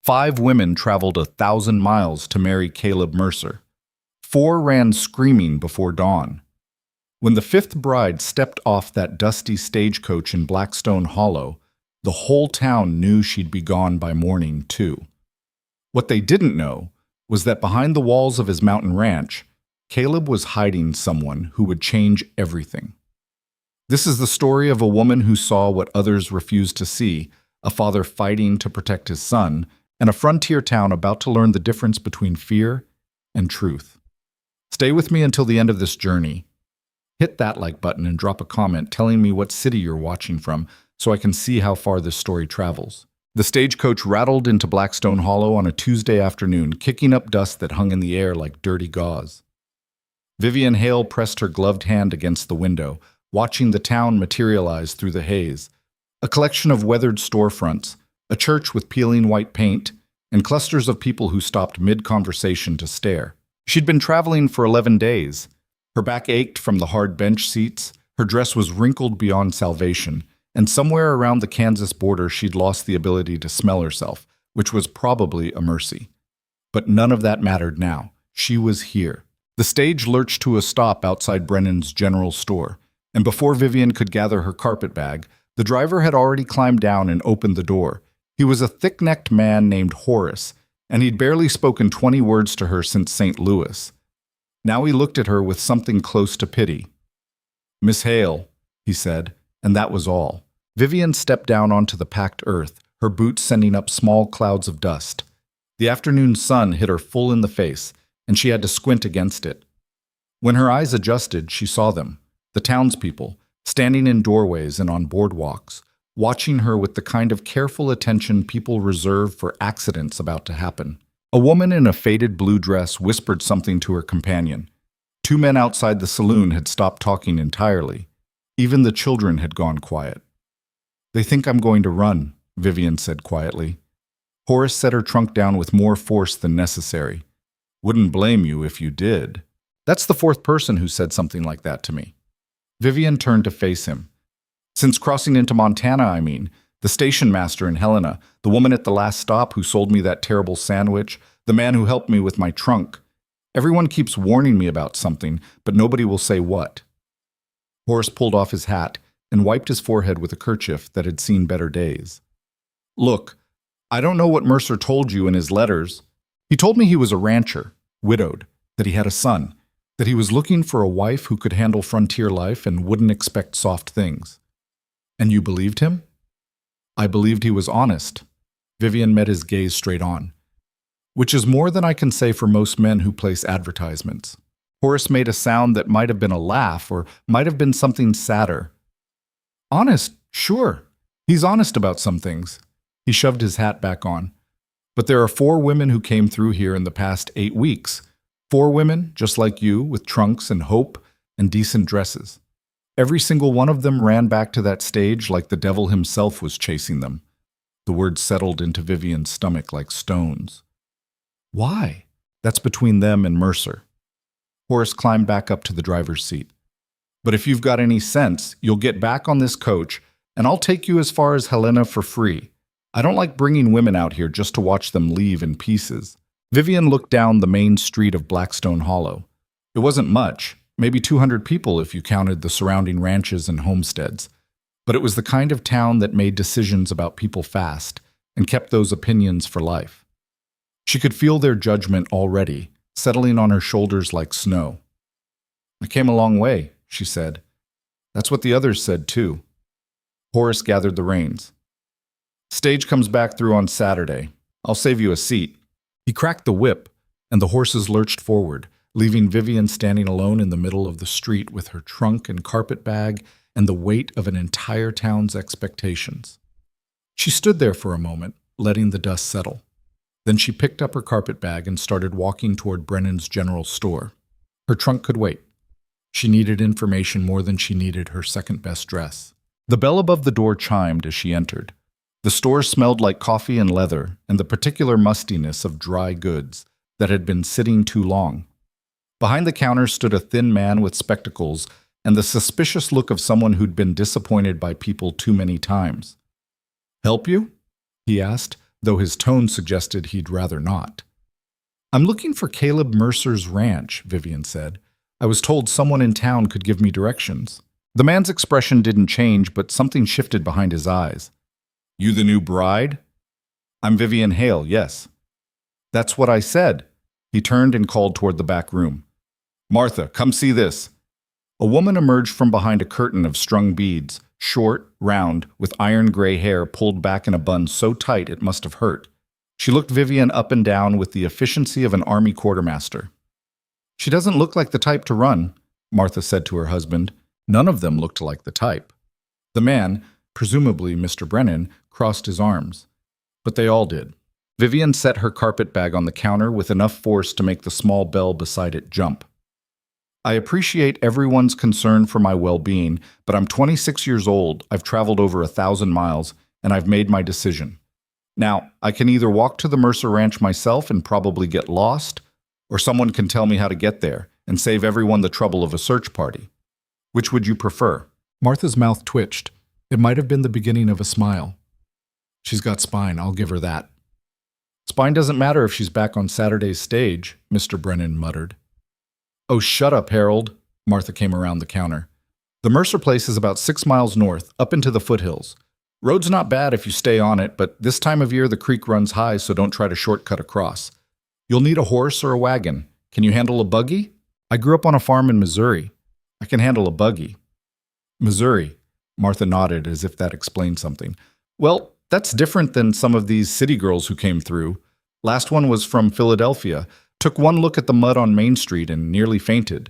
5 women traveled 1,000 miles to marry Caleb Mercer. 4 ran screaming before dawn. When the 5th bride stepped off that dusty stagecoach in Blackstone Hollow, the whole town knew she'd be gone by morning, too. What they didn't know was that behind the walls of his mountain ranch, Caleb was hiding someone who would change everything. This is the story of a woman who saw what others refused to see, a father fighting to protect his son, and a frontier town about to learn the difference between fear and truth. Stay with me until the end of this journey. Hit that like button and drop a comment telling me what city you're watching from so I can see how far this story travels. The stagecoach rattled into Blackstone Hollow on a Tuesday afternoon, kicking up dust that hung in the air like dirty gauze. Vivian Hale pressed her gloved hand against the window, watching the town materialize through the haze. A collection of weathered storefronts, a church with peeling white paint, and clusters of people who stopped mid-conversation to stare. She'd been traveling for 11 days. Her back ached from the hard bench seats, her dress was wrinkled beyond salvation, and somewhere around the Kansas border she'd lost the ability to smell herself, which was probably a mercy. But none of that mattered now. She was here. The stage lurched to a stop outside Brennan's general store, and before Vivian could gather her carpet bag, the driver had already climbed down and opened the door. He was a thick-necked man named Horace, and he'd barely spoken 20 words to her since St. Louis. Now he looked at her with something close to pity. "Miss Hale," he said, and that was all. Vivian stepped down onto the packed earth, her boots sending up small clouds of dust. The afternoon sun hit her full in the face, and she had to squint against it. When her eyes adjusted, she saw them, the townspeople, standing in doorways and on boardwalks, watching her with the kind of careful attention people reserve for accidents about to happen. A woman in a faded blue dress whispered something to her companion. 2 men outside the saloon had stopped talking entirely. Even the children had gone quiet. "They think I'm going to run," Vivian said quietly. Horace set her trunk down with more force than necessary. "Wouldn't blame you if you did." "That's the 4th person who said something like that to me." Vivian turned to face him. "Since crossing into Montana, I mean. The station master in Helena, the woman at the last stop who sold me that terrible sandwich, the man who helped me with my trunk. Everyone keeps warning me about something, but nobody will say what." Horace pulled off his hat and wiped his forehead with a kerchief that had seen better days. "Look, I don't know what Mercer told you in his letters. He told me he was a rancher, widowed, that he had a son, that he was looking for a wife who could handle frontier life and wouldn't expect soft things. And you believed him?" "I believed he was honest." Vivian met his gaze straight on. "Which is more than I can say for most men who place advertisements." Horace made a sound that might have been a laugh or might have been something sadder. "Honest, sure. He's honest about some things." He shoved his hat back on. "But there are 4 women who came through here in the past 8 weeks. 4 women, just like you, with trunks and hope and decent dresses. Every single one of them ran back to that stage like the devil himself was chasing them." The words settled into Vivian's stomach like stones. "Why?" "That's between them and Mercer." Horace climbed back up to the driver's seat. "But if you've got any sense, you'll get back on this coach, and I'll take you as far as Helena for free. I don't like bringing women out here just to watch them leave in pieces." Vivian looked down the main street of Blackstone Hollow. It wasn't much, maybe 200 people if you counted the surrounding ranches and homesteads. But it was the kind of town that made decisions about people fast and kept those opinions for life. She could feel their judgment already, settling on her shoulders like snow. "I came a long way," she said. "That's what the others said, too." Horace gathered the reins. "Stage comes back through on Saturday. I'll save you a seat." He cracked the whip, and the horses lurched forward, leaving Vivian standing alone in the middle of the street with her trunk and carpet bag and the weight of an entire town's expectations. She stood there for a moment, letting the dust settle. Then she picked up her carpet bag and started walking toward Brennan's general store. Her trunk could wait. She needed information more than she needed her second-best dress. The bell above the door chimed as she entered. The store smelled like coffee and leather and the particular mustiness of dry goods that had been sitting too long. Behind the counter stood a thin man with spectacles and the suspicious look of someone who'd been disappointed by people too many times. "Help you?" he asked, though his tone suggested he'd rather not. "I'm looking for Caleb Mercer's ranch," Vivian said. "I was told someone in town could give me directions." The man's expression didn't change, but something shifted behind his eyes. "You the new bride?" "I'm Vivian Hale, yes." "That's what I said." He turned and called toward the back room. "Martha, come see this." A woman emerged from behind a curtain of strung beads, short, round, with iron gray hair pulled back in a bun so tight it must have hurt. She looked Vivian up and down with the efficiency of an army quartermaster. "She doesn't look like the type to run," Martha said to her husband. None of them looked like the type. The man, presumably Mr. Brennan, crossed his arms. But they all did. Vivian set her carpet bag on the counter with enough force to make the small bell beside it jump. "I appreciate everyone's concern for my well-being, but I'm 26 years old, I've traveled over 1,000 miles, and I've made my decision. Now, I can either walk to the Mercer Ranch myself and probably get lost, or someone can tell me how to get there and save everyone the trouble of a search party. Which would you prefer?" Martha's mouth twitched. It might have been the beginning of a smile. "She's got spine, I'll give her that." "Spine doesn't matter if she's back on Saturday's stage," Mr. Brennan muttered. "Oh, shut up, Harold." Martha came around the counter. "The Mercer place is about 6 miles north, up into the foothills. Road's not bad if you stay on it, but this time of year the creek runs high, so don't try to shortcut across. You'll need a horse or a wagon. Can you handle a buggy? I grew up on a farm in Missouri. I can handle a buggy." "Missouri." Martha nodded as if that explained something. "Well, that's different than some of these city girls who came through. Last one was from Philadelphia. Took one look at the mud on Main Street and nearly fainted."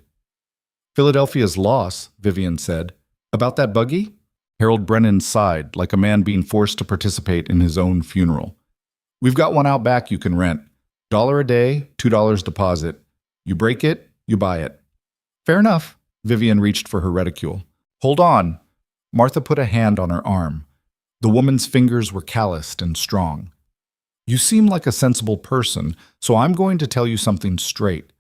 "Philadelphia's loss," Vivian said. "About that buggy?" Harold Brennan sighed, like a man being forced to participate in his own funeral. "We've got one out back you can rent. $1 a day, $2 deposit. You break it, you buy it." "Fair enough." Vivian reached for her reticule. "Hold on." Martha put a hand on her arm. The woman's fingers were calloused and strong. "You seem like a sensible person, so I'm going to tell you something straight.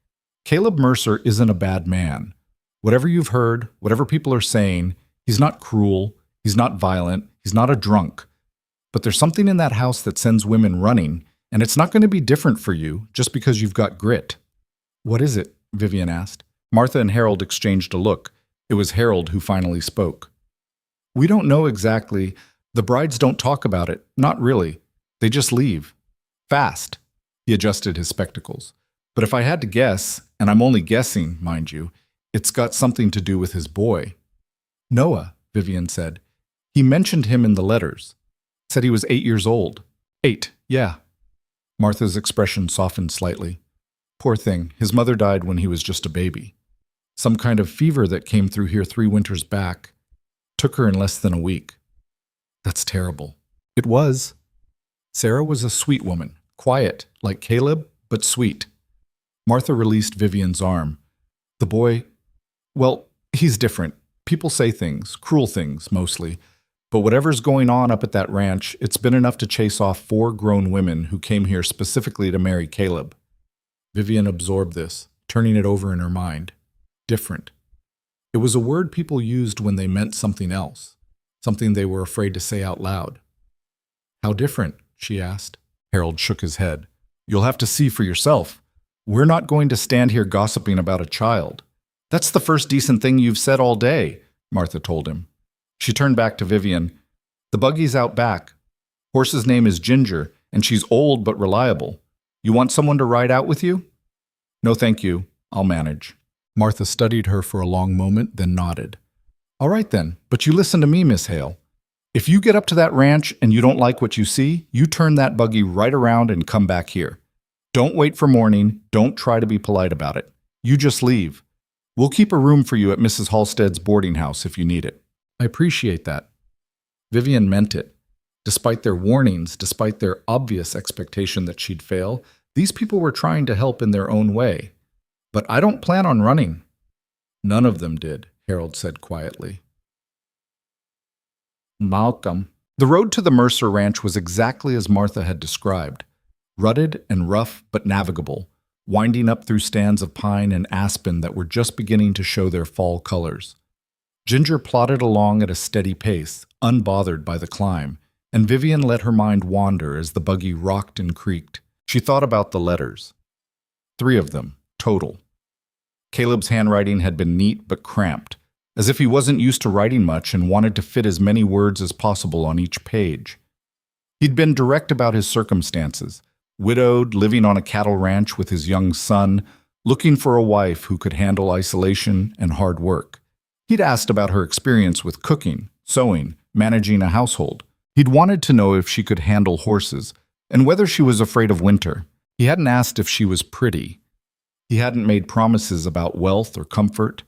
Caleb Mercer isn't a bad man. Whatever you've heard, whatever people are saying, he's not cruel, he's not violent, he's not a drunk. But there's something in that house that sends women running, and it's not going to be different for you just because you've got grit." "What is it?" Vivian asked. Martha and Harold exchanged a look. It was Harold who finally spoke. "We don't know exactly. The brides don't talk about it. Not really. They just leave. Fast." He adjusted his spectacles. "But if I had to guess, and I'm only guessing, mind you, it's got something to do with his boy." "Noah," Vivian said. "He mentioned him in the letters. Said he was 8 years old." "8, yeah." Martha's expression softened slightly. "Poor thing, his mother died when he was just a baby. Some kind of fever that came through here 3 winters back. Took her in less than a week." "That's terrible." "It was." Sarah was a sweet woman, quiet, like Caleb, but sweet. Martha released Vivian's arm. "The boy, well, he's different. People say things, cruel things, mostly. But whatever's going on up at that ranch, it's been enough to chase off 4 grown women who came here specifically to marry Caleb." Vivian absorbed this, turning it over in her mind. Different. It was a word people used when they meant something else, something they were afraid to say out loud. "How different?" she asked. Harold shook his head. "You'll have to see for yourself. We're not going to stand here gossiping about a child." "That's the first decent thing you've said all day," Martha told him. She turned back to Vivian. "The buggy's out back. Horse's name is Ginger, and she's old but reliable. You want someone to ride out with you?" "No, thank you. I'll manage." Martha studied her for a long moment, then nodded. "All right then, but you listen to me, Miss Hale. If you get up to that ranch and you don't like what you see, you turn that buggy right around and come back here. Don't wait for morning. Don't try to be polite about it. You just leave. We'll keep a room for you at Mrs. Halstead's boarding house if you need it." "I appreciate that." Vivian meant it. Despite their warnings, despite their obvious expectation that she'd fail, these people were trying to help in their own way. "But I don't plan on running." "None of them did," Harold said quietly. Malcolm. The road to the Mercer Ranch was exactly as Martha had described. Rutted and rough but navigable, winding up through stands of pine and aspen that were just beginning to show their fall colors. Ginger plodded along at a steady pace, unbothered by the climb, and Vivian let her mind wander as the buggy rocked and creaked. She thought about the letters. 3 of them, total. Caleb's handwriting had been neat but cramped, as if he wasn't used to writing much and wanted to fit as many words as possible on each page. He'd been direct about his circumstances, widowed, living on a cattle ranch with his young son, looking for a wife who could handle isolation and hard work. He'd asked about her experience with cooking, sewing, managing a household. He'd wanted to know if she could handle horses, and whether she was afraid of winter. He hadn't asked if she was pretty. He hadn't made promises about wealth or comfort.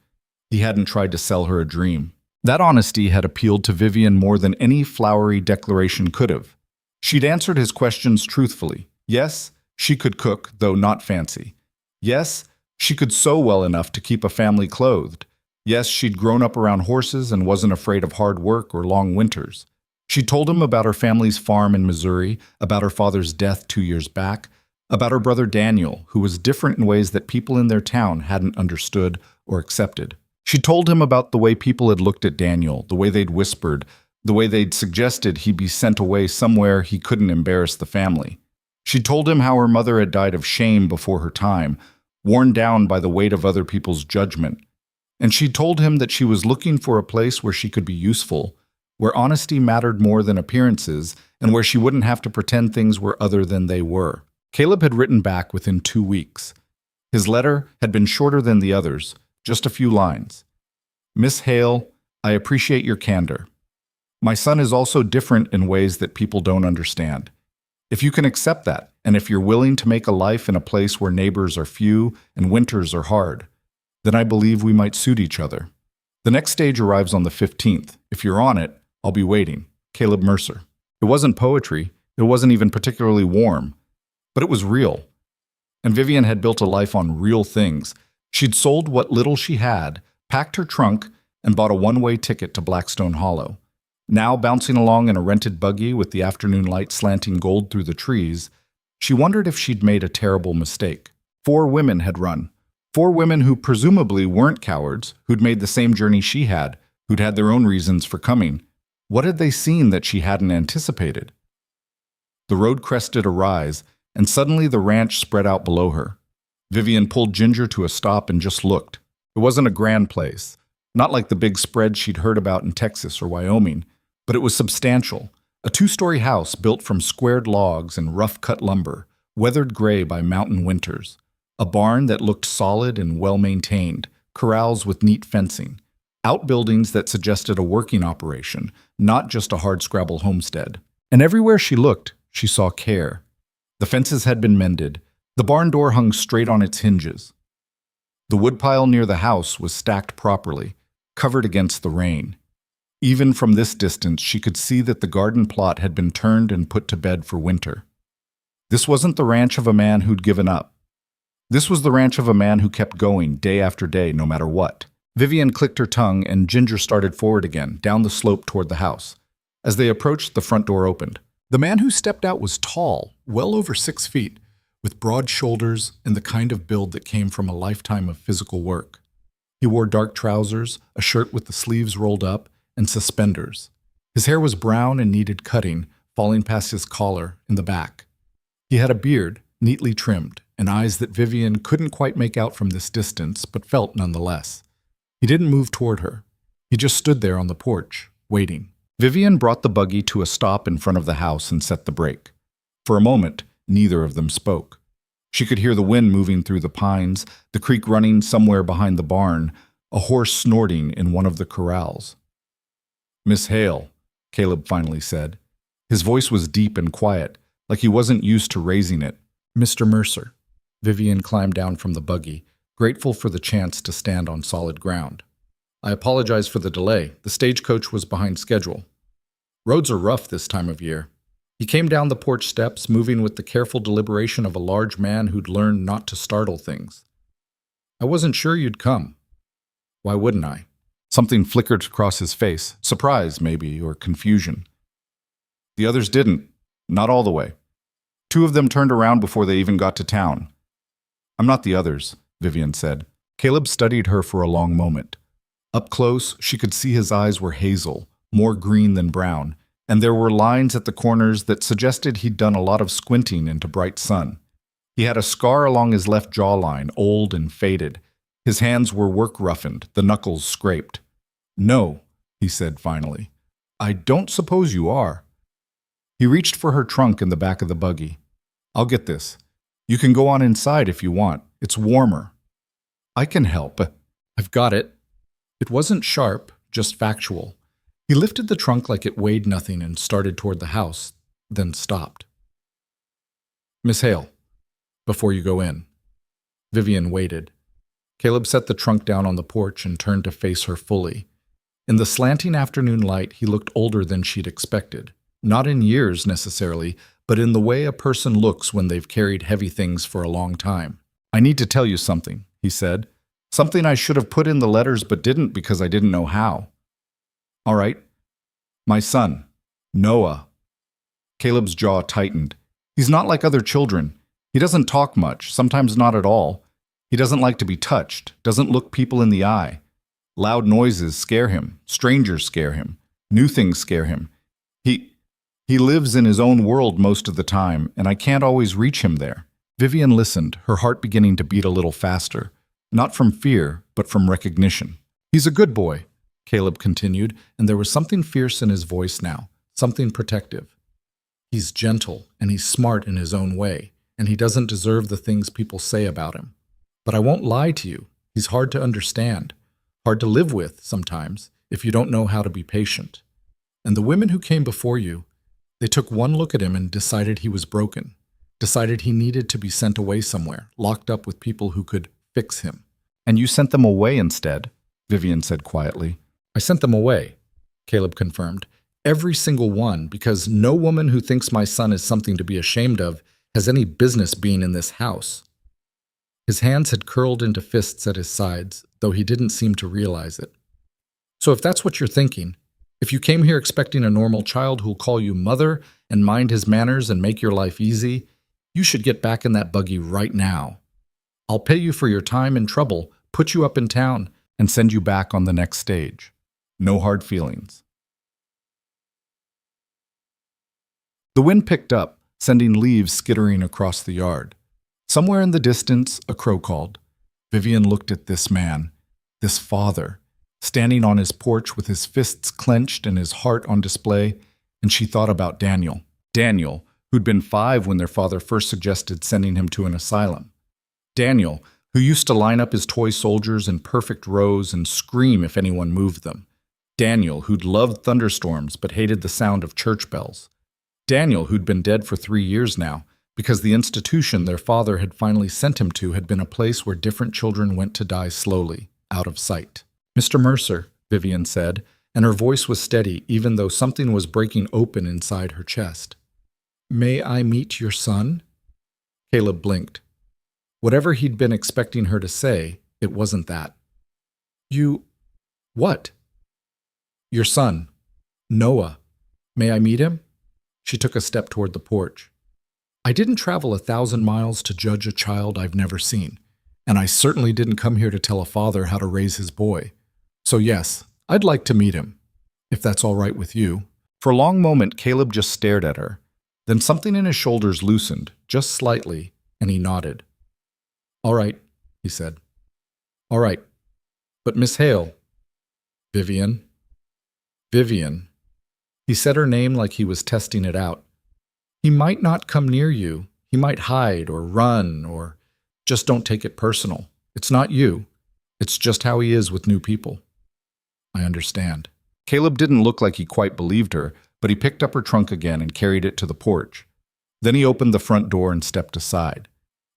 He hadn't tried to sell her a dream. That honesty had appealed to Vivian more than any flowery declaration could have. She'd answered his questions truthfully. Yes, she could cook, though not fancy. Yes, she could sew well enough to keep a family clothed. Yes, she'd grown up around horses and wasn't afraid of hard work or long winters. She told him about her family's farm in Missouri, about her father's death 2 years back, about her brother Daniel, who was different in ways that people in their town hadn't understood or accepted. She told him about the way people had looked at Daniel, the way they'd whispered, the way they'd suggested he be sent away somewhere he couldn't embarrass the family. She told him how her mother had died of shame before her time, worn down by the weight of other people's judgment. And she told him that she was looking for a place where she could be useful, where honesty mattered more than appearances, and where she wouldn't have to pretend things were other than they were. Caleb had written back within 2 weeks. His letter had been shorter than the others, just a few lines. Miss Hale, I appreciate your candor. My son is also different in ways that people don't understand. If you can accept that, and if you're willing to make a life in a place where neighbors are few and winters are hard, then I believe we might suit each other. The next stage arrives on the 15th. If you're on it, I'll be waiting. Caleb Mercer. It wasn't poetry. It wasn't even particularly warm. But it was real. And Vivian had built a life on real things. She'd sold what little she had, packed her trunk, and bought a one-way ticket to Blackstone Hollow. Now, bouncing along in a rented buggy with the afternoon light slanting gold through the trees, she wondered if she'd made a terrible mistake. 4 women had run. 4 women who presumably weren't cowards, who'd made the same journey she had, who'd had their own reasons for coming. What had they seen that she hadn't anticipated? The road crested a rise, and suddenly the ranch spread out below her. Vivian pulled Ginger to a stop and just looked. It wasn't a grand place, not like the big spread she'd heard about in Texas or Wyoming, but it was substantial. A 2-story house built from squared logs and rough-cut lumber, weathered gray by mountain winters. A barn that looked solid and well-maintained, corrals with neat fencing, outbuildings that suggested a working operation, not just a hardscrabble homestead. And everywhere she looked, she saw care. The fences had been mended. The barn door hung straight on its hinges. The woodpile near the house was stacked properly, covered against the rain. Even from this distance, she could see that the garden plot had been turned and put to bed for winter. This wasn't the ranch of a man who'd given up. This was the ranch of a man who kept going day after day, no matter what. Vivian clicked her tongue, and Ginger started forward again, down the slope toward the house. As they approached, the front door opened. The man who stepped out was tall, well over 6 feet, with broad shoulders and the kind of build that came from a lifetime of physical work. He wore dark trousers, a shirt with the sleeves rolled up, and suspenders. His hair was brown and needed cutting, falling past his collar in the back. He had a beard, neatly trimmed, and eyes that Vivian couldn't quite make out from this distance, but felt nonetheless. He didn't move toward her. He just stood there on the porch, waiting. Vivian brought the buggy to a stop in front of the house and set the brake. For a moment, neither of them spoke. She could hear the wind moving through the pines, the creek running somewhere behind the barn, a horse snorting in one of the corrals. "Miss Hale," Caleb finally said. His voice was deep and quiet, like he wasn't used to raising it. "Mr. Mercer." Vivian climbed down from the buggy, grateful for the chance to stand on solid ground. "I apologize for the delay. The stagecoach was behind schedule. Roads are rough this time of year." He came down the porch steps, moving with the careful deliberation of a large man who'd learned not to startle things. "I wasn't sure you'd come." "Why wouldn't I?" Something flickered across his face, surprise maybe, or confusion. "The others didn't. Not all the way. 2 of them turned around before they even got to town." "I'm not the others," Vivian said. Caleb studied her for a long moment. Up close, she could see his eyes were hazel, more green than brown, and there were lines at the corners that suggested he'd done a lot of squinting into bright sun. He had a scar along his left jawline, old and faded. His hands were work-roughened, the knuckles scraped. "No," he said finally. "I don't suppose you are." He reached for her trunk in the back of the buggy. "I'll get this. You can go on inside if you want. It's warmer." "I can help. I've got it." It wasn't sharp, just factual. He lifted the trunk like it weighed nothing and started toward the house, then stopped. "Miss Hale, before you go in." Vivian waited. Caleb set the trunk down on the porch and turned to face her fully. In the slanting afternoon light, he looked older than she'd expected. Not in years, necessarily, but in the way a person looks when they've carried heavy things for a long time. "I need to tell you something," he said. "Something I should have put in the letters but didn't because I didn't know how." "All right. My son, Noah." Caleb's jaw tightened. "He's not like other children. He doesn't talk much, sometimes not at all. He doesn't like to be touched, doesn't look people in the eye. Loud noises scare him, strangers scare him, new things scare him. He lives in his own world most of the time, and I can't always reach him there." Vivian listened, her heart beginning to beat a little faster, not from fear, but from recognition. "He's a good boy," Caleb continued, and there was something fierce in his voice now, something protective. "He's gentle, and he's smart in his own way, and he doesn't deserve the things people say about him. But I won't lie to you, he's hard to understand, hard to live with sometimes, if you don't know how to be patient. And the women who came before you, they took one look at him and decided he was broken, decided he needed to be sent away somewhere, locked up with people who could fix him." "And you sent them away instead," Vivian said quietly. "I sent them away," Caleb confirmed. "Every single one, because no woman who thinks my son is something to be ashamed of has any business being in this house." His hands had curled into fists at his sides, though he didn't seem to realize it. "So if that's what you're thinking, if you came here expecting a normal child who'll call you mother and mind his manners and make your life easy, you should get back in that buggy right now. I'll pay you for your time and trouble, put you up in town, and send you back on the next stage. No hard feelings." The wind picked up, sending leaves skittering across the yard. Somewhere in the distance, a crow called. Vivian looked at this man, this father, standing on his porch with his fists clenched and his heart on display, and she thought about Daniel. Daniel, who'd been 5 when their father first suggested sending him to an asylum. Daniel, who used to line up his toy soldiers in perfect rows and scream if anyone moved them. Daniel, who'd loved thunderstorms but hated the sound of church bells. Daniel, who'd been dead for 3 years now, because the institution their father had finally sent him to had been a place where different children went to die slowly, out of sight. "Mr. Mercer," Vivian said, and her voice was steady even though something was breaking open inside her chest. "May I meet your son?" Caleb blinked. Whatever he'd been expecting her to say, it wasn't that. "You... what?" "Your son, Noah. May I meet him?" She took a step toward the porch. "I didn't travel 1,000 miles to judge a child I've never seen, and I certainly didn't come here to tell a father how to raise his boy. So yes, I'd like to meet him, if that's all right with you." For a long moment, Caleb just stared at her. Then something in his shoulders loosened, just slightly, and he nodded. "All right," he said. "All right. But Miss Hale." "Vivian." "Vivian." He said her name like he was testing it out. "He might not come near you. He might hide or run or just don't take it personal. It's not you. It's just how he is with new people." "I understand." Caleb didn't look like he quite believed her, but he picked up her trunk again and carried it to the porch. Then he opened the front door and stepped aside.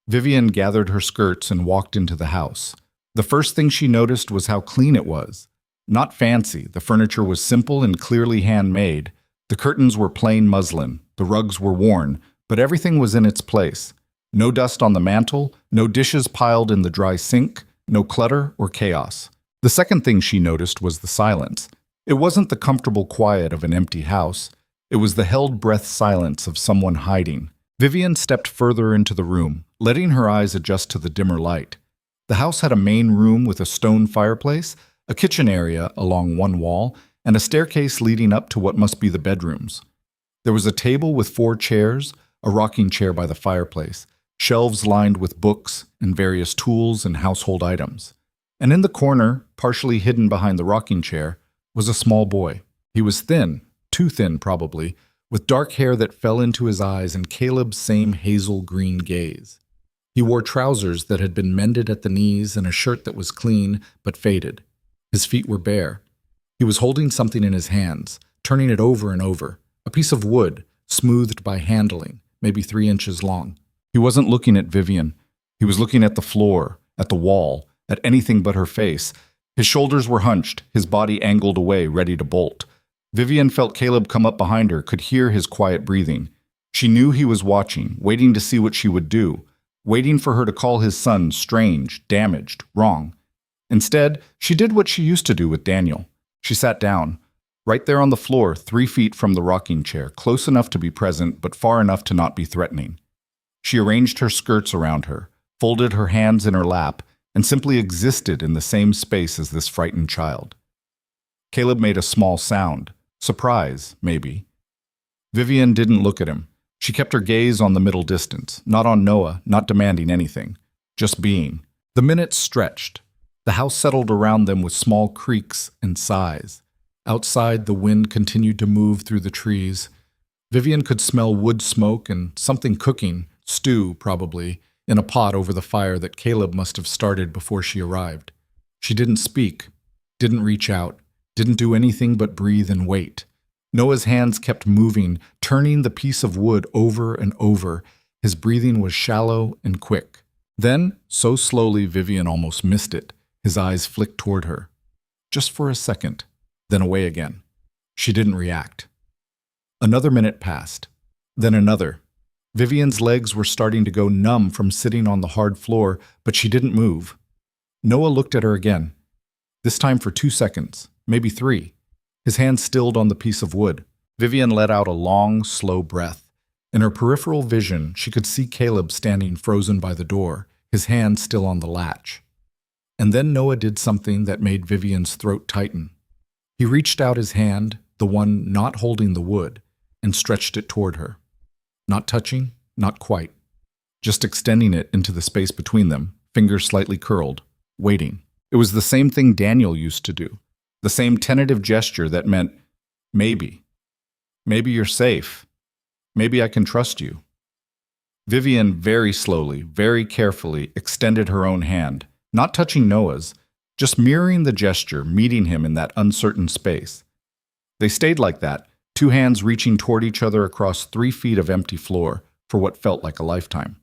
Vivian gathered her skirts and walked into the house. The first thing she noticed was how clean it was. Not fancy, the furniture was simple and clearly handmade. The curtains were plain muslin, the rugs were worn, but everything was in its place. No dust on the mantel, no dishes piled in the dry sink, no clutter or chaos. The second thing she noticed was the silence. It wasn't the comfortable quiet of an empty house. It was the held-breath silence of someone hiding. Vivian stepped further into the room, letting her eyes adjust to the dimmer light. The house had a main room with a stone fireplace, a kitchen area along one wall, and a staircase leading up to what must be the bedrooms. There was a table with 4 chairs, a rocking chair by the fireplace, shelves lined with books and various tools and household items. And in the corner, partially hidden behind the rocking chair, was a small boy. He was thin, too thin probably, with dark hair that fell into his eyes and Caleb's same hazel-green gaze. He wore trousers that had been mended at the knees and a shirt that was clean but faded. His feet were bare. He was holding something in his hands, turning it over and over, a piece of wood, smoothed by handling, maybe 3 inches long. He wasn't looking at Vivian. He was looking at the floor, at the wall, at anything but her face. His shoulders were hunched, his body angled away, ready to bolt. Vivian felt Caleb come up behind her, could hear his quiet breathing. She knew he was watching, waiting to see what she would do, waiting for her to call his son strange, damaged, wrong. Instead, she did what she used to do with Daniel. She sat down, right there on the floor, 3 feet from the rocking chair, close enough to be present, but far enough to not be threatening. She arranged her skirts around her, folded her hands in her lap, and simply existed in the same space as this frightened child. Caleb made a small sound. Surprise, maybe. Vivian didn't look at him. She kept her gaze on the middle distance, not on Noah, not demanding anything, just being. The minutes stretched. The house settled around them with small creaks and sighs. Outside, the wind continued to move through the trees. Vivian could smell wood smoke and something cooking, stew probably, in a pot over the fire that Caleb must have started before she arrived. She didn't speak, didn't reach out, didn't do anything but breathe and wait. Noah's hands kept moving, turning the piece of wood over and over. His breathing was shallow and quick. Then, so slowly Vivian almost missed it, his eyes flicked toward her. Just for a second, then away again. She didn't react. Another minute passed, then another. Vivian's legs were starting to go numb from sitting on the hard floor, but she didn't move. Noah looked at her again, this time for 2 seconds, maybe 3. His hand stilled on the piece of wood. Vivian let out a long, slow breath. In her peripheral vision, she could see Caleb standing frozen by the door, his hand still on the latch. And then Noah did something that made Vivian's throat tighten. He reached out his hand, the one not holding the wood, and stretched it toward her. Not touching, not quite. Just extending it into the space between them, fingers slightly curled, waiting. It was the same thing Daniel used to do. The same tentative gesture that meant, maybe. Maybe you're safe. Maybe I can trust you. Vivian very slowly, very carefully extended her own hand, not touching Noah's, just mirroring the gesture, meeting him in that uncertain space. They stayed like that, 2 hands reaching toward each other across 3 feet of empty floor for what felt like a lifetime.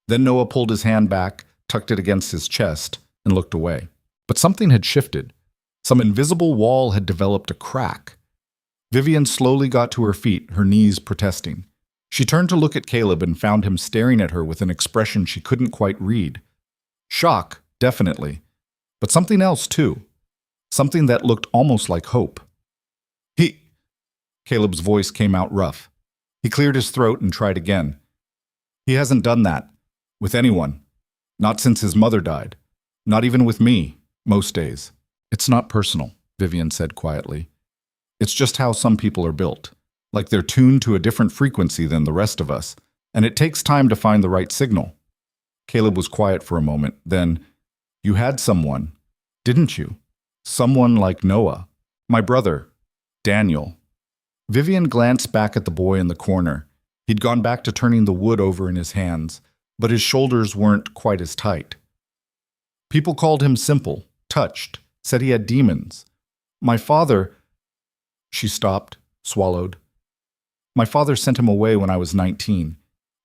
Then Noah pulled his hand back, tucked it against his chest, and looked away. But something had shifted. Some invisible wall had developed a crack. Vivian slowly got to her feet, her knees protesting. She turned to look at Caleb and found him staring at her with an expression she couldn't quite read. Shock, definitely. But something else, too. Something that looked almost like hope. Caleb's voice came out rough. He cleared his throat and tried again. He hasn't done that. With anyone. Not since his mother died. Not even with me, most days. It's not personal, Vivian said quietly. It's just how some people are built. Like they're tuned to a different frequency than the rest of us, and it takes time to find the right signal. Caleb was quiet for a moment, then, you had someone, didn't you? Someone like Noah. My brother, Daniel. Vivian glanced back at the boy in the corner. He'd gone back to turning the wood over in his hands, but his shoulders weren't quite as tight. People called him simple, touched, said he had demons. My father... She stopped, swallowed. My father sent him away when I was 19.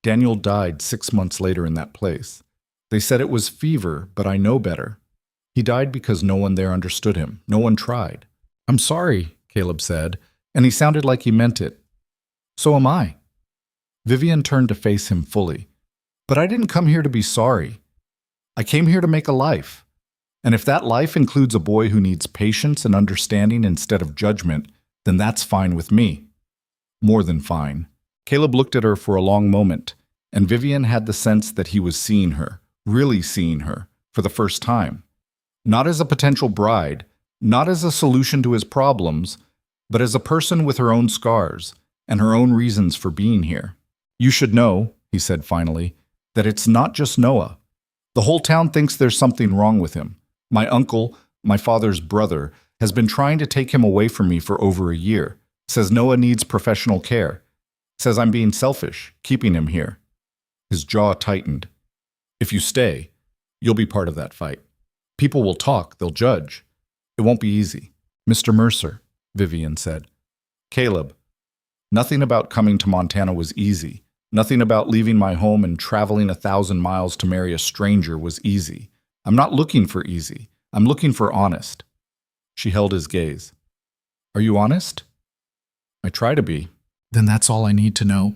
Daniel died 6 months later in that place. They said it was fever, but I know better. He died because no one there understood him. No one tried. I'm sorry, Caleb said, and he sounded like he meant it. So am I. Vivian turned to face him fully. But I didn't come here to be sorry. I came here to make a life. And if that life includes a boy who needs patience and understanding instead of judgment, then that's fine with me. More than fine. Caleb looked at her for a long moment, and Vivian had the sense that he was seeing her, really seeing her, for the first time. Not as a potential bride, not as a solution to his problems, but as a person with her own scars and her own reasons for being here. "You should know," he said finally, "that it's not just Noah. The whole town thinks there's something wrong with him. My uncle, my father's brother, has been trying to take him away from me for over a year. Says Noah needs professional care. Says I'm being selfish, keeping him here." His jaw tightened. "If you stay, you'll be part of that fight. People will talk, they'll judge. It won't be easy." "Mr. Mercer," Vivian said. "Caleb, nothing about coming to Montana was easy. Nothing about leaving my home and traveling 1,000 miles to marry a stranger was easy. I'm not looking for easy. I'm looking for honest." She held his gaze. "Are you honest?" "I try to be." "Then that's all I need to know."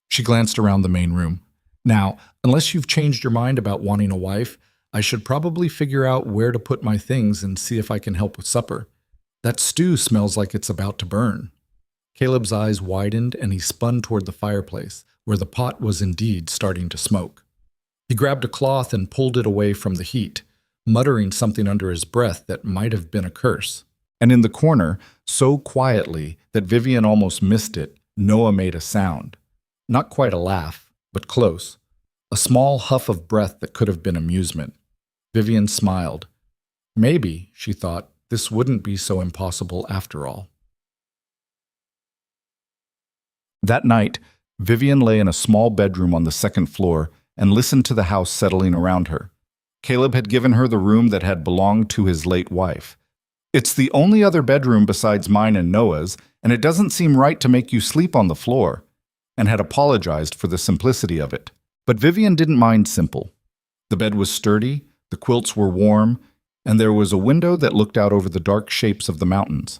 She glanced around the main room. "Now, unless you've changed your mind about wanting a wife, I should probably figure out where to put my things and see if I can help with supper. That stew smells like it's about to burn." Caleb's eyes widened and he spun toward the fireplace, where the pot was indeed starting to smoke. He grabbed a cloth and pulled it away from the heat, muttering something under his breath that might have been a curse. And in the corner, so quietly that Vivian almost missed it, Noah made a sound. Not quite a laugh, but close. A small huff of breath that could have been amusement. Vivian smiled. Maybe, she thought, this wouldn't be so impossible after all. That night, Vivian lay in a small bedroom on the second floor and listened to the house settling around her. Caleb had given her the room that had belonged to his late wife. "It's the only other bedroom besides mine and Noah's, and it doesn't seem right to make you sleep on the floor," and had apologized for the simplicity of it. But Vivian didn't mind simple. The bed was sturdy, the quilts were warm, and there was a window that looked out over the dark shapes of the mountains.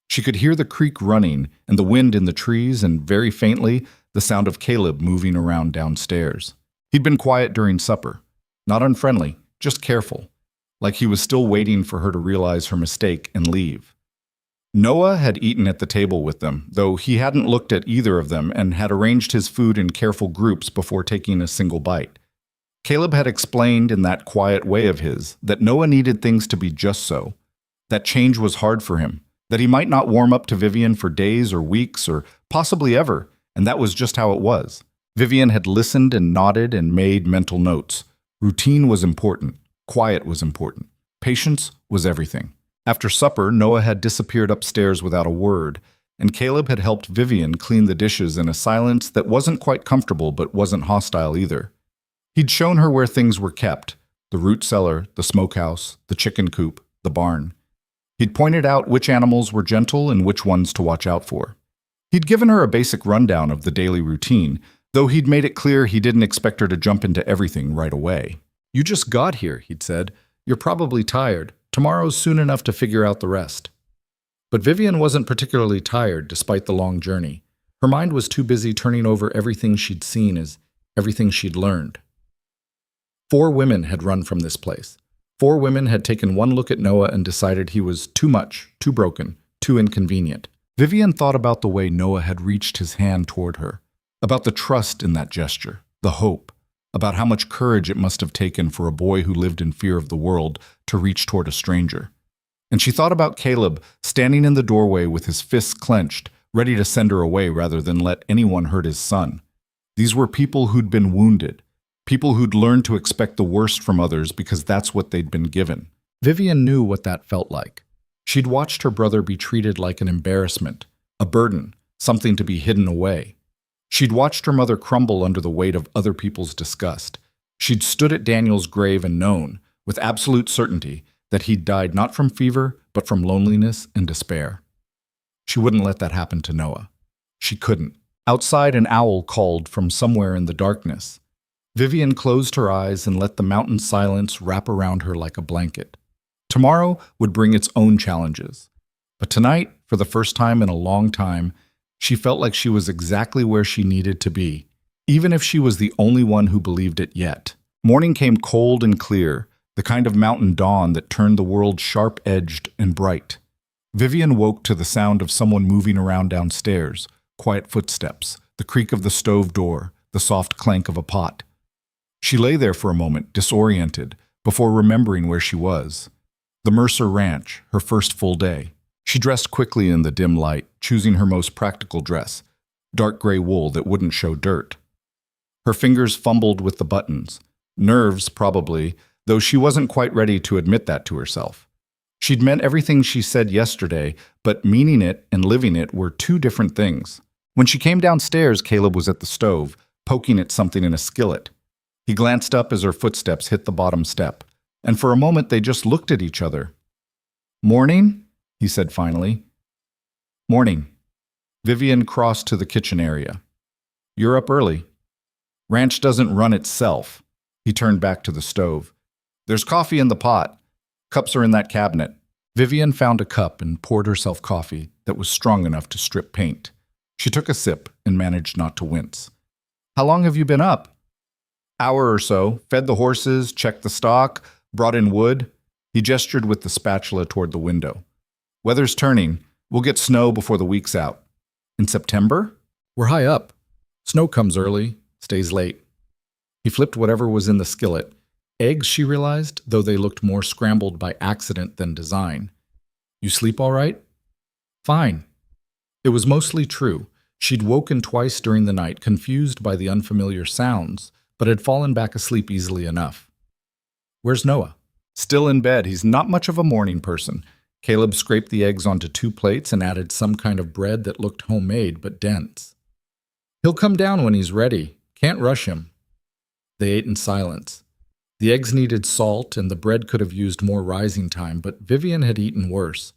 She could hear the creek running and the wind in the trees and, very faintly, the sound of Caleb moving around downstairs. He'd been quiet during supper. Not unfriendly, just careful, like he was still waiting for her to realize her mistake and leave. Noah had eaten at the table with them, though he hadn't looked at either of them and had arranged his food in careful groups before taking a single bite. Caleb had explained in that quiet way of his that Noah needed things to be just so, that change was hard for him, that he might not warm up to Vivian for days or weeks or possibly ever, and that was just how it was. Vivian had listened and nodded and made mental notes. Routine was important. Quiet was important. Patience was everything. After supper, Noah had disappeared upstairs without a word, and Caleb had helped Vivian clean the dishes in a silence that wasn't quite comfortable but wasn't hostile either. He'd shown her where things were kept: the root cellar, the smokehouse, the chicken coop, the barn. He'd pointed out which animals were gentle and which ones to watch out for. He'd given her a basic rundown of the daily routine, though he'd made it clear he didn't expect her to jump into everything right away. "You just got here," he'd said. "You're probably tired. Tomorrow's soon enough to figure out the rest." But Vivian wasn't particularly tired despite the long journey. Her mind was too busy turning over everything she'd seen as everything she'd learned. 4 women had run from this place. 4 women had taken one look at Noah and decided he was too much, too broken, too inconvenient. Vivian thought about the way Noah had reached his hand toward her, about the trust in that gesture, the hope, about how much courage it must have taken for a boy who lived in fear of the world to reach toward a stranger. And she thought about Caleb standing in the doorway with his fists clenched, ready to send her away rather than let anyone hurt his son. These were people who'd been wounded, people who'd learned to expect the worst from others because that's what they'd been given. Vivian knew what that felt like. She'd watched her brother be treated like an embarrassment, a burden, something to be hidden away. She'd watched her mother crumble under the weight of other people's disgust. She'd stood at Daniel's grave and known, with absolute certainty, that he'd died not from fever, but from loneliness and despair. She wouldn't let that happen to Noah. She couldn't. Outside, an owl called from somewhere in the darkness. Vivian closed her eyes and let the mountain silence wrap around her like a blanket. Tomorrow would bring its own challenges. But tonight, for the first time in a long time, she felt like she was exactly where she needed to be, even if she was the only one who believed it yet. Morning came cold and clear, the kind of mountain dawn that turned the world sharp-edged and bright. Vivian woke to the sound of someone moving around downstairs, quiet footsteps, the creak of the stove door, the soft clank of a pot. She lay there for a moment, disoriented, before remembering where she was. The Mercer Ranch, her first full day. She dressed quickly in the dim light, choosing her most practical dress, dark gray wool that wouldn't show dirt. Her fingers fumbled with the buttons. Nerves, probably, though she wasn't quite ready to admit that to herself. She'd meant everything she said yesterday, but meaning it and living it were two different things. When she came downstairs, Caleb was at the stove, poking at something in a skillet. He glanced up as her footsteps hit the bottom step, and for a moment they just looked at each other. "Morning?" he said finally. "Morning." Vivian crossed to the kitchen area. "You're up early." "Ranch doesn't run itself." He turned back to the stove. "There's coffee in the pot. Cups are in that cabinet." Vivian found a cup and poured herself coffee that was strong enough to strip paint. She took a sip and managed not to wince. "How long have you been up?" "Hour or so. Fed the horses, checked the stock, brought in wood." He gestured with the spatula toward the window. "Weather's turning. We'll get snow before the week's out." "In September?" "We're high up. Snow comes early, stays late." He flipped whatever was in the skillet. Eggs, she realized, though they looked more scrambled by accident than design. "You sleep all right?" "Fine." It was mostly true. She'd woken twice during the night, confused by the unfamiliar sounds, but had fallen back asleep easily enough. "Where's Noah?" "Still in bed. He's not much of a morning person." Caleb scraped the eggs onto 2 plates and added some kind of bread that looked homemade but dense. "He'll come down when he's ready. Can't rush him." They ate in silence. The eggs needed salt and the bread could have used more rising time, but Vivian had eaten worse.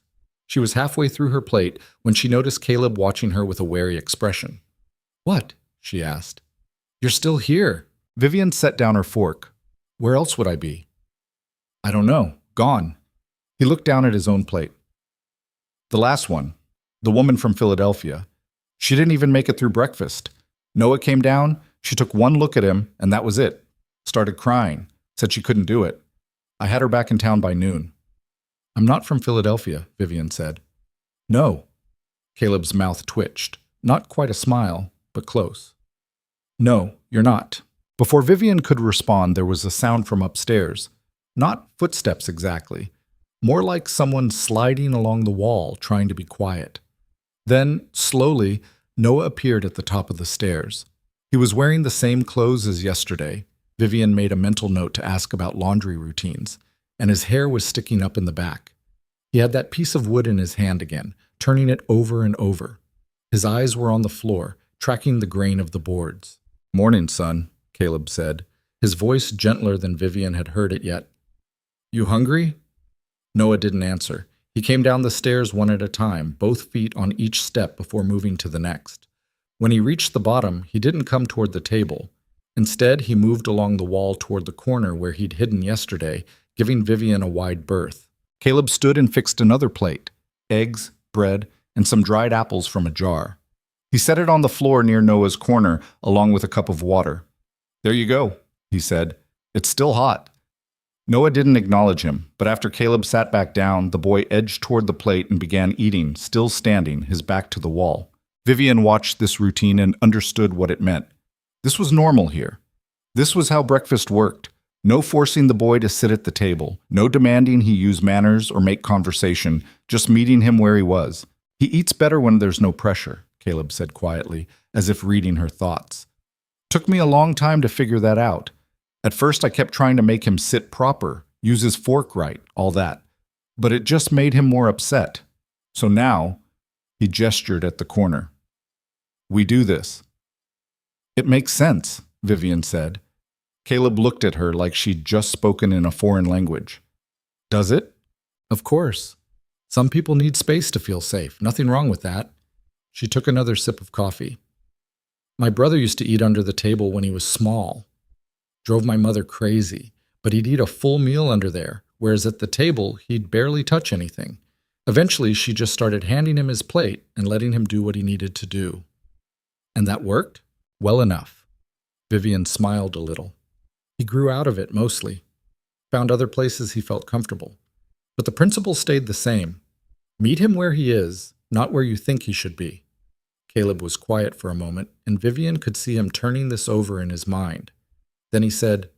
She was halfway through her plate when she noticed Caleb watching her with a wary expression. "What?" she asked. "You're still here." Vivian set down her fork. "Where else would I be?" "I don't know. Gone." He looked down at his own plate. "The last one. The woman from Philadelphia. She didn't even make it through breakfast. Noah came down, she took one look at him, and that was it. Started crying. Said she couldn't do it. I had her back in town by noon." "I'm not from Philadelphia," Vivian said. "No." Caleb's mouth twitched. Not quite a smile, but close. "No, you're not." Before Vivian could respond, there was a sound from upstairs. Not footsteps exactly. More like someone sliding along the wall, trying to be quiet. Then, slowly, Noah appeared at the top of the stairs. He was wearing the same clothes as yesterday. Vivian made a mental note to ask about laundry routines, and his hair was sticking up in the back. He had that piece of wood in his hand again, turning it over and over. His eyes were on the floor, tracking the grain of the boards. "Morning, son," Caleb said, his voice gentler than Vivian had heard it yet. "You hungry?" Noah didn't answer. He came down the stairs one at a time, both feet on each step before moving to the next. When he reached the bottom, he didn't come toward the table. Instead, he moved along the wall toward the corner where he'd hidden yesterday, giving Vivian a wide berth. Caleb stood and fixed another plate, eggs, bread, and some dried apples from a jar. He set it on the floor near Noah's corner, along with a cup of water. "There you go," he said. "It's still hot." Noah didn't acknowledge him, but after Caleb sat back down, the boy edged toward the plate and began eating, still standing, his back to the wall. Vivian watched this routine and understood what it meant. This was normal here. This was how breakfast worked. No forcing the boy to sit at the table, no demanding he use manners or make conversation, just meeting him where he was. "He eats better when there's no pressure," Caleb said quietly, as if reading her thoughts. "Took me a long time to figure that out. At first I kept trying to make him sit proper, use his fork right, all that. But it just made him more upset. So now," he gestured at the corner, "we do this." "It makes sense," Vivian said. Caleb looked at her like she'd just spoken in a foreign language. "Does it?" "Of course. Some people need space to feel safe. Nothing wrong with that." She took another sip of coffee. "My brother used to eat under the table when he was small. Drove my mother crazy, but he'd eat a full meal under there, whereas at the table, he'd barely touch anything. Eventually, she just started handing him his plate and letting him do what he needed to do." "And that worked?" "Well enough." Vivian smiled a little. "He grew out of it mostly. Found other places he felt comfortable. But the principle stayed the same. Meet him where he is, not where you think he should be." Caleb was quiet for a moment, and Vivian could see him turning this over in his mind. Then he said,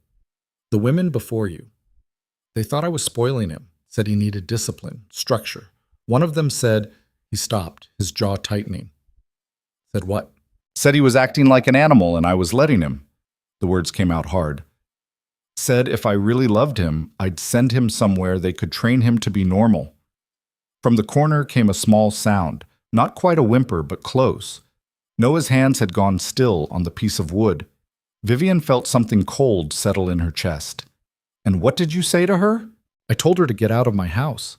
"The women before you. They thought I was spoiling him, said he needed discipline, structure. One of them said, he stopped, his jaw tightening. Said what? Said he was acting like an animal and I was letting him. The words came out hard. Said if I really loved him, I'd send him somewhere they could train him to be normal. From the corner came a small sound, not quite a whimper, but close. Noah's hands had gone still on the piece of wood. Vivian felt something cold settle in her chest. And what did you say to her? I told her to get out of my house.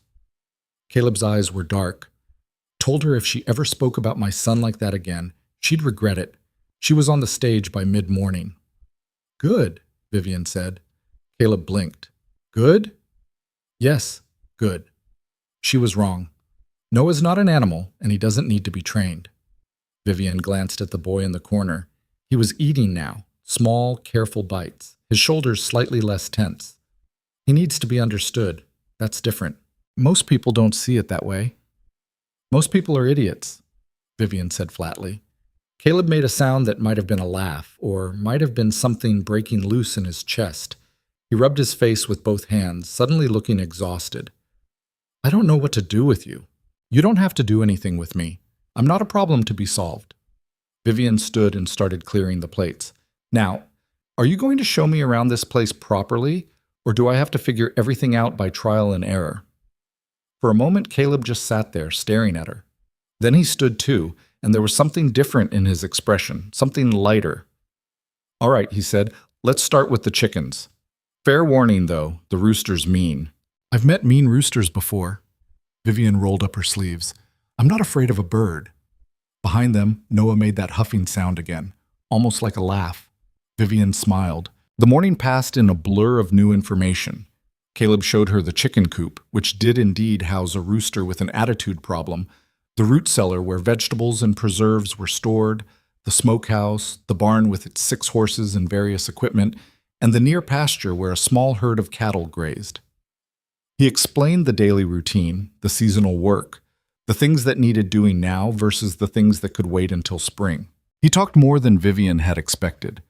Caleb's eyes were dark. Told her if she ever spoke about my son like that again, she'd regret it. She was on the stage by mid-morning. Good, Vivian said. Caleb blinked. Good? Yes, good. She was wrong. Noah's not an animal, and he doesn't need to be trained. Vivian glanced at the boy in the corner. He was eating now, small, careful bites, his shoulders slightly less tense. He needs to be understood. That's different. Most people don't see it that way. Most people are idiots, Vivian said flatly. Caleb made a sound that might have been a laugh, or might have been something breaking loose in his chest. He rubbed his face with both hands, suddenly looking exhausted. I don't know what to do with you. You don't have to do anything with me. I'm not a problem to be solved. Vivian stood and started clearing the plates. Now, are you going to show me around this place properly, or do I have to figure everything out by trial and error? For a moment, Caleb just sat there, staring at her. Then he stood too, and there was something different in his expression, something lighter. All right, he said, let's start with the chickens. Fair warning, though, the rooster's mean. I've met mean roosters before. Vivian rolled up her sleeves. I'm not afraid of a bird. Behind them, Noah made that huffing sound again, almost like a laugh. Vivian smiled. The morning passed in a blur of new information. Caleb showed her the chicken coop, which did indeed house a rooster with an attitude problem, the root cellar where vegetables and preserves were stored, the smokehouse, the barn with its 6 horses and various equipment, and the near pasture where a small herd of cattle grazed. He explained the daily routine, the seasonal work, the things that needed doing now versus the things that could wait until spring. He talked more than Vivian had expected.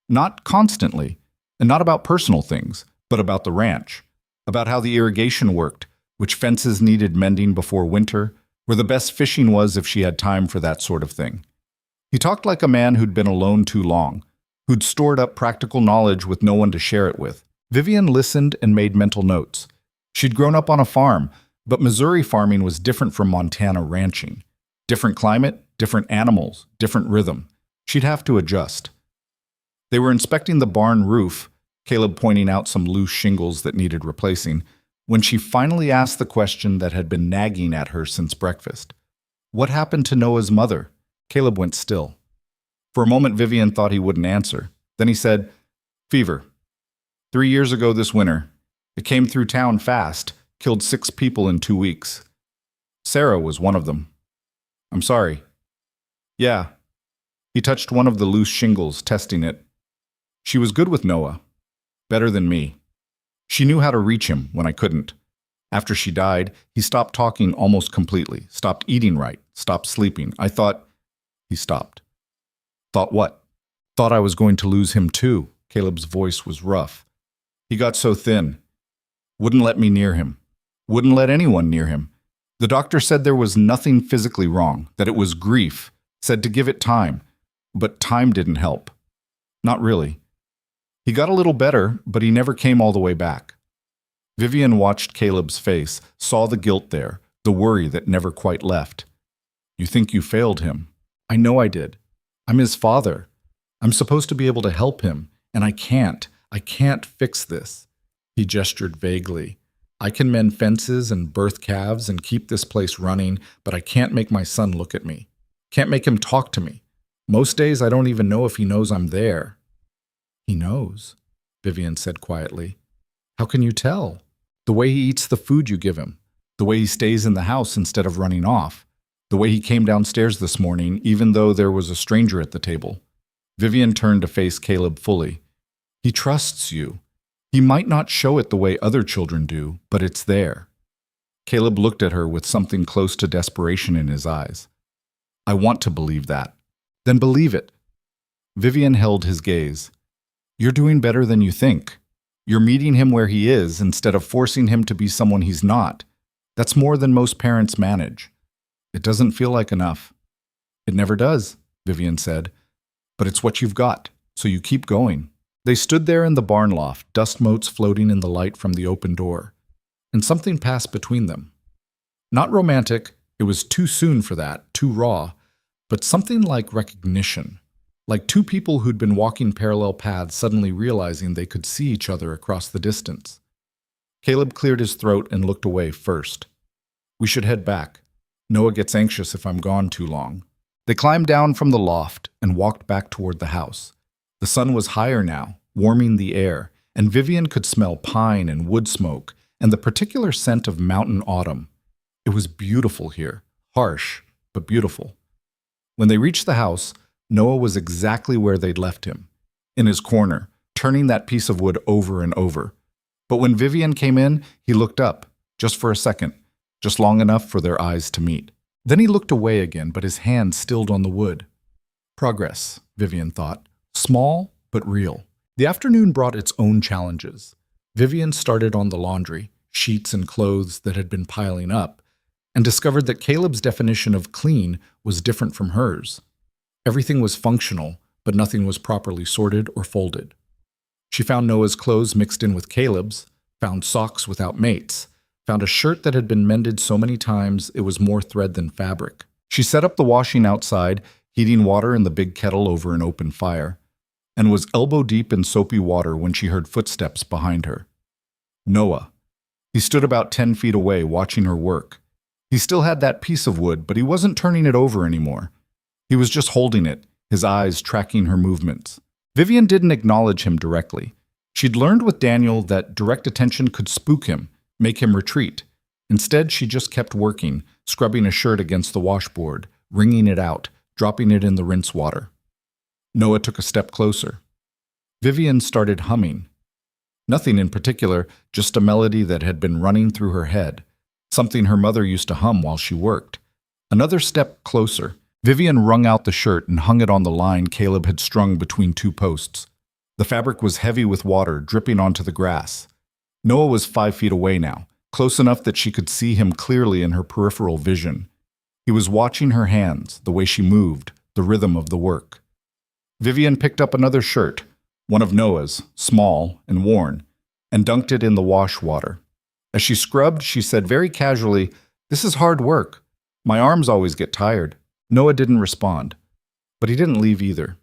Not constantly, and not about personal things, but about the ranch, about how the irrigation worked, which fences needed mending before winter, where the best fishing was if she had time for that sort of thing. He talked like a man who'd been alone too long, who'd stored up practical knowledge with no one to share it with. Vivian listened and made mental notes. She'd grown up on a farm, but Missouri farming was different from Montana ranching. Different climate, different animals, different rhythm. She'd have to adjust. They were inspecting the barn roof, Caleb pointing out some loose shingles that needed replacing, when she finally asked the question that had been nagging at her since breakfast. What happened to Noah's mother? Caleb went still. For a moment, Vivian thought he wouldn't answer. Then he said, fever. 3 years ago this winter. It came through town fast, killed 6 people in 2 weeks. Sarah was one of them. I'm sorry. Yeah. He touched one of the loose shingles, testing it. She was good with Noah. Better than me. She knew how to reach him when I couldn't. After she died, he stopped talking almost completely, stopped eating right, stopped sleeping. I thought... He stopped. Thought what? Thought I was going to lose him too. Caleb's voice was rough. He got so thin. Wouldn't let me near him. Wouldn't let anyone near him. The doctor said there was nothing physically wrong, that it was grief, said to give it time. But time didn't help. Not really. He got a little better, but he never came all the way back. Vivian watched Caleb's face, saw the guilt there, the worry that never quite left. You think you failed him? I know I did. I'm his father. I'm supposed to be able to help him, and I can't. I can't fix this. He gestured vaguely. I can mend fences and birth calves and keep this place running, but I can't make my son look at me. Can't make him talk to me. Most days I don't even know if he knows I'm there. He knows, Vivian said quietly. How can you tell? The way he eats the food you give him. The way he stays in the house instead of running off. The way he came downstairs this morning, even though there was a stranger at the table. Vivian turned to face Caleb fully. He trusts you. He might not show it the way other children do, but it's there. Caleb looked at her with something close to desperation in his eyes. I want to believe that. Then believe it. Vivian held his gaze. You're doing better than you think. You're meeting him where he is instead of forcing him to be someone he's not. That's more than most parents manage. It doesn't feel like enough. It never does, Vivian said. But it's what you've got, so you keep going. They stood there in the barn loft, dust motes floating in the light from the open door. And something passed between them. Not romantic, it was too soon for that, too raw, but something like recognition. Like two people who'd been walking parallel paths suddenly realizing they could see each other across the distance. Caleb cleared his throat and looked away first. We should head back. Noah gets anxious if I'm gone too long. They climbed down from the loft and walked back toward the house. The sun was higher now, warming the air, and Vivian could smell pine and wood smoke and the particular scent of mountain autumn. It was beautiful here, harsh, but beautiful. When they reached the house, Noah was exactly where they'd left him, in his corner, turning that piece of wood over and over. But when Vivian came in, he looked up, just for a second, just long enough for their eyes to meet. Then he looked away again, but his hand stilled on the wood. Progress, Vivian thought, small but real. The afternoon brought its own challenges. Vivian started on the laundry, sheets and clothes that had been piling up, and discovered that Caleb's definition of clean was different from hers. Everything was functional, but nothing was properly sorted or folded. She found Noah's clothes mixed in with Caleb's, found socks without mates, found a shirt that had been mended so many times it was more thread than fabric. She set up the washing outside, heating water in the big kettle over an open fire, and was elbow-deep in soapy water when she heard footsteps behind her. Noah. He stood about 10 feet away, watching her work. He still had that piece of wood, but he wasn't turning it over anymore. He was just holding it, his eyes tracking her movements. Vivian didn't acknowledge him directly. She'd learned with Daniel that direct attention could spook him, make him retreat. Instead, she just kept working, scrubbing a shirt against the washboard, wringing it out, dropping it in the rinse water. Noah took a step closer. Vivian started humming. Nothing in particular, just a melody that had been running through her head, something her mother used to hum while she worked. Another step closer. Vivian wrung out the shirt and hung it on the line Caleb had strung between two posts. The fabric was heavy with water dripping onto the grass. Noah was 5 feet away now, close enough that she could see him clearly in her peripheral vision. He was watching her hands, the way she moved, the rhythm of the work. Vivian picked up another shirt, one of Noah's, small and worn, and dunked it in the wash water. As she scrubbed, she said very casually, "This is hard work. My arms always get tired." Noah didn't respond, but he didn't leave either.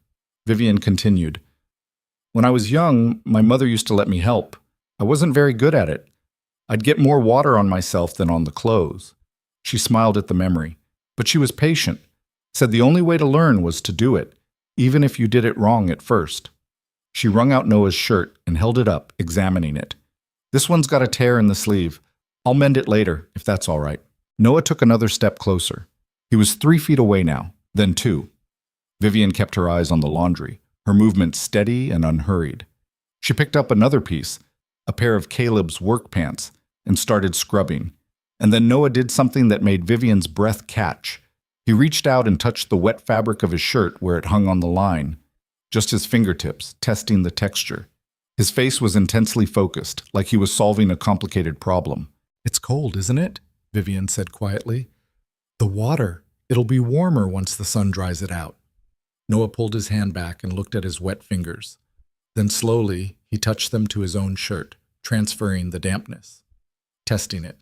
Vivian continued, "When I was young, my mother used to let me help. I wasn't very good at it. I'd get more water on myself than on the clothes." She smiled at the memory, but she was patient, said the only way to learn was to do it, even if you did it wrong at first. She wrung out Noah's shirt and held it up, examining it. "This one's got a tear in the sleeve. I'll mend it later, if that's all right." Noah took another step closer. He was 3 feet away now, then 2. Vivian kept her eyes on the laundry, her movements steady and unhurried. She picked up another piece, a pair of Caleb's work pants, and started scrubbing. And then Noah did something that made Vivian's breath catch. He reached out and touched the wet fabric of his shirt where it hung on the line, just his fingertips, testing the texture. His face was intensely focused, like he was solving a complicated problem. "It's cold, isn't it?" Vivian said quietly. "The water. It'll be warmer once the sun dries it out." Noah pulled his hand back and looked at his wet fingers. Then slowly, he touched them to his own shirt, transferring the dampness, testing it.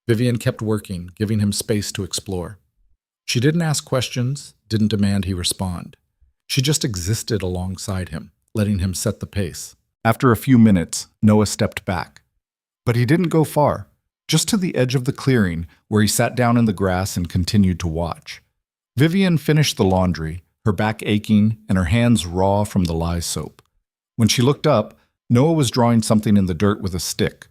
Vivian kept working, giving him space to explore. She didn't ask questions, didn't demand he respond. She just existed alongside him, letting him set the pace. After a few minutes, Noah stepped back. But he didn't go far, just to the edge of the clearing, where he sat down in the grass and continued to watch. Vivian finished the laundry, her back aching and her hands raw from the lye soap. When she looked up, Noah was drawing something in the dirt with a stick.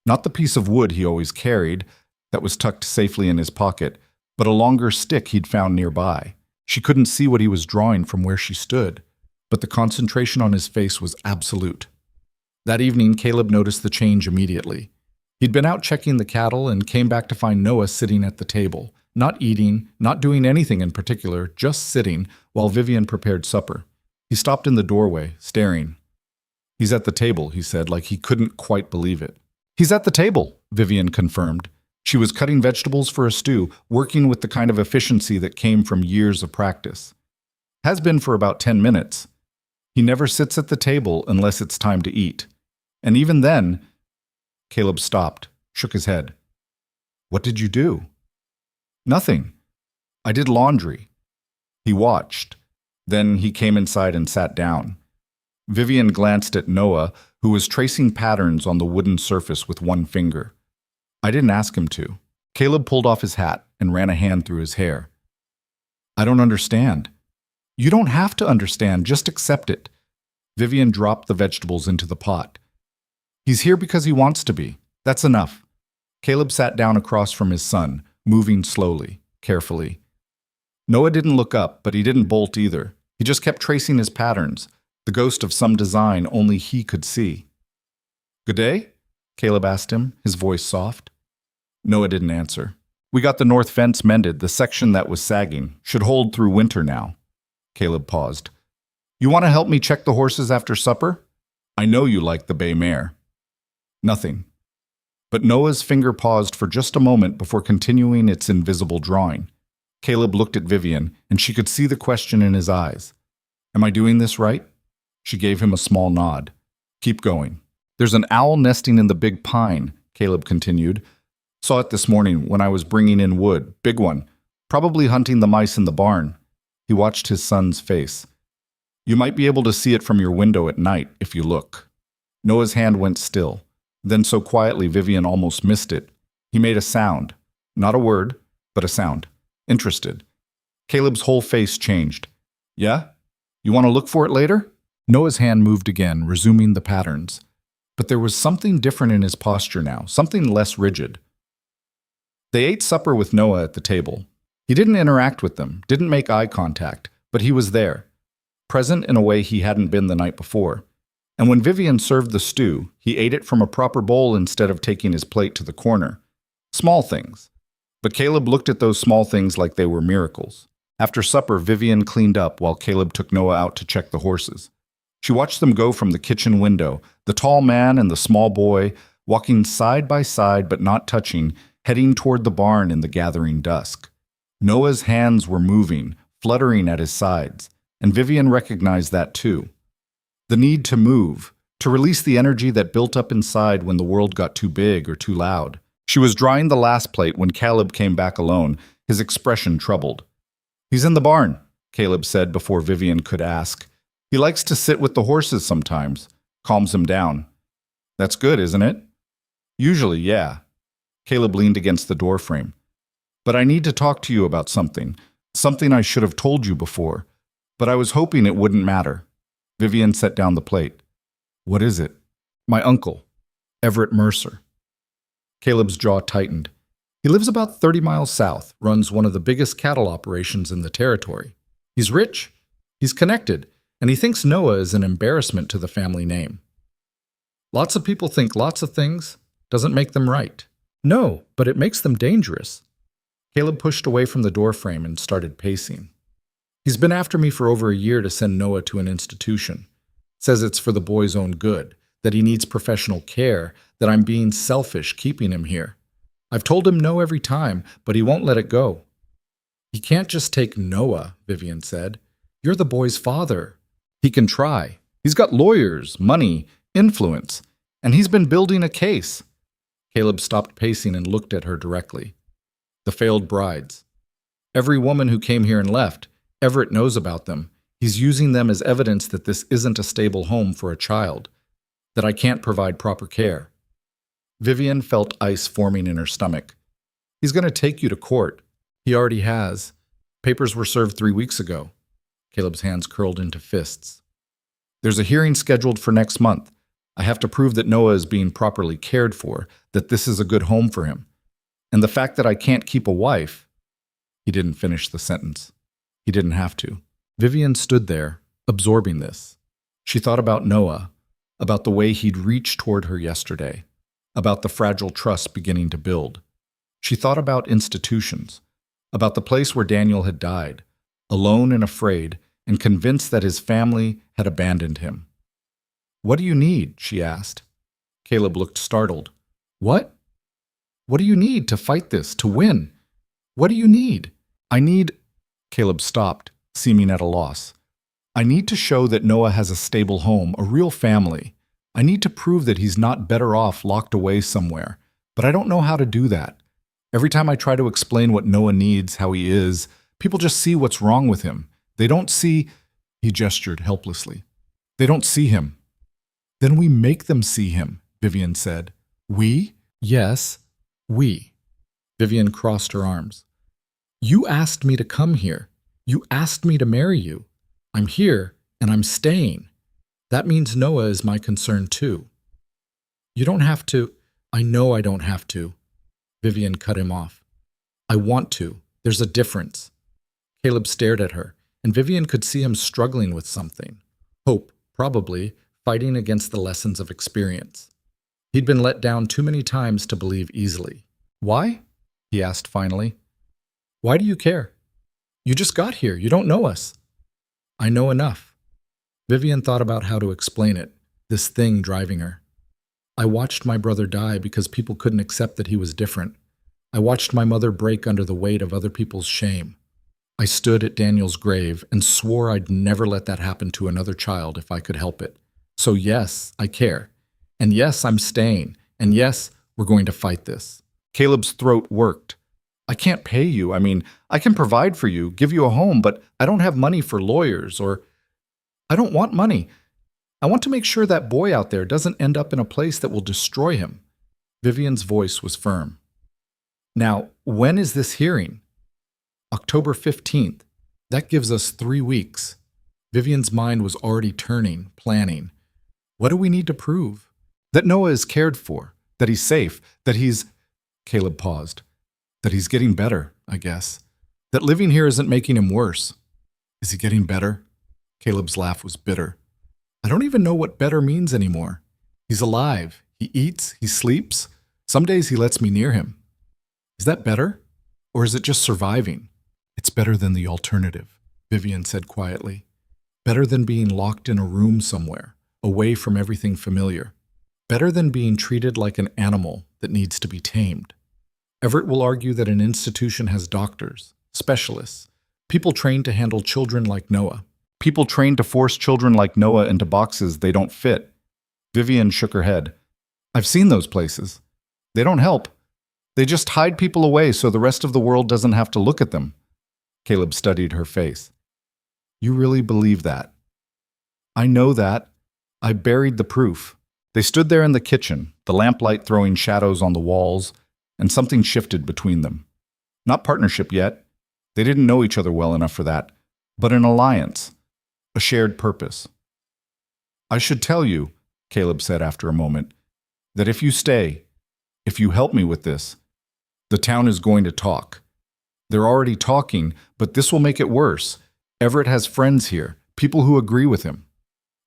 Not the piece of wood he always carried, that was tucked safely in his pocket, but a longer stick he'd found nearby. She couldn't see what he was drawing from where she stood, but the concentration on his face was absolute. That evening, Caleb noticed the change immediately. He'd been out checking the cattle and came back to find Noah sitting at the table, not eating, not doing anything in particular, just sitting while Vivian prepared supper. He stopped in the doorway, staring. He's at the table, he said, like he couldn't quite believe it. He's at the table, Vivian confirmed. She was cutting vegetables for a stew, working with the kind of efficiency that came from years of practice. Has been for about 10 minutes. He never sits at the table unless it's time to eat. And even then, Caleb stopped, shook his head. What did you do? Nothing. I did laundry. He watched. Then he came inside and sat down. Vivian glanced at Noah, who was tracing patterns on the wooden surface with one finger. I didn't ask him to. Caleb pulled off his hat and ran a hand through his hair. I don't understand. You don't have to understand, just accept it. Vivian dropped the vegetables into the pot. He's here because he wants to be. That's enough. Caleb sat down across from his son, moving slowly, carefully. Noah didn't look up, but he didn't bolt either. He just kept tracing his patterns, the ghost of some design only he could see. Good day? Caleb asked him, his voice soft. Noah didn't answer. We got the north fence mended, the section that was sagging. Should hold through winter now. Caleb paused. You want to help me check the horses after supper? I know you like the bay mare. Nothing. But Noah's finger paused for just a moment before continuing its invisible drawing. Caleb looked at Vivian, and she could see the question in his eyes. Am I doing this right? She gave him a small nod. Keep going. There's an owl nesting in the big pine, Caleb continued. Saw it this morning when I was bringing in wood. Big one. Probably hunting the mice in the barn. He watched his son's face. You might be able to see it from your window at night if you look. Noah's hand went still. Then so quietly Vivian almost missed it. He made a sound. Not a word, but a sound. Interested. Caleb's whole face changed. Yeah? You want to look for it later? Noah's hand moved again, resuming the patterns. But there was something different in his posture now, something less rigid. They ate supper with Noah at the table. He didn't interact with them, didn't make eye contact, but he was there, present in a way he hadn't been the night before. And when Vivian served the stew, he ate it from a proper bowl instead of taking his plate to the corner. Small things. But Caleb looked at those small things like they were miracles. After supper, Vivian cleaned up while Caleb took Noah out to check the horses. She watched them go from the kitchen window, the tall man and the small boy, walking side by side but not touching, heading toward the barn in the gathering dusk. Noah's hands were moving, fluttering at his sides, and Vivian recognized that too. The need to move, to release the energy that built up inside when the world got too big or too loud. She was drying the last plate when Caleb came back alone, his expression troubled. He's in the barn, Caleb said before Vivian could ask. He likes to sit with the horses sometimes. Calms him down. That's good, isn't it? Usually, yeah. Caleb leaned against the doorframe. But I need to talk to you about something I should have told you before, but I was hoping it wouldn't matter. Vivian set down the plate. What is it? My uncle, Everett Mercer. Caleb's jaw tightened. He lives about 30 miles south, runs one of the biggest cattle operations in the territory. He's rich, he's connected, and he thinks Noah is an embarrassment to the family name. Lots of people think lots of things, doesn't make them right. No, but it makes them dangerous. Caleb pushed away from the doorframe and started pacing. He's been after me for over a year to send Noah to an institution. Says it's for the boy's own good, that he needs professional care, that I'm being selfish keeping him here. I've told him no every time, but he won't let it go. He can't just take Noah, Vivian said. You're the boy's father. He can try. He's got lawyers, money, influence, and he's been building a case. Caleb stopped pacing and looked at her directly. The failed brides. Every woman who came here and left, Everett knows about them. He's using them as evidence that this isn't a stable home for a child, that I can't provide proper care. Vivian felt ice forming in her stomach. He's going to take you to court. He already has. Papers were served 3 weeks ago. Caleb's hands curled into fists. There's a hearing scheduled for next month. I have to prove that Noah is being properly cared for, that this is a good home for him. And the fact that I can't keep a wife. He didn't finish the sentence. He didn't have to. Vivian stood there, absorbing this. She thought about Noah, about the way he'd reached toward her yesterday, about the fragile trust beginning to build. She thought about institutions, about the place where Daniel had died, alone and afraid, and convinced that his family had abandoned him. "What do you need?" she asked. Caleb looked startled. "What? What do you need to fight this, to win? What do you need?" "I need—" Caleb stopped, seeming at a loss. "I need to show that Noah has a stable home, a real family. I need to prove that he's not better off locked away somewhere. But I don't know how to do that. Every time I try to explain what Noah needs, how he is, people just see what's wrong with him. They don't see—" He gestured helplessly. "They don't see him." "Then we make them see him," Vivian said. "We?" "Yes, we." Vivian crossed her arms. "You asked me to come here. You asked me to marry you. I'm here, and I'm staying. That means Noah is my concern too." "You don't have to—" "I know I don't have to." Vivian cut him off. "I want to. There's a difference." Caleb stared at her, and Vivian could see him struggling with something. Hope, probably, fighting against the lessons of experience. He'd been let down too many times to believe easily. "Why?" he asked finally. "Why do you care? You just got here. You don't know us." "I know enough." Vivian thought about how to explain it, this thing driving her. "I watched my brother die because people couldn't accept that he was different. I watched my mother break under the weight of other people's shame. I stood at Daniel's grave and swore I'd never let that happen to another child if I could help it. So yes, I care. And yes, I'm staying. And yes, we're going to fight this." Caleb's throat worked. "I can't pay you. I mean, I can provide for you, give you a home, but I don't have money for lawyers or— I don't want money. I want to make sure that boy out there doesn't end up in a place that will destroy him." Vivian's voice was firm. "Now, when is this hearing?" "October 15th. That gives us 3 weeks. Vivian's mind was already turning, planning. "What do we need to prove?" "That Noah is cared for, that he's safe, that he's—" Caleb paused. "That he's getting better, I guess. That living here isn't making him worse." "Is he getting better?" Caleb's laugh was bitter. "I don't even know what better means anymore. He's alive. He eats. He sleeps. Some days he lets me near him. Is that better? Or is it just surviving?" "It's better than the alternative," Vivian said quietly. "Better than being locked in a room somewhere, away from everything familiar. Better than being treated like an animal that needs to be tamed. Everett will argue that an institution has doctors, specialists, people trained to handle children like Noah. People trained to force children like Noah into boxes they don't fit." Vivian shook her head. "I've seen those places. They don't help. They just hide people away so the rest of the world doesn't have to look at them." Caleb studied her face. "You really believe that?" "I know that. I buried the proof." They stood there in the kitchen, the lamplight throwing shadows on the walls, and something shifted between them. Not partnership yet. They didn't know each other well enough for that, but an alliance. A shared purpose. "I should tell you," Caleb said after a moment, "that if you stay, if you help me with this, the town is going to talk. They're already talking, but this will make it worse. Everett has friends here, people who agree with him.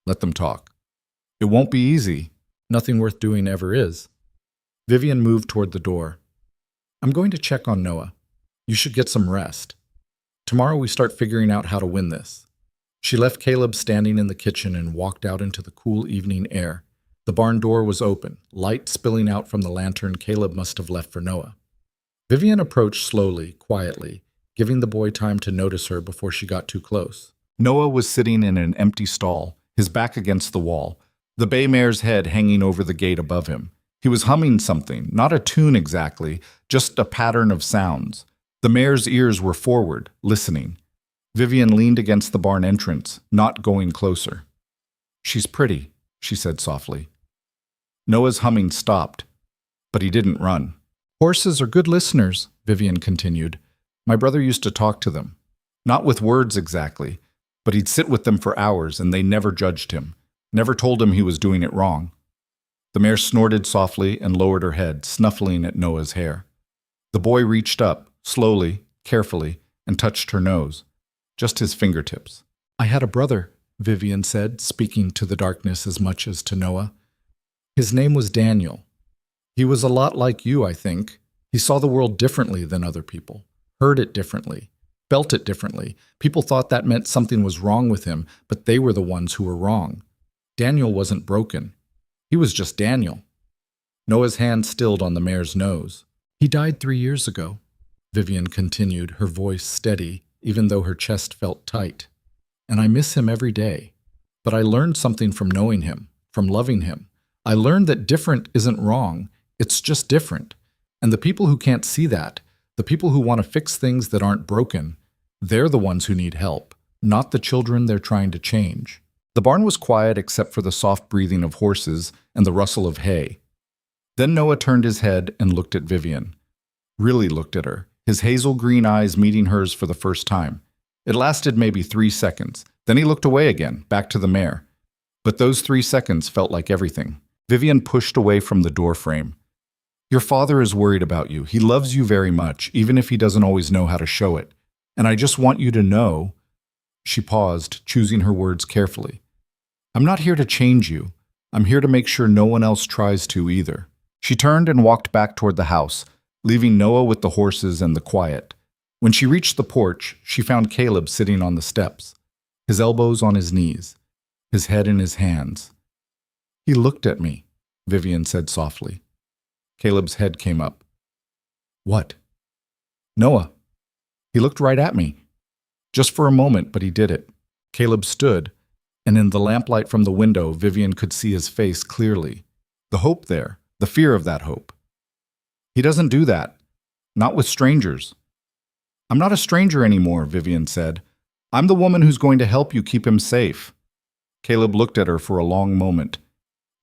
Let them talk. It won't be easy. Nothing worth doing ever is." Vivian moved toward the door. "I'm going to check on Noah. You should get some rest. Tomorrow we start figuring out how to win this." She left Caleb standing in the kitchen and walked out into the cool evening air. The barn door was open, light spilling out from the lantern Caleb must have left for Noah. Vivian approached slowly, quietly, giving the boy time to notice her before she got too close. Noah was sitting in an empty stall, his back against the wall, the bay mare's head hanging over the gate above him. He was humming something, not a tune exactly, just a pattern of sounds. The mare's ears were forward, listening. Vivian leaned against the barn entrance, not going closer. "She's pretty," she said softly. Noah's humming stopped, but he didn't run. "Horses are good listeners," Vivian continued. "My brother used to talk to them. Not with words exactly, but he'd sit with them for hours and they never judged him, never told him he was doing it wrong." The mare snorted softly and lowered her head, snuffling at Noah's hair. The boy reached up, slowly, carefully, and touched her nose. Just his fingertips. "I had a brother," Vivian said, speaking to the darkness as much as to Noah. "His name was Daniel. He was a lot like you, I think. He saw the world differently than other people, heard it differently, felt it differently. People thought that meant something was wrong with him, but they were the ones who were wrong. Daniel wasn't broken. He was just Daniel. Noah's hand stilled on the mare's nose. He died 3 years ago, Vivian continued, her voice steady, even though her chest felt tight. And I miss him every day. But I learned something from knowing him, from loving him. I learned that different isn't wrong, it's just different. And the people who can't see that, the people who want to fix things that aren't broken, they're the ones who need help, not the children they're trying to change. The barn was quiet except for the soft breathing of horses and the rustle of hay. Then Noah turned his head and looked at Vivian. Really looked at her, his hazel green eyes meeting hers for the first time. It lasted maybe 3 seconds. Then he looked away again, back to the mare. But those 3 seconds felt like everything. Vivian pushed away from the doorframe. Your father is worried about you. He loves you very much, even if he doesn't always know how to show it. And I just want you to know. She paused, choosing her words carefully. I'm not here to change you. I'm here to make sure no one else tries to either. She turned and walked back toward the house, leaving Noah with the horses and the quiet. When she reached the porch, she found Caleb sitting on the steps, his elbows on his knees, his head in his hands. He looked at me, Vivian said softly. Caleb's head came up. What? Noah. He looked right at me. Just for a moment, but he did it. Caleb stood, and in the lamplight from the window, Vivian could see his face clearly. The hope there, the fear of that hope. He doesn't do that. Not with strangers. I'm not a stranger anymore, Vivian said. I'm the woman who's going to help you keep him safe. Caleb looked at her for a long moment.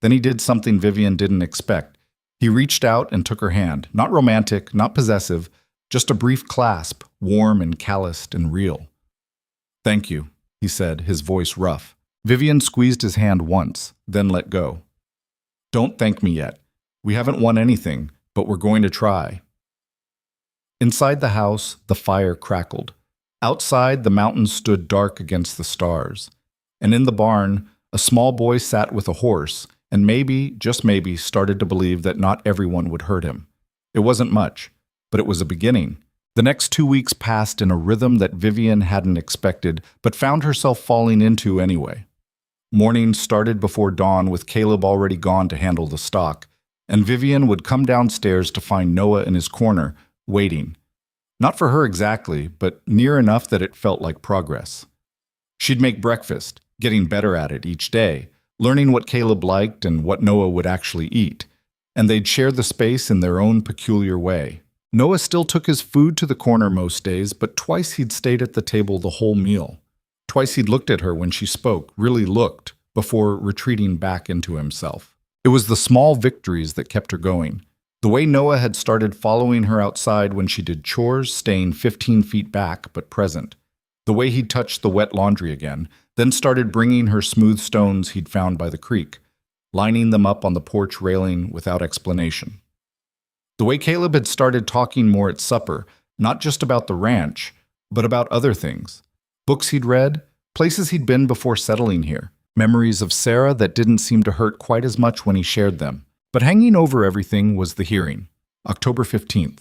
Then he did something Vivian didn't expect. He reached out and took her hand, not romantic, not possessive, just a brief clasp, warm and calloused and real. Thank you, he said, his voice rough. Vivian squeezed his hand once, then let go. Don't thank me yet. We haven't won anything, but we're going to try. Inside the house, the fire crackled. Outside, the mountains stood dark against the stars. And in the barn, a small boy sat with a horse, and maybe, just maybe, started to believe that not everyone would hurt him. It wasn't much, but it was a beginning. The next 2 weeks passed in a rhythm that Vivian hadn't expected, but found herself falling into anyway. Morning started before dawn with Caleb already gone to handle the stock, and Vivian would come downstairs to find Noah in his corner, waiting. Not for her exactly, but near enough that it felt like progress. She'd make breakfast, getting better at it each day, learning what Caleb liked and what Noah would actually eat, and they'd share the space in their own peculiar way. Noah still took his food to the corner most days, but twice he'd stayed at the table the whole meal. Twice he'd looked at her when she spoke, really looked, before retreating back into himself. It was the small victories that kept her going. The way Noah had started following her outside when she did chores, staying 15 feet back but present. The way he'd touched the wet laundry again, then started bringing her smooth stones he'd found by the creek, lining them up on the porch railing without explanation. The way Caleb had started talking more at supper, not just about the ranch, but about other things. Books he'd read, places he'd been before settling here, memories of Sarah that didn't seem to hurt quite as much when he shared them. But hanging over everything was the hearing, October 15th.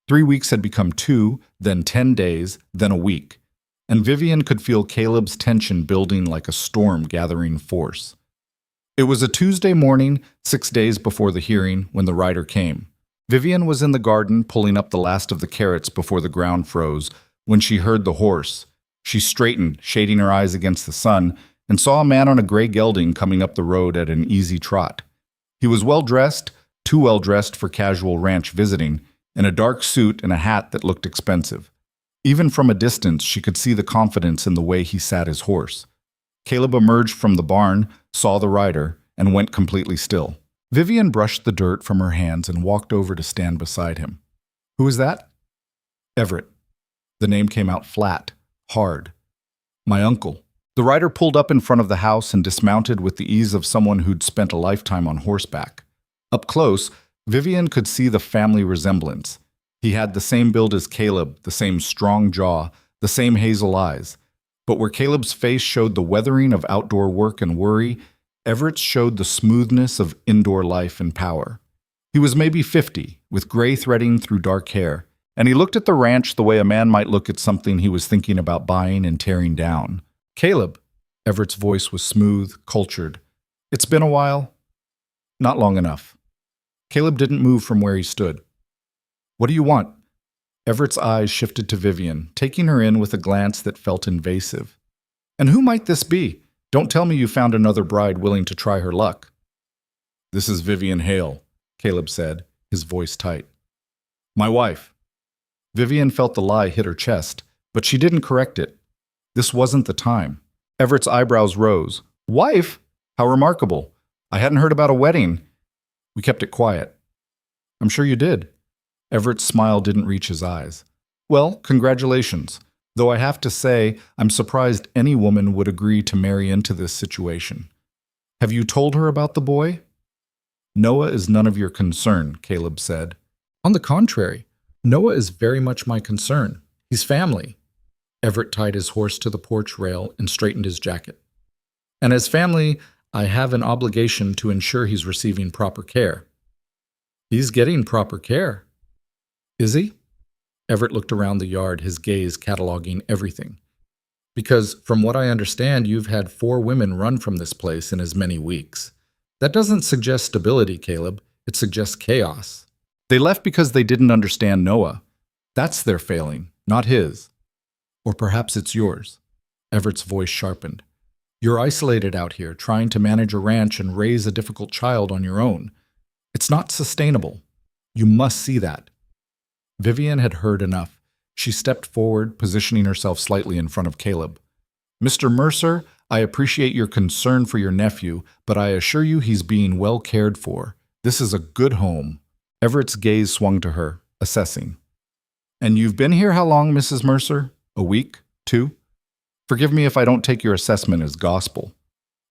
3 weeks had become 2, then 10 days, then a week. And Vivian could feel Caleb's tension building like a storm gathering force. It was a Tuesday morning, 6 days before the hearing, when the rider came. Vivian was in the garden pulling up the last of the carrots before the ground froze when she heard the horse. She straightened, shading her eyes against the sun, and saw a man on a gray gelding coming up the road at an easy trot. He was well-dressed, too well-dressed for casual ranch visiting, in a dark suit and a hat that looked expensive. Even from a distance, she could see the confidence in the way he sat his horse. Caleb emerged from the barn, saw the rider, and went completely still. Vivian brushed the dirt from her hands and walked over to stand beside him. Who is that? Everett. The name came out flat, hard. My uncle. The rider pulled up in front of the house and dismounted with the ease of someone who'd spent a lifetime on horseback. Up close, Vivian could see the family resemblance. He had the same build as Caleb, the same strong jaw, the same hazel eyes. But where Caleb's face showed the weathering of outdoor work and worry, Everett's showed the smoothness of indoor life and power. He was maybe 50, with gray threading through dark hair, and he looked at the ranch the way a man might look at something he was thinking about buying and tearing down. Caleb. Everett's voice was smooth, cultured. It's been a while. Not long enough. Caleb didn't move from where he stood. What do you want? Everett's eyes shifted to Vivian, taking her in with a glance that felt invasive. And who might this be? Don't tell me you found another bride willing to try her luck. This is Vivian Hale, Caleb said, his voice tight. My wife. Vivian felt the lie hit her chest, but she didn't correct it. This wasn't the time. Everett's eyebrows rose. Wife? How remarkable. I hadn't heard about a wedding. We kept it quiet. I'm sure you did. Everett's smile didn't reach his eyes. Well, congratulations. Though I have to say, I'm surprised any woman would agree to marry into this situation. Have you told her about the boy? Noah is none of your concern, Caleb said. On the contrary, Noah is very much my concern. He's family. Everett tied his horse to the porch rail and straightened his jacket. And as family, I have an obligation to ensure he's receiving proper care. He's getting proper care. Is he? Everett looked around the yard, his gaze cataloging everything. Because, from what I understand, you've had 4 women run from this place in as many weeks. That doesn't suggest stability, Caleb. It suggests chaos. They left because they didn't understand Noah. That's their failing, not his. Or perhaps it's yours. Everett's voice sharpened. You're isolated out here, trying to manage a ranch and raise a difficult child on your own. It's not sustainable. You must see that. Vivian had heard enough. She stepped forward, positioning herself slightly in front of Caleb. Mr. Mercer, I appreciate your concern for your nephew, but I assure you he's being well cared for. This is a good home. Everett's gaze swung to her, assessing. And you've been here how long, Mrs. Mercer? A week? 2? Forgive me if I don't take your assessment as gospel.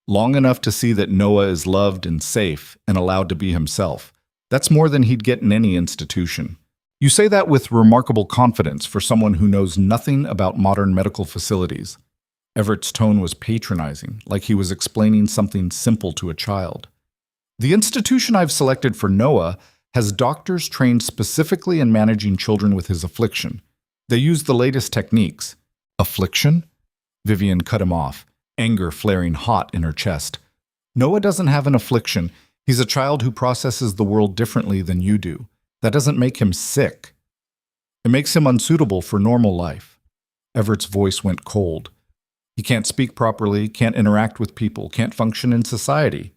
Long enough to see that Noah is loved and safe and allowed to be himself. That's more than he'd get in any institution. You say that with remarkable confidence for someone who knows nothing about modern medical facilities. Everett's tone was patronizing, like he was explaining something simple to a child. The institution I've selected for Noah has doctors trained specifically in managing children with his affliction. They use the latest techniques. Affliction? Vivian cut him off, anger flaring hot in her chest. Noah doesn't have an affliction. He's a child who processes the world differently than you do. That doesn't make him sick. It makes him unsuitable for normal life. Everett's voice went cold. He can't speak properly, can't interact with people, can't function in society.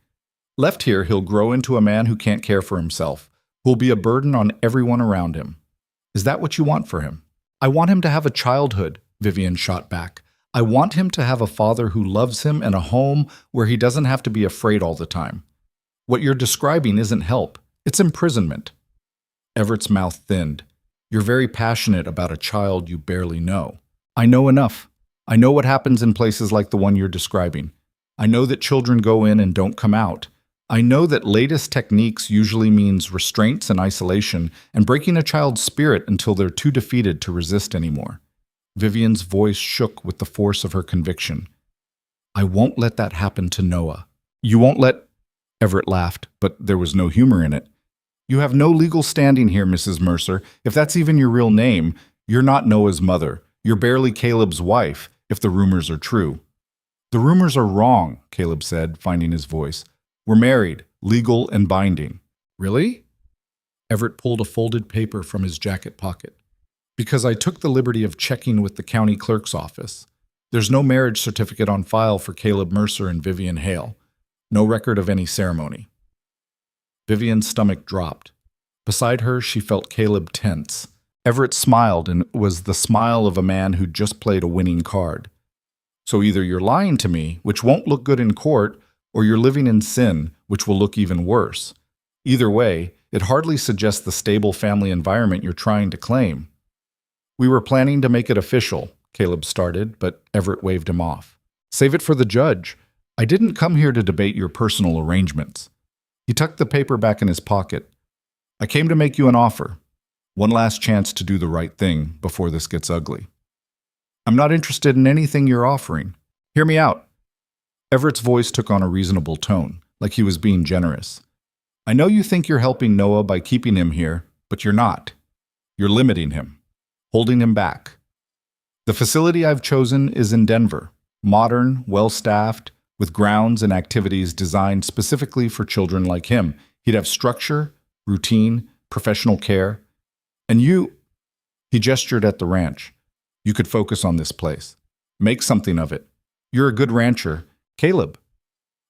Left here, he'll grow into a man who can't care for himself, who'll be a burden on everyone around him. Is that what you want for him? I want him to have a childhood, Vivian shot back. I want him to have a father who loves him and a home where he doesn't have to be afraid all the time. What you're describing isn't help, it's imprisonment. Everett's mouth thinned. You're very passionate about a child you barely know. I know enough. I know what happens in places like the one you're describing. I know that children go in and don't come out. I know that latest techniques usually means restraints and isolation and breaking a child's spirit until they're too defeated to resist anymore. Vivian's voice shook with the force of her conviction. I won't let that happen to Noah. You won't let... Everett laughed, but there was no humor in it. You have no legal standing here, Mrs. Mercer. If that's even your real name, you're not Noah's mother. You're barely Caleb's wife, if the rumors are true. The rumors are wrong, Caleb said, finding his voice. We're married, legal and binding. Really? Everett pulled a folded paper from his jacket pocket. Because I took the liberty of checking with the county clerk's office. There's no marriage certificate on file for Caleb Mercer and Vivian Hale. No record of any ceremony. Vivian's stomach dropped. Beside her, she felt Caleb tense. Everett smiled, and it was the smile of a man who'd just played a winning card. So either you're lying to me, which won't look good in court, or you're living in sin, which will look even worse. Either way, it hardly suggests the stable family environment you're trying to claim. We were planning to make it official, Caleb started, but Everett waved him off. Save it for the judge. I didn't come here to debate your personal arrangements. He tucked the paper back in his pocket. I came to make you an offer. One last chance to do the right thing before this gets ugly. I'm not interested in anything you're offering. Hear me out. Everett's voice took on a reasonable tone, like he was being generous. I know you think you're helping Noah by keeping him here, but you're not. You're limiting him, holding him back. The facility I've chosen is in Denver. Modern, well-staffed, with grounds and activities designed specifically for children like him. He'd have structure, routine, professional care. And you, he gestured at the ranch. You could focus on this place. Make something of it. You're a good rancher, Caleb.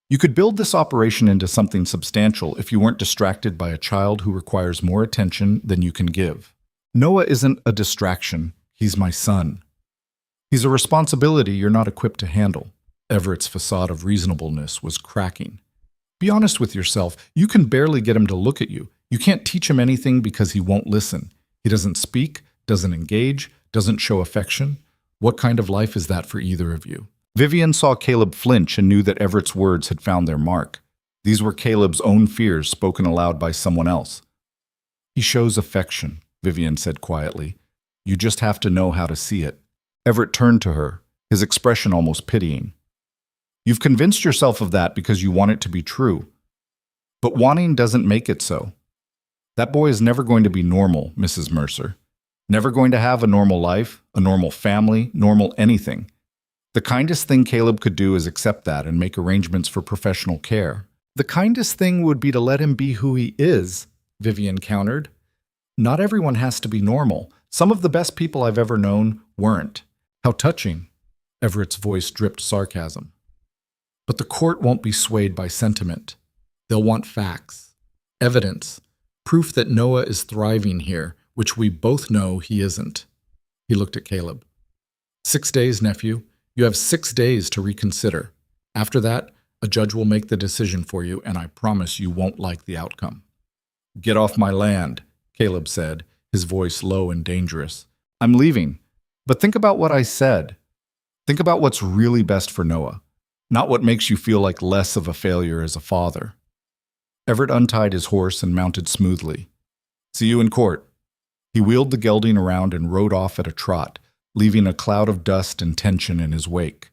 You could build this operation into something substantial if you weren't distracted by a child who requires more attention than you can give. Noah isn't a distraction. He's my son. He's a responsibility you're not equipped to handle. Everett's facade of reasonableness was cracking. Be honest with yourself. You can barely get him to look at you. You can't teach him anything because he won't listen. He doesn't speak, doesn't engage, doesn't show affection. What kind of life is that for either of you? Vivian saw Caleb flinch and knew that Everett's words had found their mark. These were Caleb's own fears spoken aloud by someone else. He shows affection, Vivian said quietly. You just have to know how to see it. Everett turned to her, his expression almost pitying. You've convinced yourself of that because you want it to be true. But wanting doesn't make it so. That boy is never going to be normal, Mrs. Mercer. Never going to have a normal life, a normal family, normal anything. The kindest thing Caleb could do is accept that and make arrangements for professional care. The kindest thing would be to let him be who he is, Vivian countered. Not everyone has to be normal. Some of the best people I've ever known weren't. How touching. Everett's voice dripped sarcasm. But the court won't be swayed by sentiment. They'll want facts, evidence, proof that Noah is thriving here, which we both know he isn't. He looked at Caleb. 6 days, nephew. You have 6 days to reconsider. After that, a judge will make the decision for you, and I promise you won't like the outcome. Get off my land, Caleb said, his voice low and dangerous. I'm leaving, but think about what I said. Think about what's really best for Noah, not what makes you feel like less of a failure as a father. Everett untied his horse and mounted smoothly. See you in court. He wheeled the gelding around and rode off at a trot, leaving a cloud of dust and tension in his wake.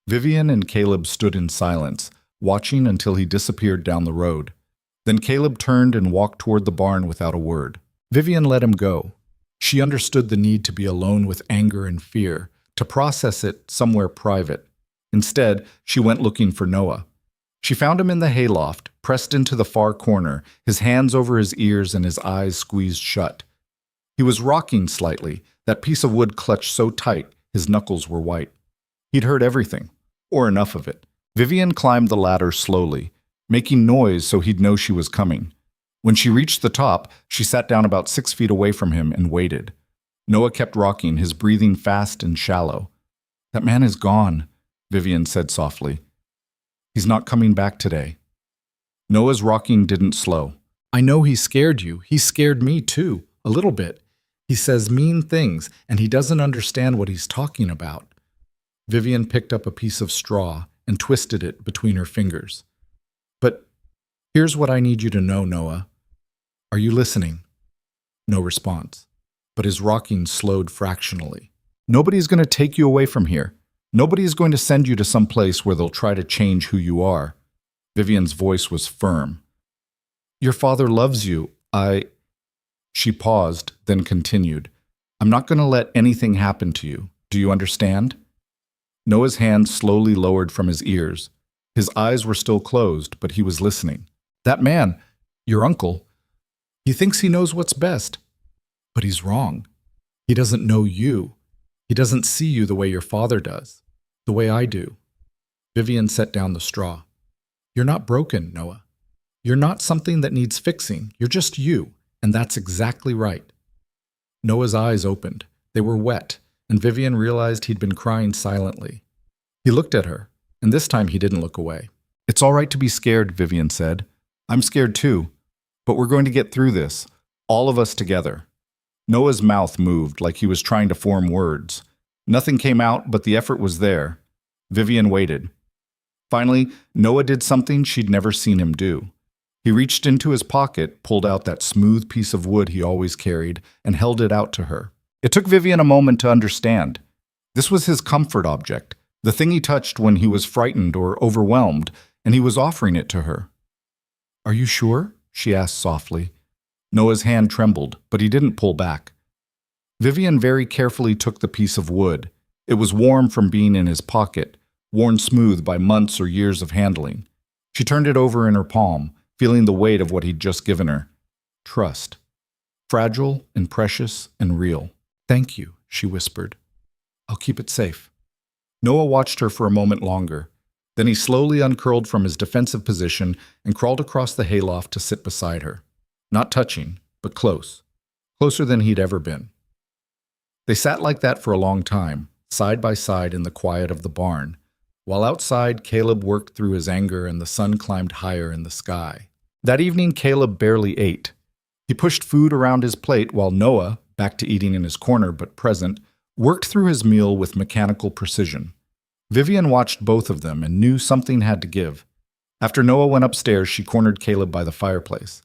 Vivian and Caleb stood in silence, watching until he disappeared down the road. Then Caleb turned and walked toward the barn without a word. Vivian let him go. She understood the need to be alone with anger and fear, to process it somewhere private. Instead, she went looking for Noah. She found him in the hayloft, pressed into the far corner, his hands over his ears and his eyes squeezed shut. He was rocking slightly, that piece of wood clutched so tight his knuckles were white. He'd heard everything, or enough of it. Vivian climbed the ladder slowly, making noise so he'd know she was coming. When she reached the top, she sat down about 6 feet away from him and waited. Noah kept rocking, his breathing fast and shallow. That man is gone, Vivian said softly. He's not coming back today. Noah's rocking didn't slow. I know he scared you. He scared me too, a little bit. He says mean things, and he doesn't understand what he's talking about. Vivian picked up a piece of straw and twisted it between her fingers. But here's what I need you to know, Noah. Are you listening? No response. But his rocking slowed fractionally. Nobody's going to take you away from here. Nobody is going to send you to some place where they'll try to change who you are. Vivian's voice was firm. Your father loves you. She paused, then continued. I'm not going to let anything happen to you. Do you understand? Noah's hand slowly lowered from his ears. His eyes were still closed, but he was listening. That man, your uncle, he thinks he knows what's best. But he's wrong. He doesn't know you. He doesn't see you the way your father does, the way I do. Vivian set down the straw. You're not broken, Noah. You're not something that needs fixing. You're just you, and that's exactly right. Noah's eyes opened. They were wet, and Vivian realized he'd been crying silently. He looked at her, and this time he didn't look away. It's all right to be scared, Vivian said. I'm scared too, but we're going to get through this, all of us together. Noah's mouth moved like he was trying to form words. Nothing came out, but the effort was there. Vivian waited. Finally, Noah did something she'd never seen him do. He reached into his pocket, pulled out that smooth piece of wood he always carried, and held it out to her. It took Vivian a moment to understand. This was his comfort object, the thing he touched when he was frightened or overwhelmed, and he was offering it to her. Are you sure? She asked softly. Noah's hand trembled, but he didn't pull back. Vivian very carefully took the piece of wood. It was warm from being in his pocket, worn smooth by months or years of handling. She turned it over in her palm, feeling the weight of what he'd just given her. Trust. Fragile and precious and real. "Thank you," she whispered. "I'll keep it safe." Noah watched her for a moment longer. Then he slowly uncurled from his defensive position and crawled across the hayloft to sit beside her. Not touching, but close. Closer than he'd ever been. They sat like that for a long time, side by side in the quiet of the barn, while outside Caleb worked through his anger and the sun climbed higher in the sky. That evening Caleb barely ate. He pushed food around his plate while Noah, back to eating in his corner but present, worked through his meal with mechanical precision. Vivian watched both of them and knew something had to give. After Noah went upstairs, she cornered Caleb by the fireplace.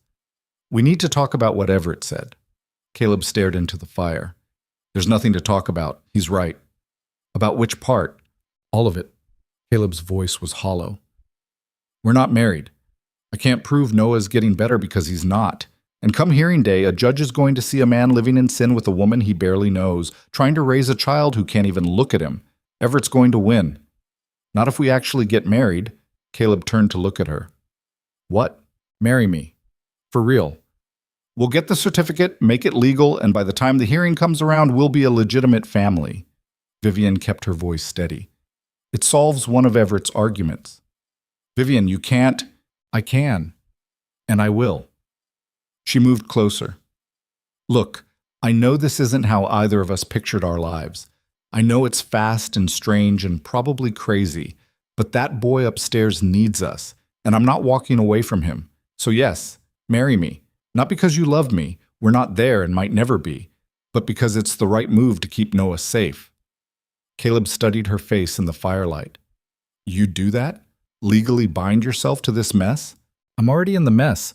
"We need to talk about what Everett said." Caleb stared into the fire. "There's nothing to talk about. He's right." "About which part?" "All of it." Caleb's voice was hollow. "We're not married. I can't prove Noah's getting better because he's not. And come hearing day, a judge is going to see a man living in sin with a woman he barely knows, trying to raise a child who can't even look at him. Everett's going to win. Not if we actually get married." Caleb turned to look at her. "What? Marry me. For real. We'll get the certificate, make it legal, and by the time the hearing comes around, we'll be a legitimate family." Vivian kept her voice steady. "It solves one of Everett's arguments." "Vivian, you can't." "I can. And I will." She moved closer. "Look, I know this isn't how either of us pictured our lives. I know it's fast and strange and probably crazy, but that boy upstairs needs us, and I'm not walking away from him. So yes, marry me. Not because you love me, we're not there and might never be, but because it's the right move to keep Noah safe." Caleb studied her face in the firelight. "You'd do that? Legally bind yourself to this mess?" "I'm already in the mess.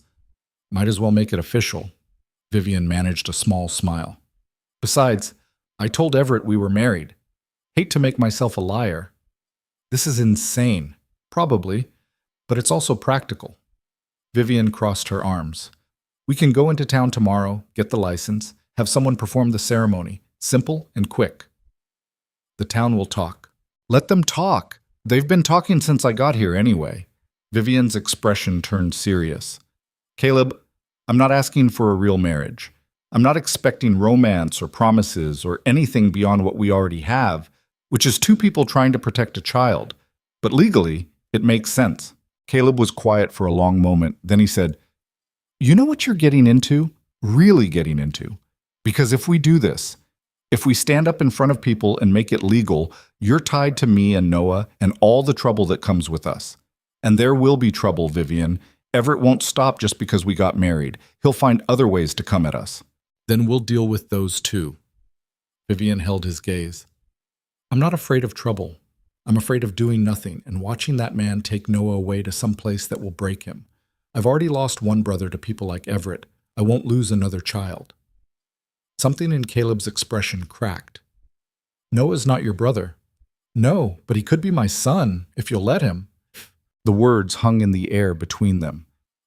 Might as well make it official." Vivian managed a small smile. "Besides, I told Everett we were married. Hate to make myself a liar. This is insane. Probably, but it's also practical." Vivian crossed her arms. "We can go into town tomorrow, get the license, have someone perform the ceremony. Simple and quick. The town will talk." "Let them talk. They've been talking since I got here anyway." Vivian's expression turned serious. "Caleb, I'm not asking for a real marriage. I'm not expecting romance or promises or anything beyond what we already have, which is two people trying to protect a child. But legally, it makes sense." Caleb was quiet for a long moment. Then he said, "You know what you're getting into? Really getting into? Because if we do this, if we stand up in front of people and make it legal, you're tied to me and Noah and all the trouble that comes with us. And there will be trouble, Vivian. Everett won't stop just because we got married. He'll find other ways to come at us. Then we'll deal with those too." Vivian held his gaze. "I'm not afraid of trouble. I'm afraid of doing nothing and watching that man take Noah away to some place that will break him. I've already lost one brother to people like Everett. I won't lose another child." Something in Caleb's expression cracked. "Noah's not your brother." "No, but he could be my son, if you'll let him." The words hung in the air between them.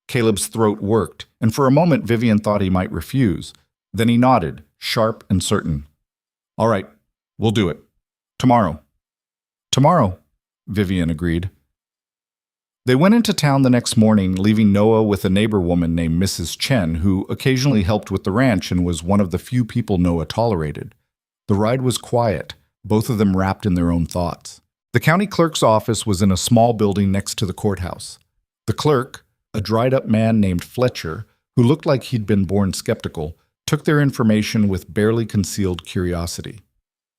Caleb's throat worked, and for a moment Vivian thought he might refuse. Then he nodded, sharp and certain. "All right, we'll do it. Tomorrow." "Tomorrow," Vivian agreed. They went into town the next morning, leaving Noah with a neighbor woman named Mrs. Chen, who occasionally helped with the ranch and was one of the few people Noah tolerated. The ride was quiet, both of them wrapped in their own thoughts. The county clerk's office was in a small building next to the courthouse. The clerk, a dried-up man named Fletcher, who looked like he'd been born skeptical, took their information with barely concealed curiosity.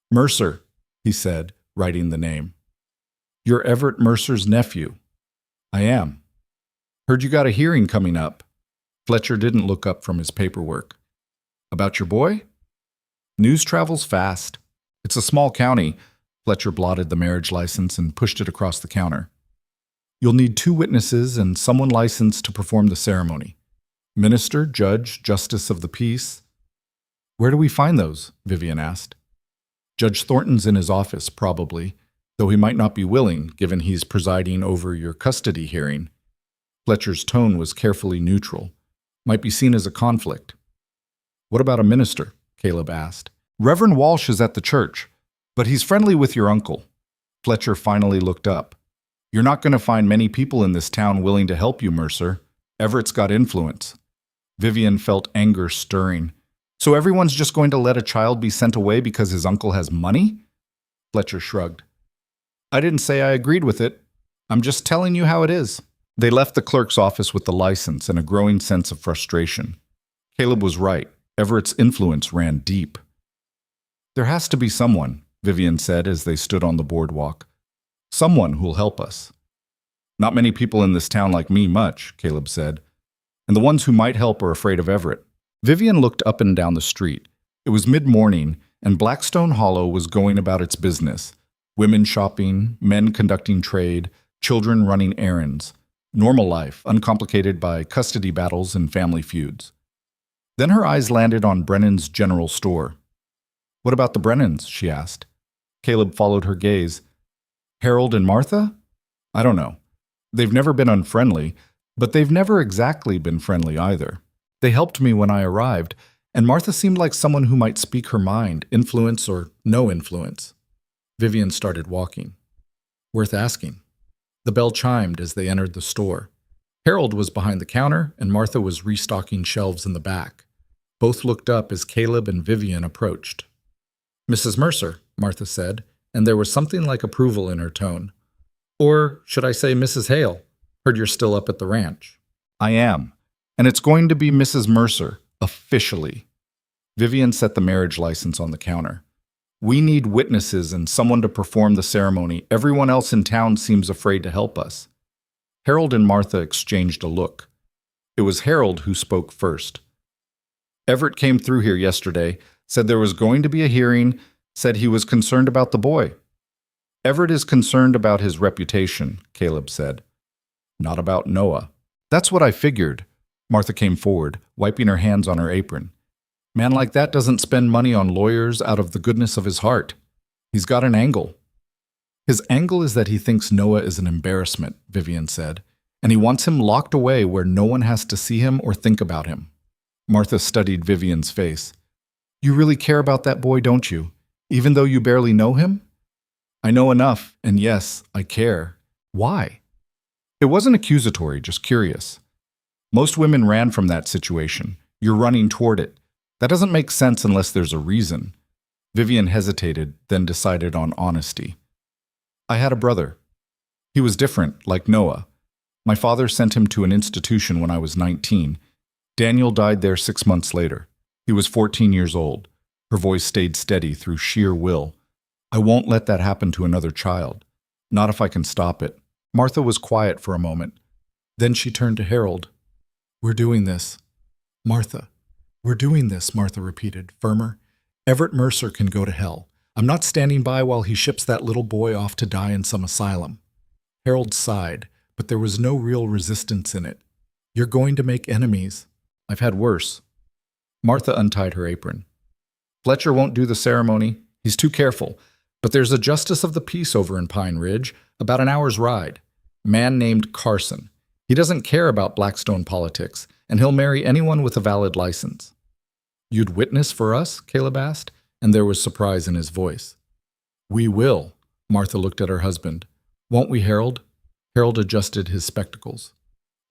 "Mercer," he said, writing the name. "You're Everett Mercer's nephew." "I am." "Heard you got a hearing coming up." Fletcher didn't look up from his paperwork. "About your boy?" "News travels fast. It's a small county." Fletcher blotted the marriage license and pushed it across the counter. "You'll need 2 witnesses and someone licensed to perform the ceremony. Minister, judge, justice of the peace." "Where do we find those?" Vivian asked. "Judge Thornton's in his office, probably, though he might not be willing, given he's presiding over your custody hearing." Fletcher's tone was carefully neutral. "Might be seen as a conflict." "What about a minister?" Caleb asked. "Reverend Walsh is at the church, but he's friendly with your uncle. Fletcher finally looked up. You're not going to find many people in this town willing to help you, Mercer. Everett's got influence. Vivian felt anger stirring. So everyone's just going to let a child be sent away because his uncle has money? Fletcher shrugged. I didn't say I agreed with it. I'm just telling you how it is. They left the clerk's office with the license and a growing sense of frustration. Caleb was right. Everett's influence ran deep. There has to be someone, Vivian said as they stood on the boardwalk. Someone who'll help us. Not many people in this town like me much, Caleb said. And the ones who might help are afraid of Everett. Vivian looked up and down the street. It was mid-morning, and Blackstone Hollow was going about its business. Women shopping, men conducting trade, children running errands. Normal life, uncomplicated by custody battles and family feuds. Then her eyes landed on Brennan's general store. What about the Brennans? She asked. Caleb followed her gaze. Harold and Martha? I don't know. They've never been unfriendly, but they've never exactly been friendly either. They helped me when I arrived, and Martha seemed like someone who might speak her mind, influence or no influence. Vivian started walking. Worth asking. The bell chimed as they entered the store. Harold was behind the counter, and Martha was restocking shelves in the back. Both looked up as Caleb and Vivian approached. Mrs. Mercer, Martha said, and there was something like approval in her tone. Or should I say Mrs. Hale? Heard you're still up at the ranch. I am, and it's going to be Mrs. Mercer, officially. Vivian set the marriage license on the counter. We need witnesses and someone to perform the ceremony. Everyone else in town seems afraid to help us. Harold and Martha exchanged a look. It was Harold who spoke first. Everett came through here yesterday, said there was going to be a hearing, said he was concerned about the boy. Everett is concerned about his reputation, Caleb said. Not about Noah. That's what I figured. Martha came forward, wiping her hands on her apron. Man like that doesn't spend money on lawyers out of the goodness of his heart. He's got an angle. His angle is that he thinks Noah is an embarrassment, Vivian said, and he wants him locked away where no one has to see him or think about him. Martha studied Vivian's face. You really care about that boy, don't you? Even though you barely know him? I know enough, and yes, I care. Why? It wasn't accusatory, just curious. Most women ran from that situation. You're running toward it. That doesn't make sense unless there's a reason. Vivian hesitated, then decided on honesty. I had a brother. He was different, like Noah. My father sent him to an institution when I was 19. Daniel died there 6 months later. He was 14 years old. Her voice stayed steady through sheer will. I won't let that happen to another child. Not if I can stop it. Martha was quiet for a moment. Then she turned to Harold. We're doing this. Martha. We're doing this, Martha repeated, firmer. Everett Mercer can go to hell. I'm not standing by while he ships that little boy off to die in some asylum. Harold sighed, but there was no real resistance in it. You're going to make enemies. I've had worse. Martha untied her apron. Fletcher won't do the ceremony. He's too careful. But there's a justice of the peace over in Pine Ridge, about an hour's ride. A man named Carson. He doesn't care about Blackstone politics, and he'll marry anyone with a valid license. You'd witness for us? Caleb asked, and there was surprise in his voice. We will. Martha looked at her husband. Won't we, Harold? Harold adjusted his spectacles.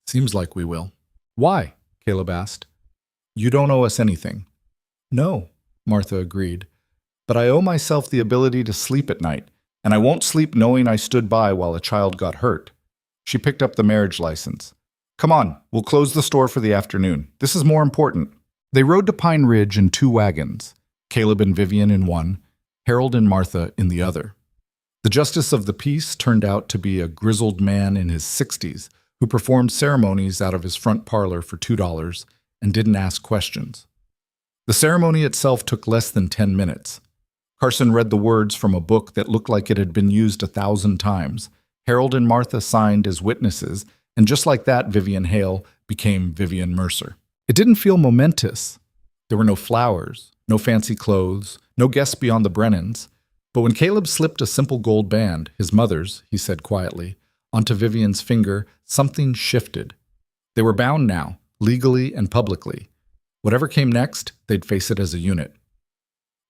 Seems like we will. Why? Caleb asked. You don't owe us anything. No, Martha agreed. But I owe myself the ability to sleep at night, and I won't sleep knowing I stood by while a child got hurt. She picked up the marriage license. Come on, we'll close the store for the afternoon. This is more important. They rode to Pine Ridge in 2 wagons, Caleb and Vivian in one, Harold and Martha in the other. The justice of the peace turned out to be a grizzled man in his 60s who performed ceremonies out of his front parlor for $2 and didn't ask questions. The ceremony itself took less than 10 minutes. Carson read the words from a book that looked like it had been used 1,000 times. Harold and Martha signed as witnesses, and just like that, Vivian Hale became Vivian Mercer. It didn't feel momentous. There were no flowers, no fancy clothes, no guests beyond the Brennans. But when Caleb slipped a simple gold band, his mother's, he said quietly, onto Vivian's finger, something shifted. They were bound now, legally and publicly. Whatever came next, they'd face it as a unit.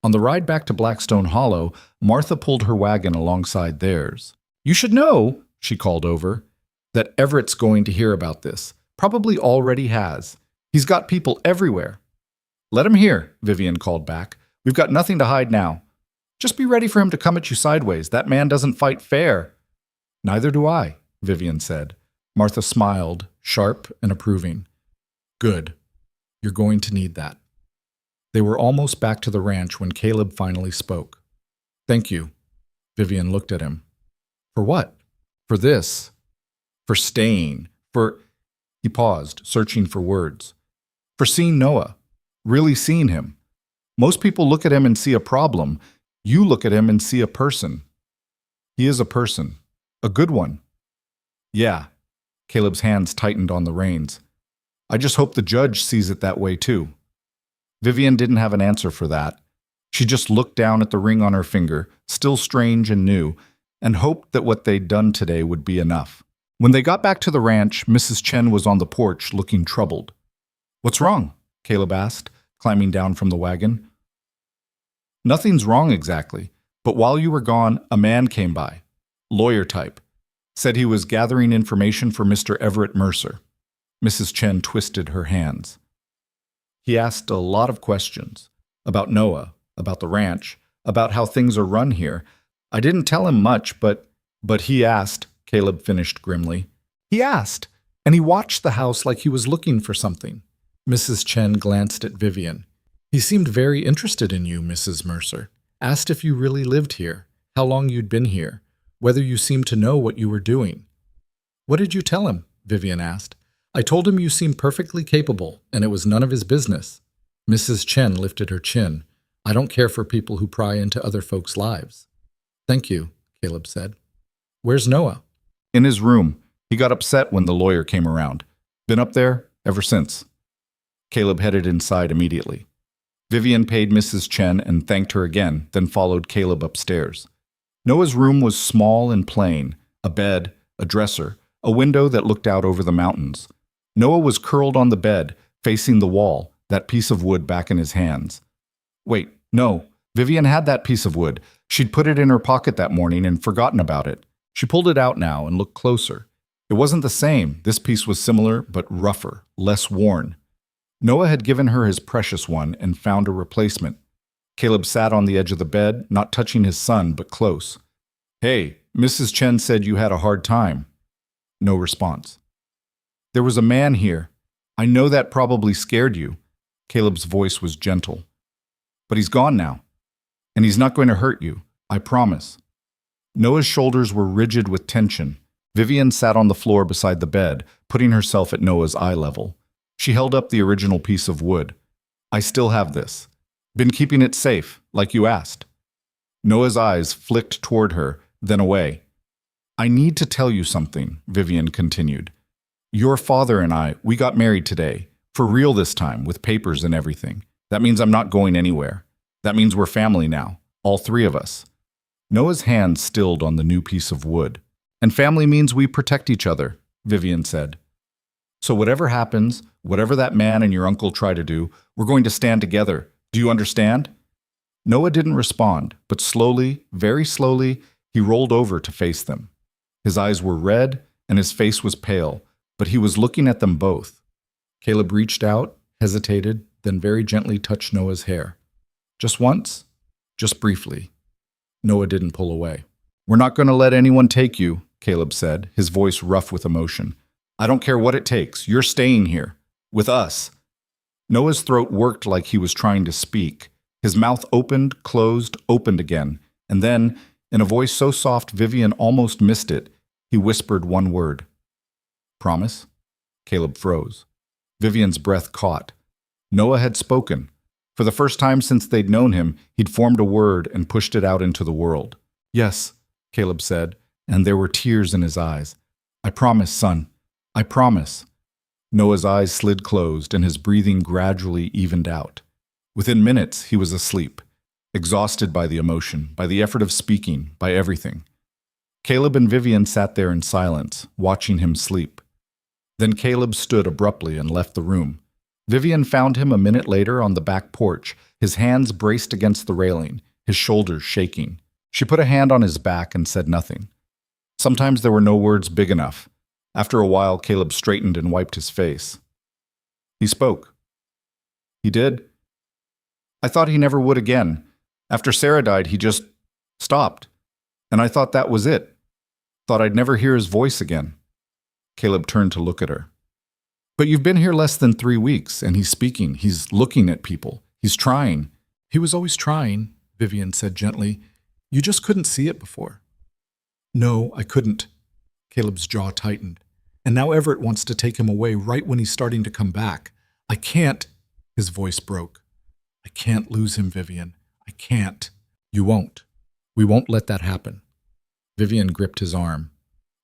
On the ride back to Blackstone Hollow, Martha pulled her wagon alongside theirs. "You should know," she called over, "that Everett's going to hear about this. Probably already has. He's got people everywhere." "Let him hear," Vivian called back. "We've got nothing to hide now. Just be ready for him to come at you sideways. That man doesn't fight fair." "Neither do I," Vivian said. Martha smiled, sharp and approving. "Good. You're going to need that." They were almost back to the ranch when Caleb finally spoke. "Thank you." Vivian looked at him. "For what?" "For this. For staying. For—" He paused, searching for words. "For seeing Noah. Really seeing him. Most people look at him and see a problem. You look at him and see a person. He is a person. A good one." "Yeah." Caleb's hands tightened on the reins. "I just hope the judge sees it that way too." Vivian didn't have an answer for that. She just looked down at the ring on her finger, still strange and new, and hoped that what they'd done today would be enough. When they got back to the ranch, Mrs. Chen was on the porch, looking troubled. "What's wrong?" Caleb asked, climbing down from the wagon. "Nothing's wrong exactly, but while you were gone, a man came by. Lawyer type. Said he was gathering information for Mr. Everett Mercer." Mrs. Chen twisted her hands. "He asked a lot of questions. About Noah, about the ranch, about how things are run here. I didn't tell him much, but he asked," Caleb finished grimly. "He asked, and he watched the house like he was looking for something." Mrs. Chen glanced at Vivian. "He seemed very interested in you, Mrs. Mercer. Asked if you really lived here, how long you'd been here, whether you seemed to know what you were doing." "What did you tell him?" Vivian asked. "I told him you seemed perfectly capable, and it was none of his business." Mrs. Chen lifted her chin. "I don't care for people who pry into other folks' lives." "Thank you," Caleb said. "Where's Noah?" "In his room. He got upset when the lawyer came around. Been up there ever since." Caleb headed inside immediately. Vivian paid Mrs. Chen and thanked her again, then followed Caleb upstairs. Noah's room was small and plain, a bed, a dresser, a window that looked out over the mountains. Noah was curled on the bed, facing the wall, that piece of wood back in his hands. Wait, no, Vivian had that piece of wood. She'd put it in her pocket that morning and forgotten about it. She pulled it out now and looked closer. It wasn't the same. This piece was similar, but rougher, less worn. Noah had given her his precious one and found a replacement. Caleb sat on the edge of the bed, not touching his son, but close. "Hey, Mrs. Chen said you had a hard time." No response. "There was a man here. I know that probably scared you." Caleb's voice was gentle. "But he's gone now. And he's not going to hurt you. I promise." Noah's shoulders were rigid with tension. Vivian sat on the floor beside the bed, putting herself at Noah's eye level. She held up the original piece of wood. "I still have this. Been keeping it safe, like you asked." Noah's eyes flicked toward her, then away. "I need to tell you something," Vivian continued. "Your father and I, we got married today. For real this time, with papers and everything. That means I'm not going anywhere. That means we're family now, all three of us." Noah's hand stilled on the new piece of wood. "And family means we protect each other," Vivian said. "So whatever happens, whatever that man and your uncle try to do, we're going to stand together. Do you understand?" Noah didn't respond, but slowly, very slowly, he rolled over to face them. His eyes were red and his face was pale, but he was looking at them both. Caleb reached out, hesitated, then very gently touched Noah's hair. Just once, just briefly. Noah didn't pull away. "We're not going to let anyone take you," Caleb said, his voice rough with emotion. "I don't care what it takes. You're staying here. With us." Noah's throat worked like he was trying to speak. His mouth opened, closed, opened again. And then, in a voice so soft Vivian almost missed it, he whispered one word. "Promise?" Caleb froze. Vivian's breath caught. Noah had spoken. For the first time since they'd known him, he'd formed a word and pushed it out into the world. "Yes," Caleb said, and there were tears in his eyes. "I promise, son. I promise." Noah's eyes slid closed and his breathing gradually evened out. Within minutes, he was asleep, exhausted by the emotion, by the effort of speaking, by everything. Caleb and Vivian sat there in silence, watching him sleep. Then Caleb stood abruptly and left the room. Vivian found him a minute later on the back porch, his hands braced against the railing, his shoulders shaking. She put a hand on his back and said nothing. Sometimes there were no words big enough. After a while, Caleb straightened and wiped his face. He spoke. He did. I thought he never would again. After Sarah died, he just stopped. And I thought that was it. Thought I'd never hear his voice again. Caleb turned to look at her. But you've been here less than 3 weeks, and he's speaking. He's looking at people. He's trying. He was always trying, Vivian said gently. You just couldn't see it before. No, I couldn't. Caleb's jaw tightened. And now Everett wants to take him away right when he's starting to come back. I can't. His voice broke. I can't lose him, Vivian. I can't. You won't. We won't let that happen. Vivian gripped his arm.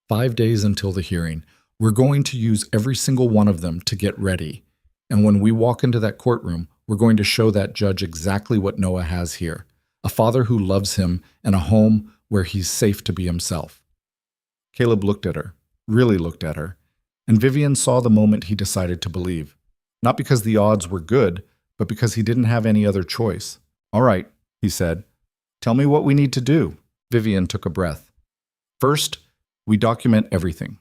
5 days until the hearing. We're going to use every single one of them to get ready. And when we walk into that courtroom, we're going to show that judge exactly what Noah has here. A father who loves him and a home where he's safe to be himself. Caleb looked at her, really looked at her, and Vivian saw the moment he decided to believe. Not because the odds were good, but because he didn't have any other choice. All right, he said. Tell me what we need to do. Vivian took a breath. First, we document everything.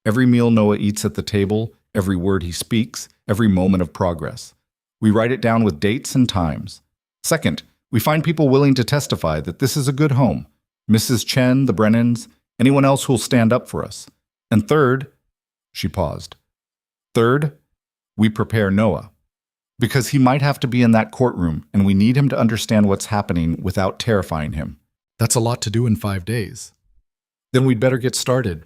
Every meal Noah eats at the table, every word he speaks, every moment of progress. We write it down with dates and times. Second, we find people willing to testify that this is a good home. Mrs. Chen, the Brennans, anyone else who'll stand up for us. And third, she paused. Third, we prepare Noah. Because he might have to be in that courtroom, and we need him to understand what's happening without terrifying him. That's a lot to do in 5 days. Then we'd better get started.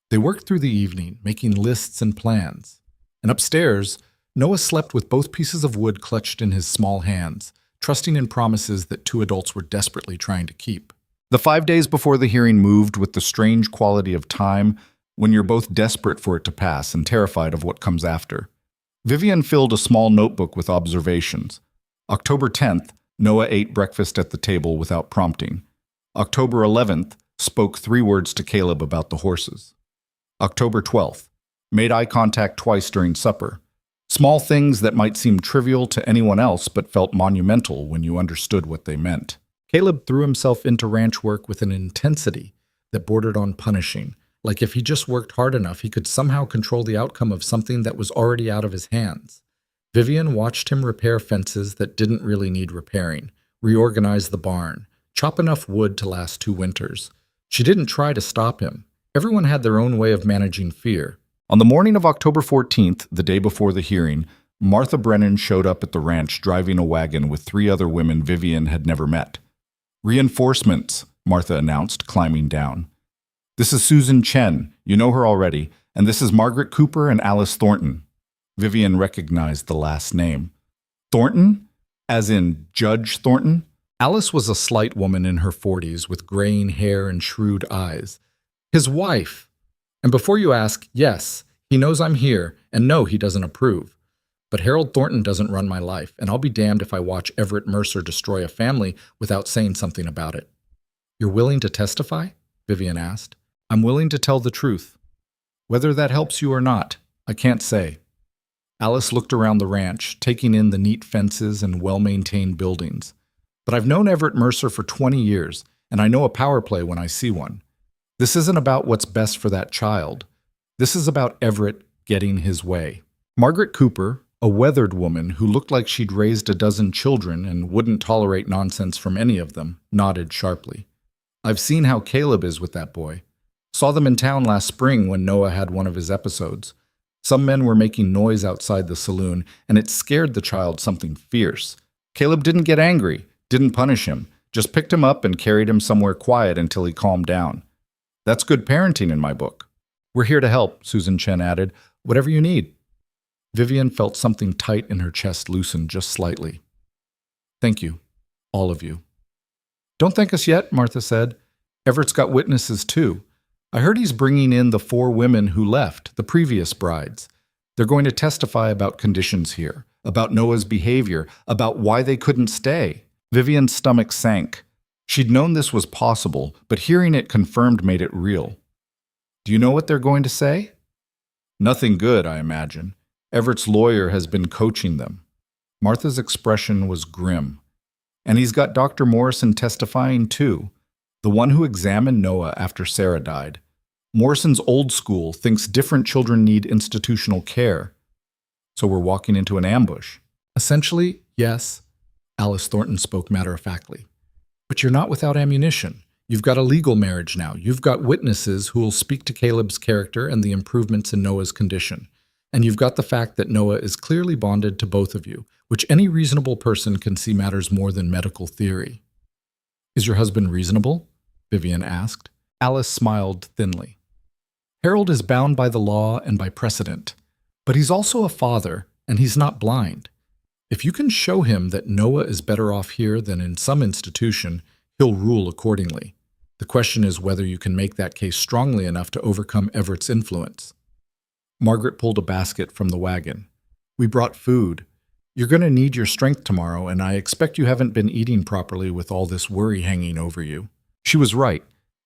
They worked through the evening, making lists and plans. And upstairs, Noah slept with both pieces of wood clutched in his small hands, trusting in promises that 2 adults were desperately trying to keep. The 5 days before the hearing moved with the strange quality of time when you're both desperate for it to pass and terrified of what comes after. Vivian filled a small notebook with observations. October 10th, Noah ate breakfast at the table without prompting. October 11th, spoke 3 words to Caleb about the horses. October 12th, made eye contact twice during supper. Small things that might seem trivial to anyone else but felt monumental when you understood what they meant. Caleb threw himself into ranch work with an intensity that bordered on punishing. Like if he just worked hard enough, he could somehow control the outcome of something that was already out of his hands. Vivian watched him repair fences that didn't really need repairing, reorganize the barn, chop enough wood to last 2 winters. She didn't try to stop him. Everyone had their own way of managing fear. On the morning of October 14th, the day before the hearing, Martha Brennan showed up at the ranch driving a wagon with 3 other women Vivian had never met. Reinforcements, Martha announced, climbing down. This is Susan Chen, you know her already, and this is Margaret Cooper and Alice Thornton. Vivian recognized the last name. Thornton? As in Judge Thornton? Alice was a slight woman in her 40s with graying hair and shrewd eyes. His wife. And before you ask, yes, he knows I'm here, and no, he doesn't approve. But Harold Thornton doesn't run my life, and I'll be damned if I watch Everett Mercer destroy a family without saying something about it. You're willing to testify? Vivian asked. I'm willing to tell the truth. Whether that helps you or not, I can't say. Alice looked around the ranch, taking in the neat fences and well-maintained buildings. But I've known Everett Mercer for 20 years, and I know a power play when I see one. This isn't about what's best for that child. This is about Everett getting his way. Margaret Cooper, a weathered woman who looked like she'd raised a dozen children and wouldn't tolerate nonsense from any of them, nodded sharply. I've seen how Caleb is with that boy. Saw them in town last spring when Noah had one of his episodes. Some men were making noise outside the saloon, and it scared the child something fierce. Caleb didn't get angry, didn't punish him, just picked him up and carried him somewhere quiet until he calmed down. That's good parenting in my book. We're here to help, Susan Chen added. Whatever you need. Vivian felt something tight in her chest loosen just slightly. Thank you, all of you. Don't thank us yet, Martha said. Everett's got witnesses too. I heard he's bringing in the 4 women who left, the previous brides. They're going to testify about conditions here, about Noah's behavior, about why they couldn't stay. Vivian's stomach sank. She'd known this was possible, but hearing it confirmed made it real. Do you know what they're going to say? Nothing good, I imagine. Everett's lawyer has been coaching them. Martha's expression was grim. And he's got Dr. Morrison testifying too, the one who examined Noah after Sarah died. Morrison's old school thinks different children need institutional care. So we're walking into an ambush. Essentially, yes, Alice Thornton spoke matter-of-factly. But you're not without ammunition. You've got a legal marriage now. You've got witnesses who will speak to Caleb's character and the improvements in Noah's condition. And you've got the fact that Noah is clearly bonded to both of you, which any reasonable person can see matters more than medical theory. Is your husband reasonable? Vivian asked. Alice smiled thinly. Harold is bound by the law and by precedent, but he's also a father, and he's not blind. If you can show him that Noah is better off here than in some institution, he'll rule accordingly. The question is whether you can make that case strongly enough to overcome Everett's influence. Margaret pulled a basket from the wagon. We brought food. You're going to need your strength tomorrow, and I expect you haven't been eating properly with all this worry hanging over you. She was right.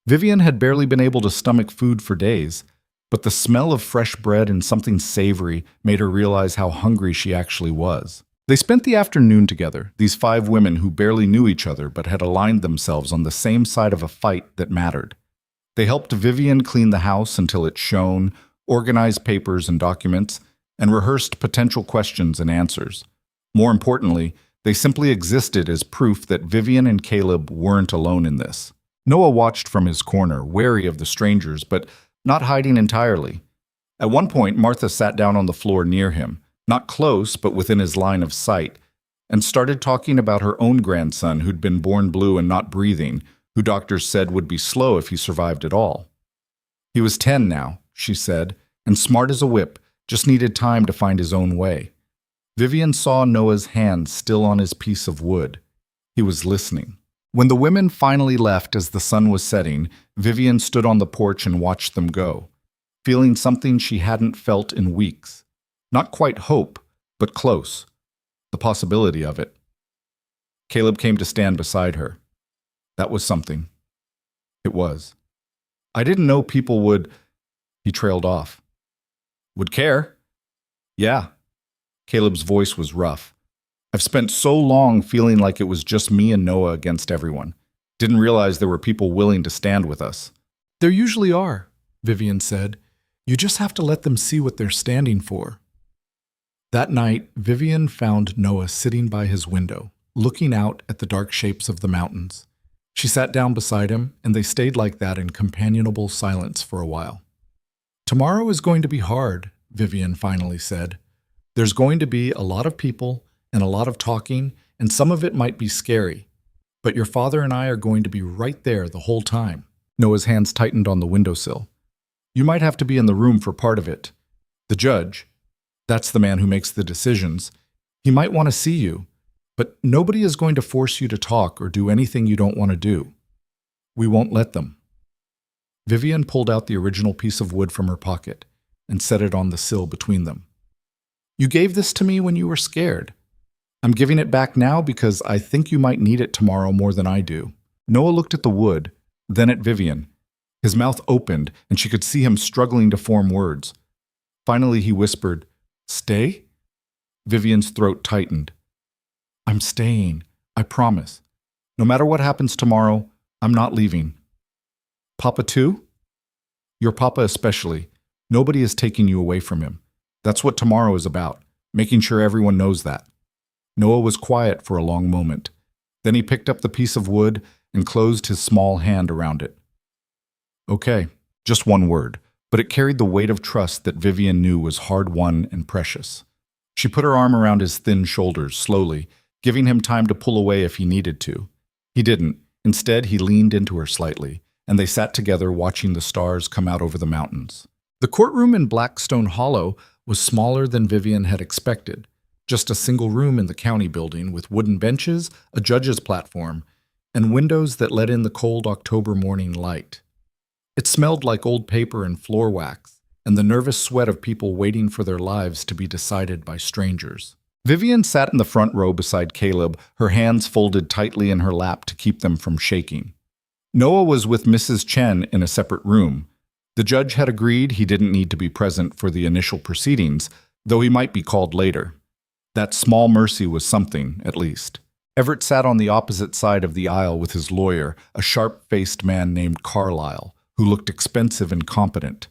Vivian had barely been able to stomach food for days, but the smell of fresh bread and something savory made her realize how hungry she actually was. They spent the afternoon together, these 5 women who barely knew each other but had aligned themselves on the same side of a fight that mattered. They helped Vivian clean the house until it shone, organized papers and documents, and rehearsed potential questions and answers. More importantly, they simply existed as proof that Vivian and Caleb weren't alone in this. Noah watched from his corner, wary of the strangers, but not hiding entirely. At one point, Martha sat down on the floor near him, not close, but within his line of sight, and started talking about her own grandson who'd been born blue and not breathing, who doctors said would be slow if he survived at all. He was 10 now, she said, and smart as a whip, just needed time to find his own way. Vivian saw Noah's hand still on his piece of wood. He was listening. When the women finally left as the sun was setting, Vivian stood on the porch and watched them go, feeling something she hadn't felt in weeks. Not quite hope, but close. The possibility of it. Caleb came to stand beside her. That was something. It was. I didn't know people would... He trailed off. Would care? Yeah. Caleb's voice was rough. I've spent so long feeling like it was just me and Noah against everyone. Didn't realize there were people willing to stand with us. There usually are, Vivian said. You just have to let them see what they're standing for. That night, Vivian found Noah sitting by his window, looking out at the dark shapes of the mountains. She sat down beside him, and they stayed like that in companionable silence for a while. Tomorrow is going to be hard, Vivian finally said. There's going to be a lot of people and a lot of talking, and some of it might be scary. But your father and I are going to be right there the whole time. Noah's hands tightened on the windowsill. You might have to be in the room for part of it. The judge, that's the man who makes the decisions, he might want to see you, but nobody is going to force you to talk or do anything you don't want to do. We won't let them. Vivian pulled out the original piece of wood from her pocket and set it on the sill between them. You gave this to me when you were scared. I'm giving it back now because I think you might need it tomorrow more than I do. Noah looked at the wood, then at Vivian. His mouth opened, and she could see him struggling to form words. Finally, he whispered, Stay? Vivian's throat tightened. I'm staying, I promise. No matter what happens tomorrow, I'm not leaving. Papa too? Your papa especially. Nobody is taking you away from him. That's what tomorrow is about, making sure everyone knows that. Noah was quiet for a long moment. Then he picked up the piece of wood and closed his small hand around it. Okay, just one word, but it carried the weight of trust that Vivian knew was hard-won and precious. She put her arm around his thin shoulders slowly, giving him time to pull away if he needed to. He didn't. Instead, he leaned into her slightly, and they sat together watching the stars come out over the mountains. The courtroom in Blackstone Hollow was smaller than Vivian had expected. Just a single room in the county building with wooden benches, a judge's platform, and windows that let in the cold October morning light. It smelled like old paper and floor wax, and the nervous sweat of people waiting for their lives to be decided by strangers. Vivian sat in the front row beside Caleb, her hands folded tightly in her lap to keep them from shaking. Noah was with Mrs. Chen in a separate room. The judge had agreed he didn't need to be present for the initial proceedings. though he might be called later. That small mercy was something, at least. Everett sat on the opposite side of the aisle with his lawyer, a sharp-faced man named Carlyle, who looked expensive and competent.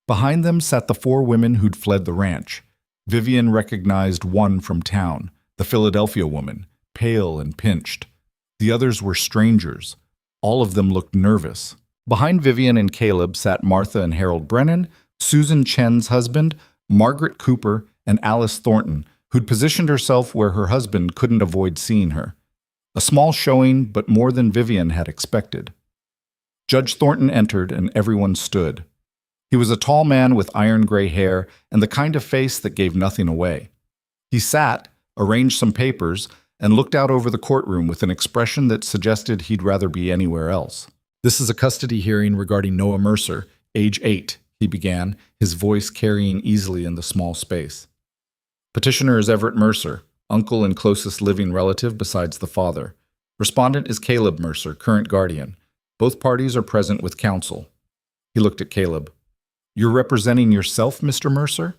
Behind them sat the four women who'd fled the ranch. Vivian recognized one from town, the Philadelphia woman, pale and pinched. The others were strangers. All of them looked nervous. Behind Vivian and Caleb sat Martha and Harold Brennan, Susan Chen's husband, Margaret Cooper, and Alice Thornton, who'd positioned herself where her husband couldn't avoid seeing her. A small showing, but more than Vivian had expected. Judge Thornton entered, and everyone stood. He was a tall man with iron-gray hair and the kind of face that gave nothing away. He sat, arranged some papers, and looked out over the courtroom with an expression that suggested he'd rather be anywhere else. "This is a custody hearing regarding Noah Mercer, age 8, he began, his voice carrying easily in the small space. Petitioner is Everett Mercer, uncle and closest living relative besides the father. Respondent is Caleb Mercer, current guardian. Both parties are present with counsel." He looked at Caleb. "You're representing yourself, Mr. Mercer?"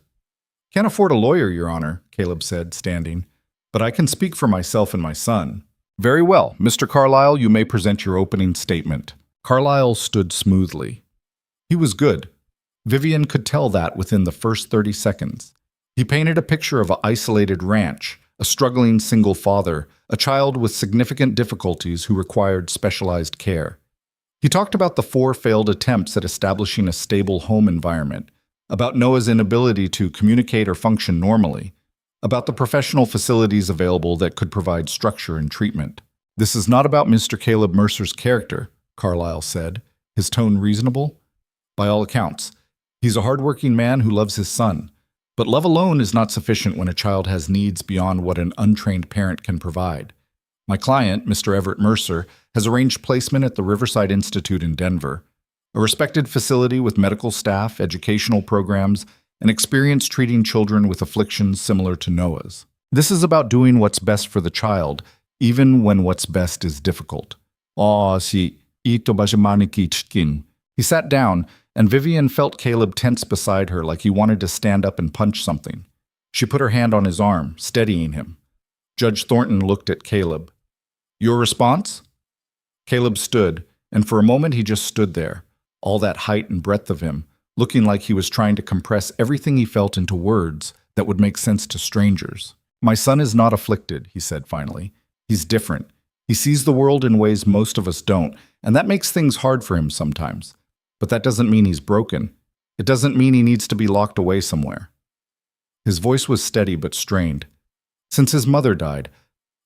"Can't afford a lawyer, Your Honor," Caleb said, standing. "But I can speak for myself and my son." "Very well. Mr. Carlyle, you may present your opening statement." Carlyle stood smoothly. He was good. Vivian could tell that within the first 30 seconds. He painted a picture of an isolated ranch, a struggling single father, a child with significant difficulties who required specialized care. He talked about the 4 failed attempts at establishing a stable home environment, about Noah's inability to communicate or function normally, about the professional facilities available that could provide structure and treatment. "This is not about Mr. Caleb Mercer's character," Carlyle said, his tone reasonable. "By all accounts, he's a hardworking man who loves his son. But love alone is not sufficient when a child has needs beyond what an untrained parent can provide. My client, Mr. Everett Mercer, has arranged placement at the Riverside Institute in Denver, a respected facility with medical staff, educational programs, and experience treating children with afflictions similar to Noah's. This is about doing what's best for the child, even when what's best is difficult." He sat down, and Vivian felt Caleb tense beside her like he wanted to stand up and punch something. She put her hand on his arm, steadying him. Judge Thornton looked at Caleb. "Your response?" Caleb stood, and for a moment he just stood there, all that height and breadth of him, looking like he was trying to compress everything he felt into words that would make sense to strangers. "My son is not afflicted," he said finally. "He's different. He sees the world in ways most of us don't, and that makes things hard for him sometimes. But that doesn't mean he's broken. It doesn't mean he needs to be locked away somewhere." His voice was steady but strained. "Since his mother died,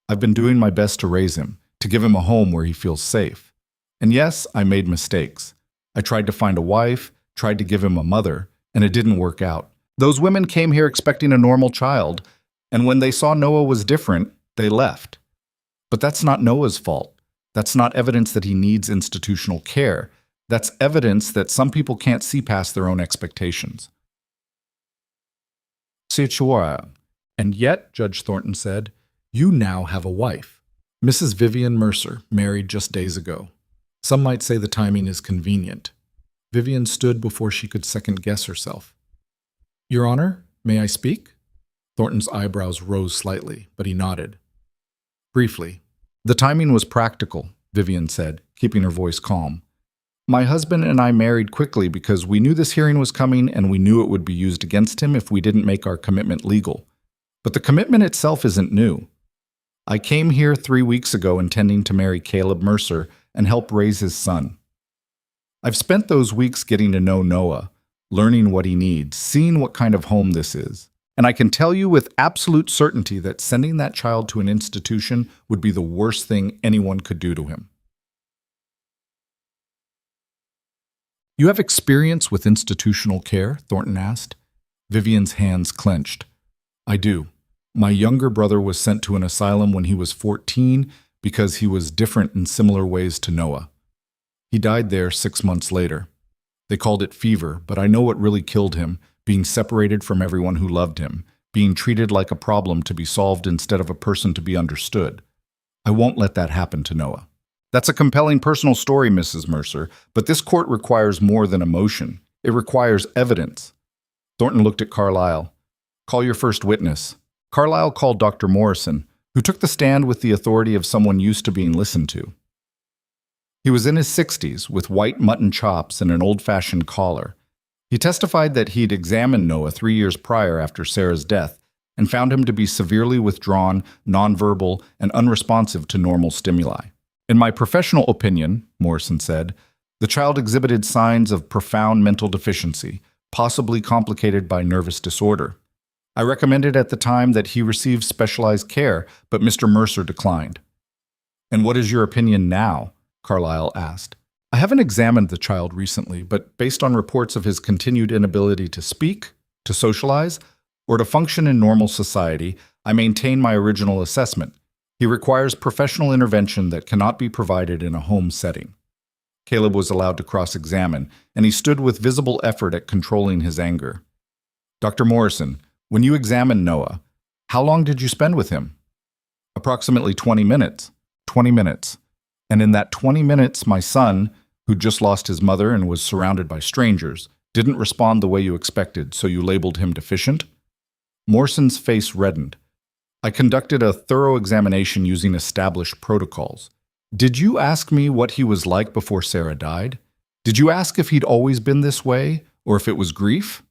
I've been doing my best to raise him, to give him a home where he feels safe. And yes, I made mistakes. I tried to find a wife, tried to give him a mother, and it didn't work out. Those women came here expecting a normal child, and when they saw Noah was different, they left. But that's not Noah's fault. That's not evidence that he needs institutional care. That's evidence that some people can't see past their own expectations." "And yet," Judge Thornton said, "you now have a wife. Mrs. Vivian Mercer, married just days ago. Some might say the timing is convenient." Vivian stood before she could second-guess herself. "Your Honor, may I speak?" Thornton's eyebrows rose slightly, but he nodded. Briefly. "The timing was practical," Vivian said, keeping her voice calm. "My husband and I married quickly because we knew this hearing was coming and we knew it would be used against him if we didn't make our commitment legal. But the commitment itself isn't new. I came here 3 weeks ago intending to marry Caleb Mercer and help raise his son. I've spent those weeks getting to know Noah, learning what he needs, seeing what kind of home this is. And I can tell you with absolute certainty that sending that child to an institution would be the worst thing anyone could do to him." "You have experience with institutional care?" Thornton asked. Vivian's hands clenched. "I do. My younger brother was sent to an asylum when he was 14 because he was different in similar ways to Noah. He died there 6 months later. They called it fever, but I know what really killed him, being separated from everyone who loved him, being treated like a problem to be solved instead of a person to be understood. I won't let that happen to Noah." "That's a compelling personal story, Mrs. Mercer, but this court requires more than emotion. It requires evidence." Thornton looked at Carlyle. Call your first witness. Carlyle called Dr. Morrison, who took the stand with the authority of someone used to being listened to. He was in his 60s, with white mutton chops and an old-fashioned collar. He testified that he'd examined Noah 3 years prior after Sarah's death and found him to be severely withdrawn, nonverbal, and unresponsive to normal stimuli. In my professional opinion, Morrison said, the child exhibited signs of profound mental deficiency, possibly complicated by nervous disorder. I recommended at the time that he receive specialized care, but Mr. Mercer declined. And what is your opinion now? Carlyle asked. I haven't examined the child recently, but based on reports of his continued inability to speak, to socialize, or to function in normal society, I maintain my original assessment. He requires professional intervention that cannot be provided in a home setting. Caleb was allowed to cross-examine, and he stood with visible effort at controlling his anger. Dr. Morrison, when you examined Noah, how long did you spend with him? Approximately 20 minutes. 20 minutes. And in that 20 minutes, my son, who'd just lost his mother and was surrounded by strangers, didn't respond the way you expected, so you labeled him deficient? Morrison's face reddened. I conducted a thorough examination using established protocols. Did you ask me what he was like before Sarah died? Did you ask if he'd always been this way, or if it was grief?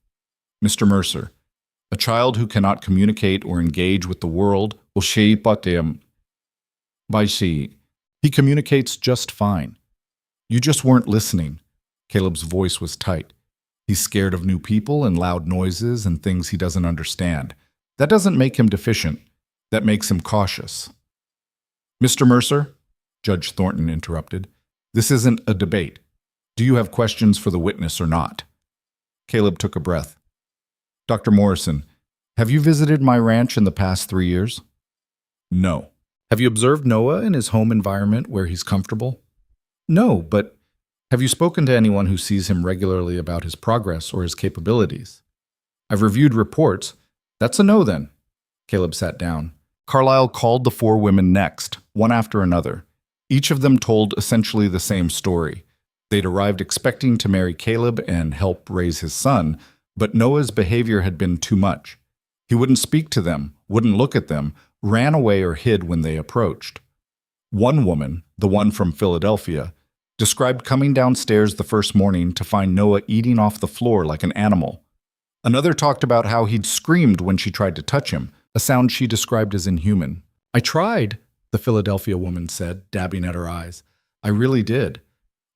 Mr. Mercer, a child who cannot communicate or engage with the world will He communicates just fine. You just weren't listening. Caleb's voice was tight. He's scared of new people and loud noises and things he doesn't understand. That doesn't make him deficient. That makes him cautious. Mr. Mercer, Judge Thornton interrupted, this isn't a debate. Do you have questions for the witness or not? Caleb took a breath. Dr. Morrison, have you visited my ranch in the past 3 years? No. Have you observed Noah in his home environment where he's comfortable? No, but have you spoken to anyone who sees him regularly about his progress or his capabilities? I've reviewed reports. That's a no then. Caleb sat down. Carlyle called the 4 women next, one after another. Each of them told essentially the same story. They'd arrived expecting to marry Caleb and help raise his son, but Noah's behavior had been too much. He wouldn't speak to them, wouldn't look at them, ran away or hid when they approached. One woman, the one from Philadelphia, described coming downstairs the first morning to find Noah eating off the floor like an animal. Another talked about how he'd screamed when she tried to touch him, a sound she described as inhuman. I tried, the Philadelphia woman said, dabbing at her eyes. I really did.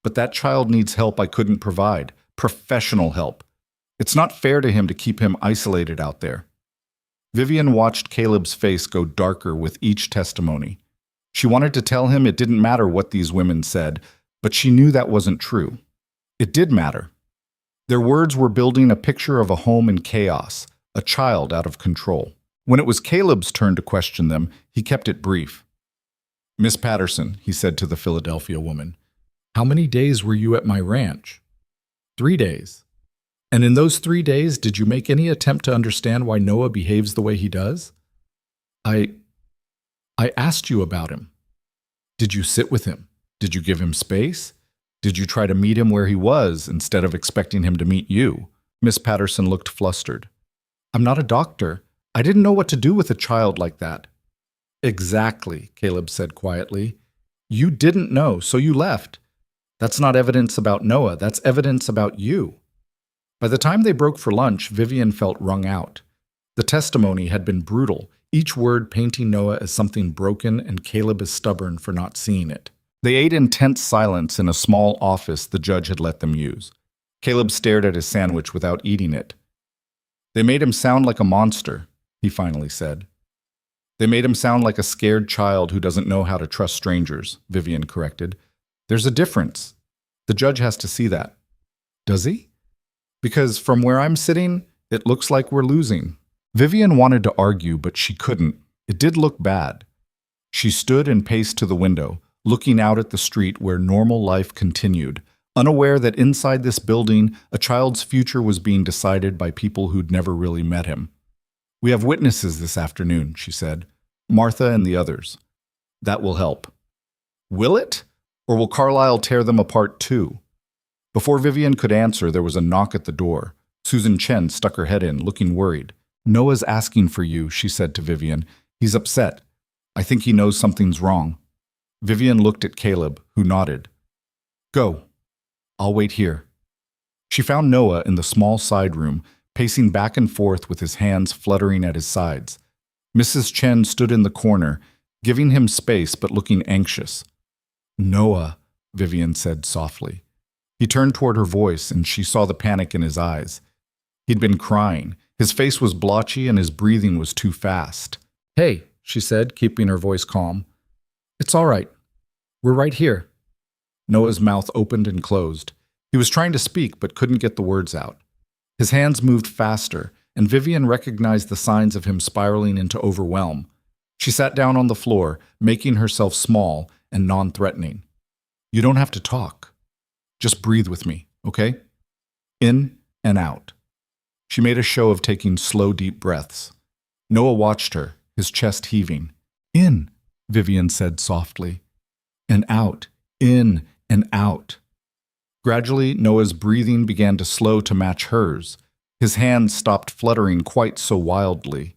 But that child needs help I couldn't provide, professional help. It's not fair to him to keep him isolated out there. Vivian watched Caleb's face go darker with each testimony. She wanted to tell him it didn't matter what these women said, but she knew that wasn't true. It did matter. Their words were building a picture of a home in chaos, a child out of control. When it was Caleb's turn to question them, he kept it brief. Miss Patterson, he said to the Philadelphia woman, how many days were you at my ranch? 3 days. And in those 3 days, did you make any attempt to understand why Noah behaves the way he does? I asked you about him. Did you sit with him? Did you give him space? Did you try to meet him where he was instead of expecting him to meet you? Miss Patterson looked flustered. I'm not a doctor. I didn't know what to do with a child like that. Exactly, Caleb said quietly. You didn't know, so you left. That's not evidence about Noah. That's evidence about you. By the time they broke for lunch, Vivian felt wrung out. The testimony had been brutal, each word painting Noah as something broken and Caleb as stubborn for not seeing it. They ate in tense silence in a small office the judge had let them use. Caleb stared at his sandwich without eating it. They made him sound like a monster, he finally said. They made him sound like a scared child who doesn't know how to trust strangers, Vivian corrected. There's a difference. The judge has to see that. Does he? Because from where I'm sitting, it looks like we're losing. Vivian wanted to argue, but she couldn't. It did look bad. She stood and paced to the window, looking out at the street where normal life continued, unaware that inside this building, a child's future was being decided by people who'd never really met him. We have witnesses this afternoon, she said. Martha and the others. That will help. Will it? Or will Carlyle tear them apart too? Before Vivian could answer, there was a knock at the door. Susan Chen stuck her head in, looking worried. Noah's asking for you, she said to Vivian. He's upset. I think he knows something's wrong. Vivian looked at Caleb, who nodded. Go. I'll wait here. She found Noah in the small side room, pacing back and forth with his hands fluttering at his sides. Mrs. Chen stood in the corner, giving him space but looking anxious. Noah, Vivian said softly. He turned toward her voice, and she saw the panic in his eyes. He'd been crying. His face was blotchy, and his breathing was too fast. Hey, she said, keeping her voice calm. It's all right. We're right here. Noah's mouth opened and closed. He was trying to speak, but couldn't get the words out. His hands moved faster, and Vivian recognized the signs of him spiraling into overwhelm. She sat down on the floor, making herself small and non-threatening. You don't have to talk. Just breathe with me, okay? In and out. She made a show of taking slow, deep breaths. Noah watched her, his chest heaving. In, Vivian said softly. And out, in and out. Gradually, Noah's breathing began to slow to match hers. His hands stopped fluttering quite so wildly.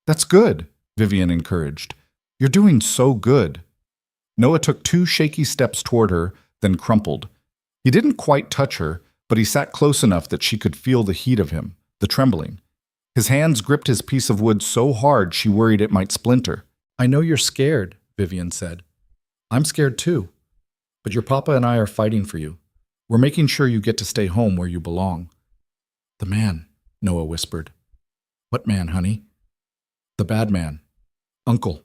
That's good, Vivian encouraged. You're doing so good. Noah took 2 shaky steps toward her, then crumpled. He didn't quite touch her, but he sat close enough that she could feel the heat of him, the trembling. His hands gripped his piece of wood so hard she worried it might splinter. I know you're scared, Vivian said. I'm scared too. But your papa and I are fighting for you. We're making sure you get to stay home where you belong. The man, Noah whispered. What man, honey? The bad man. Uncle.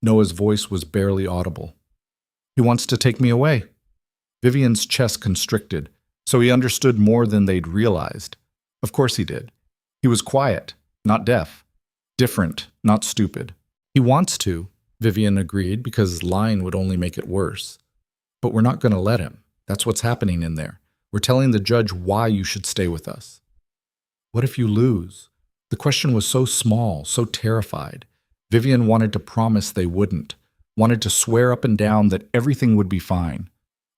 Noah's voice was barely audible. He wants to take me away. Vivian's chest constricted, so he understood more than they'd realized. Of course he did. He was quiet, not deaf. Different, not stupid. He wants to, Vivian agreed, because lying would only make it worse. But we're not going to let him. That's what's happening in there. We're telling the judge why you should stay with us. What if you lose? The question was so small, so terrified. Vivian wanted to promise they wouldn't, wanted to swear up and down that everything would be fine.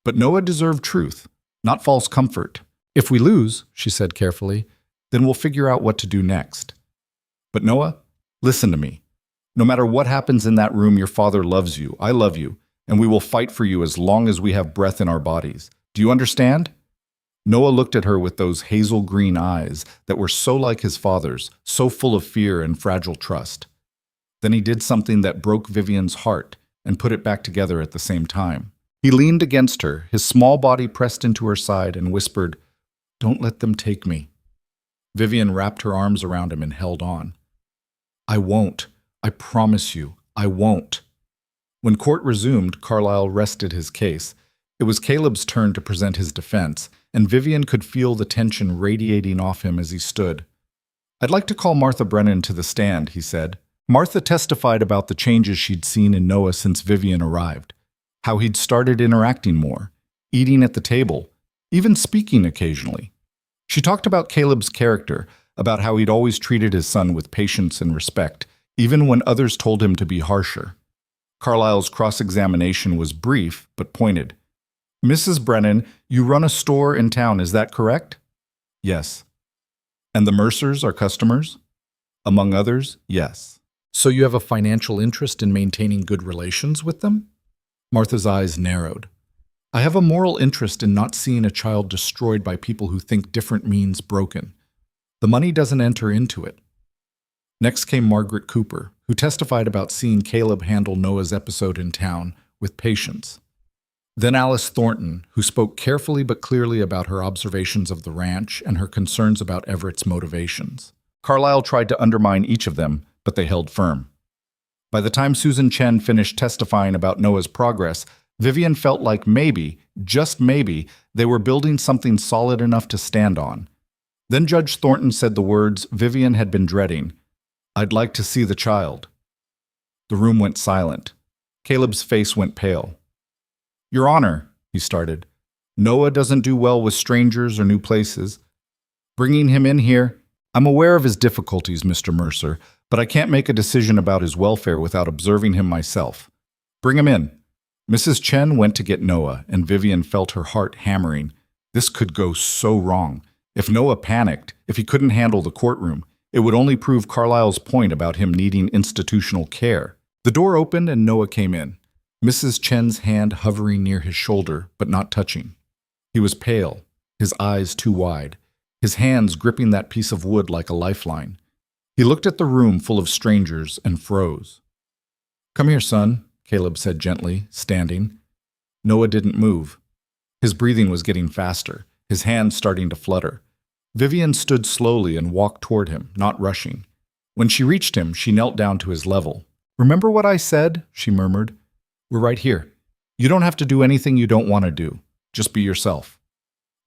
But Noah deserved truth, not false comfort. If we lose, she said carefully, then we'll figure out what to do next. But Noah, listen to me. No matter what happens in that room, your father loves you, I love you, and we will fight for you as long as we have breath in our bodies. Do you understand? Noah looked at her with those hazel green eyes that were so like his father's, so full of fear and fragile trust. Then he did something that broke Vivian's heart and put it back together at the same time. He leaned against her, his small body pressed into her side, and whispered, Don't let them take me. Vivian wrapped her arms around him and held on. I won't. I promise you, I won't. When court resumed, Carlyle rested his case. It was Caleb's turn to present his defense, and Vivian could feel the tension radiating off him as he stood. I'd like to call Martha Brennan to the stand, he said. Martha testified about the changes she'd seen in Noah since Vivian arrived, how he'd started interacting more, eating at the table, even speaking occasionally. She talked about Caleb's character, about how he'd always treated his son with patience and respect, even when others told him to be harsher. Carlyle's cross-examination was brief but pointed. Mrs. Brennan, you run a store in town, is that correct? Yes. And the Mercers are customers? Among others, yes. So you have a financial interest in maintaining good relations with them? Martha's eyes narrowed. I have a moral interest in not seeing a child destroyed by people who think different means broken. The money doesn't enter into it. Next came Margaret Cooper, who testified about seeing Caleb handle Noah's episode in town with patience. Then Alice Thornton, who spoke carefully but clearly about her observations of the ranch and her concerns about Everett's motivations. Carlyle tried to undermine each of them, but they held firm. By the time Susan Chen finished testifying about Noah's progress, Vivian felt like maybe, just maybe, they were building something solid enough to stand on. Then Judge Thornton said the words Vivian had been dreading, I'd like to see the child. The room went silent. Caleb's face went pale. Your Honor, he started, Noah doesn't do well with strangers or new places. Bringing him in here, I'm aware of his difficulties, Mr. Mercer, but I can't make a decision about his welfare without observing him myself. Bring him in. Mrs. Chen went to get Noah, and Vivian felt her heart hammering. This could go so wrong. If Noah panicked, if he couldn't handle the courtroom, It would only prove Carlisle's point about him needing institutional care. The door opened and Noah came in, Mrs. Chen's hand hovering near his shoulder, but not touching. He was pale, his eyes too wide, his hands gripping that piece of wood like a lifeline. He looked at the room full of strangers and froze. "Come here, son," Caleb said gently, standing. Noah didn't move. His breathing was getting faster, his hands starting to flutter. Vivian stood slowly and walked toward him, not rushing. When she reached him, she knelt down to his level. "Remember what I said?" she murmured. "We're right here. You don't have to do anything you don't want to do. Just be yourself."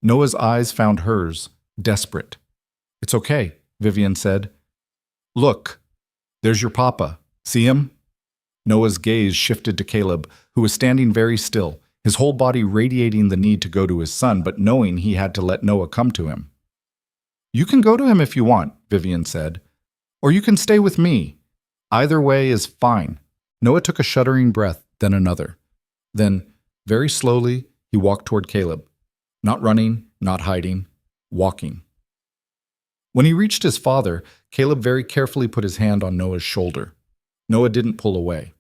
Noah's eyes found hers, desperate. "It's okay," Vivian said. "Look, there's your papa. See him?" Noah's gaze shifted to Caleb, who was standing very still, his whole body radiating the need to go to his son, but knowing he had to let Noah come to him. "You can go to him if you want," Vivian said. "Or you can stay with me. Either way is fine." Noah took a shuddering breath, then another. Then, very slowly, he walked toward Caleb. Not running, not hiding, walking. When he reached his father, Caleb very carefully put his hand on Noah's shoulder. Noah didn't pull away.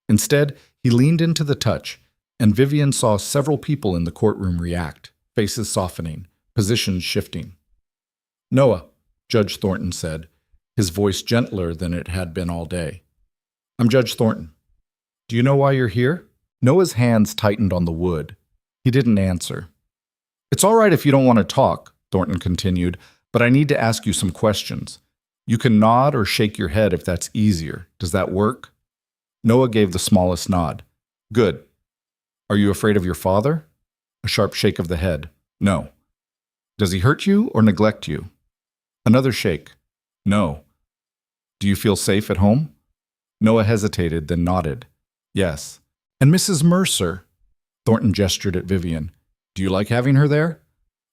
Instead, he leaned into the touch, and Vivian saw several people in the courtroom react, faces softening, positions shifting. "Noah," Judge Thornton said, his voice gentler than it had been all day. "I'm Judge Thornton. Do you know why you're here?" Noah's hands tightened on the wood. He didn't answer. "It's all right if you don't want to talk," Thornton continued, "but I need to ask you some questions. You can nod or shake your head if that's easier. Does that work?" Noah gave the smallest nod. "Good. Are you afraid of your father?" A sharp shake of the head. "No." "Does he hurt you or neglect you?" Another shake. "No." "Do you feel safe at home?" Noah hesitated, then nodded. "Yes." "And Mrs. Mercer?" Thornton gestured at Vivian. "Do you like having her there?"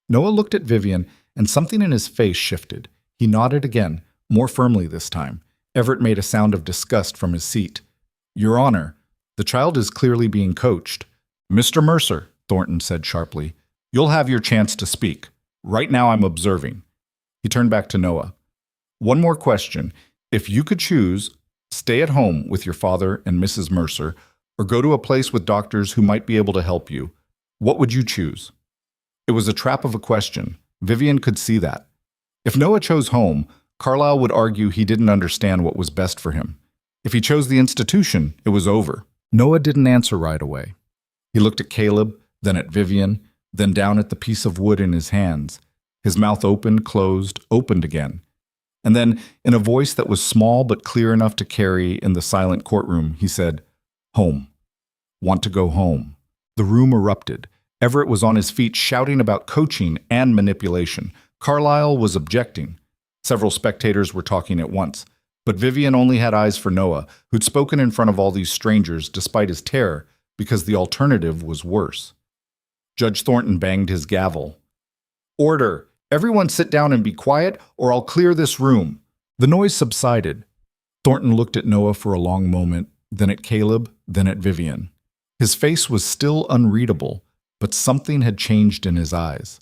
Noah looked at Vivian, and something in his face shifted. He nodded again, more firmly this time. Everett made a sound of disgust from his seat. "Your Honor, the child is clearly being coached." "Mr. Mercer," Thornton said sharply, "you'll have your chance to speak. Right now I'm observing." He turned back to Noah. "One more question. If you could choose, stay at home with your father and Mrs. Mercer, or go to a place with doctors who might be able to help you, what would you choose?" It was a trap of a question. Vivian could see that. If Noah chose home, Carlisle would argue he didn't understand what was best for him. If he chose the institution, it was over. Noah didn't answer right away. He looked at Caleb, then at Vivian, then down at the piece of wood in his hands. His mouth opened, closed, opened again. And then, in a voice that was small but clear enough to carry in the silent courtroom, he said, "Home. Want to go home." The room erupted. Everett was on his feet shouting about coaching and manipulation. Carlisle was objecting. Several spectators were talking at once. But Vivian only had eyes for Noah, who'd spoken in front of all these strangers despite his terror, because the alternative was worse. Judge Thornton banged his gavel. "Order! Everyone sit down and be quiet, or I'll clear this room." The noise subsided. Thornton looked at Noah for a long moment, then at Caleb, then at Vivian. His face was still unreadable, but something had changed in his eyes.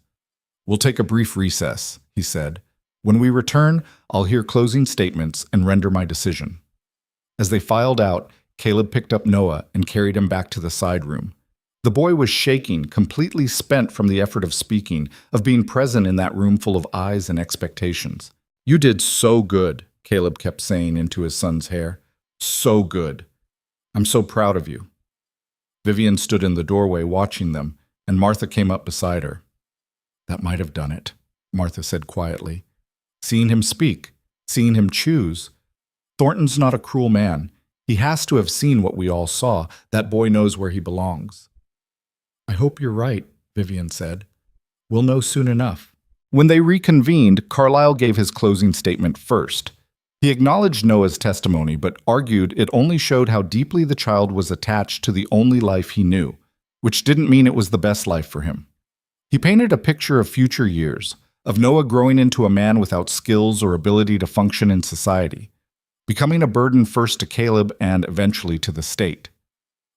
"We'll take a brief recess," he said. "When we return, I'll hear closing statements and render my decision." As they filed out, Caleb picked up Noah and carried him back to the side room. The boy was shaking, completely spent from the effort of speaking, of being present in that room full of eyes and expectations. "You did so good," Caleb kept saying into his son's hair. "So good. I'm so proud of you." Vivian stood in the doorway watching them, and Martha came up beside her. "That might have done it," Martha said quietly. "Seeing him speak, seeing him choose. Thornton's not a cruel man. He has to have seen what we all saw. That boy knows where he belongs." "I hope you're right," Vivian said. "We'll know soon enough." When they reconvened, Carlisle gave his closing statement first. He acknowledged Noah's testimony, but argued it only showed how deeply the child was attached to the only life he knew, which didn't mean it was the best life for him. He painted a picture of future years, of Noah growing into a man without skills or ability to function in society, becoming a burden first to Caleb and eventually to the state.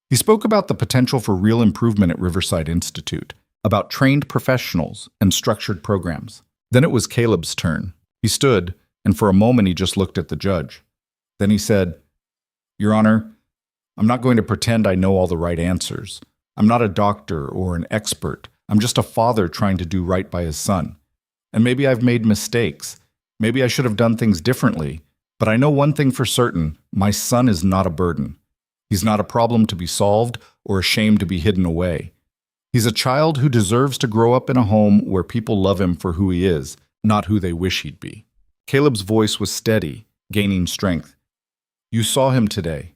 He spoke about the potential for real improvement at Riverside Institute, about trained professionals and structured programs. Then it was Caleb's turn. He stood, and for a moment he just looked at the judge. Then he said, "Your Honor, I'm not going to pretend I know all the right answers. I'm not a doctor or an expert. I'm just a father trying to do right by his son. And maybe I've made mistakes. Maybe I should have done things differently. But I know one thing for certain, my son is not a burden. He's not a problem to be solved or a shame to be hidden away. He's a child who deserves to grow up in a home where people love him for who he is, not who they wish he'd be." Caleb's voice was steady, gaining strength. "You saw him today.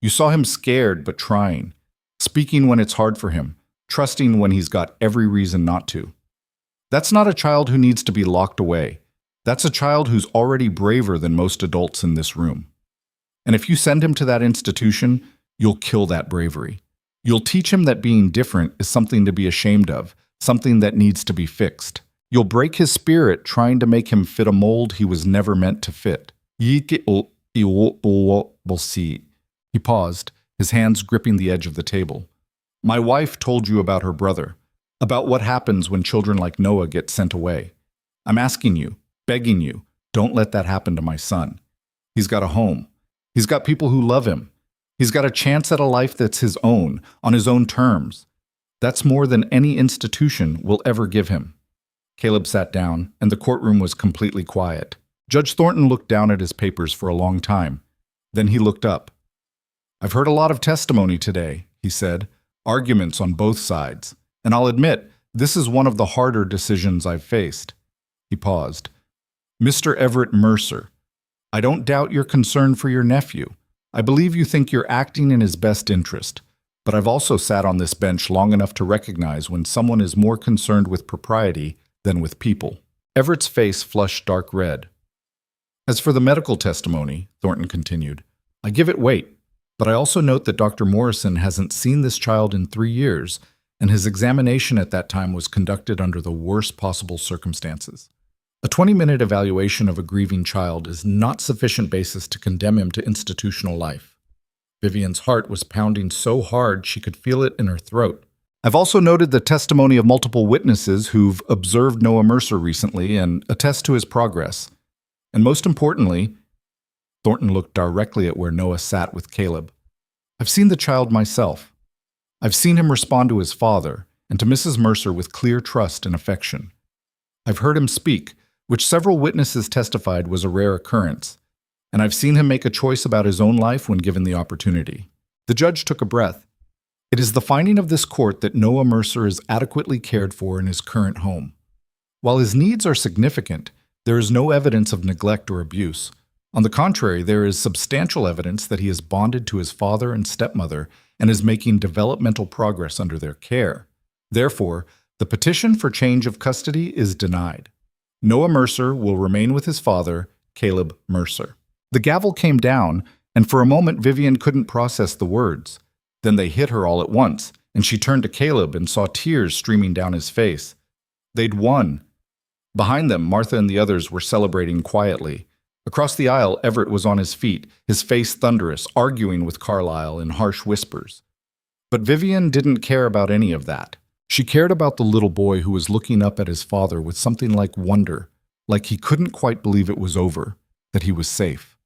You saw him scared but trying, speaking when it's hard for him, trusting when he's got every reason not to. That's not a child who needs to be locked away. That's a child who's already braver than most adults in this room. And if you send him to that institution, you'll kill that bravery. You'll teach him that being different is something to be ashamed of, something that needs to be fixed. You'll break his spirit trying to make him fit a mold he was never meant to fit." He paused, his hands gripping the edge of the table. "My wife told you about her brother, about what happens when children like Noah get sent away. I'm asking you, begging you, don't let that happen to my son. He's got a home. He's got people who love him. He's got a chance at a life that's his own, on his own terms. That's more than any institution will ever give him." Caleb sat down, and the courtroom was completely quiet. Judge Thornton looked down at his papers for a long time. Then he looked up. "I've heard a lot of testimony today," he said, "arguments on both sides. And I'll admit, this is one of the harder decisions I've faced." He paused. "Mr. Everett Mercer, I don't doubt your concern for your nephew. I believe you think you're acting in his best interest. But I've also sat on this bench long enough to recognize when someone is more concerned with propriety than with people." Everett's face flushed dark red. "As for the medical testimony," Thornton continued, "I give it weight. But I also note that Dr. Morrison hasn't seen this child in 3 years, and his examination at that time was conducted under the worst possible circumstances. A 20-minute evaluation of a grieving child is not sufficient basis to condemn him to institutional life." Vivian's heart was pounding so hard she could feel it in her throat. "I've also noted the testimony of multiple witnesses who've observed Noah Mercer recently and attest to his progress. And most importantly," Thornton looked directly at where Noah sat with Caleb, "I've seen the child myself. I've seen him respond to his father and to Mrs. Mercer with clear trust and affection. I've heard him speak, which several witnesses testified was a rare occurrence, and I've seen him make a choice about his own life when given the opportunity." The judge took a breath. "It is the finding of this court that Noah Mercer is adequately cared for in his current home. While his needs are significant, there is no evidence of neglect or abuse. On the contrary, there is substantial evidence that he is bonded to his father and stepmother and is making developmental progress under their care. Therefore, the petition for change of custody is denied. Noah Mercer will remain with his father, Caleb Mercer." The gavel came down, and for a moment Vivian couldn't process the words. Then they hit her all at once, and she turned to Caleb and saw tears streaming down his face. They'd won. Behind them, Martha and the others were celebrating quietly. Across the aisle, Everett was on his feet, his face thunderous, arguing with Carlyle in harsh whispers. But Vivian didn't care about any of that. She cared about the little boy who was looking up at his father with something like wonder, like he couldn't quite believe it was over, that he was safe.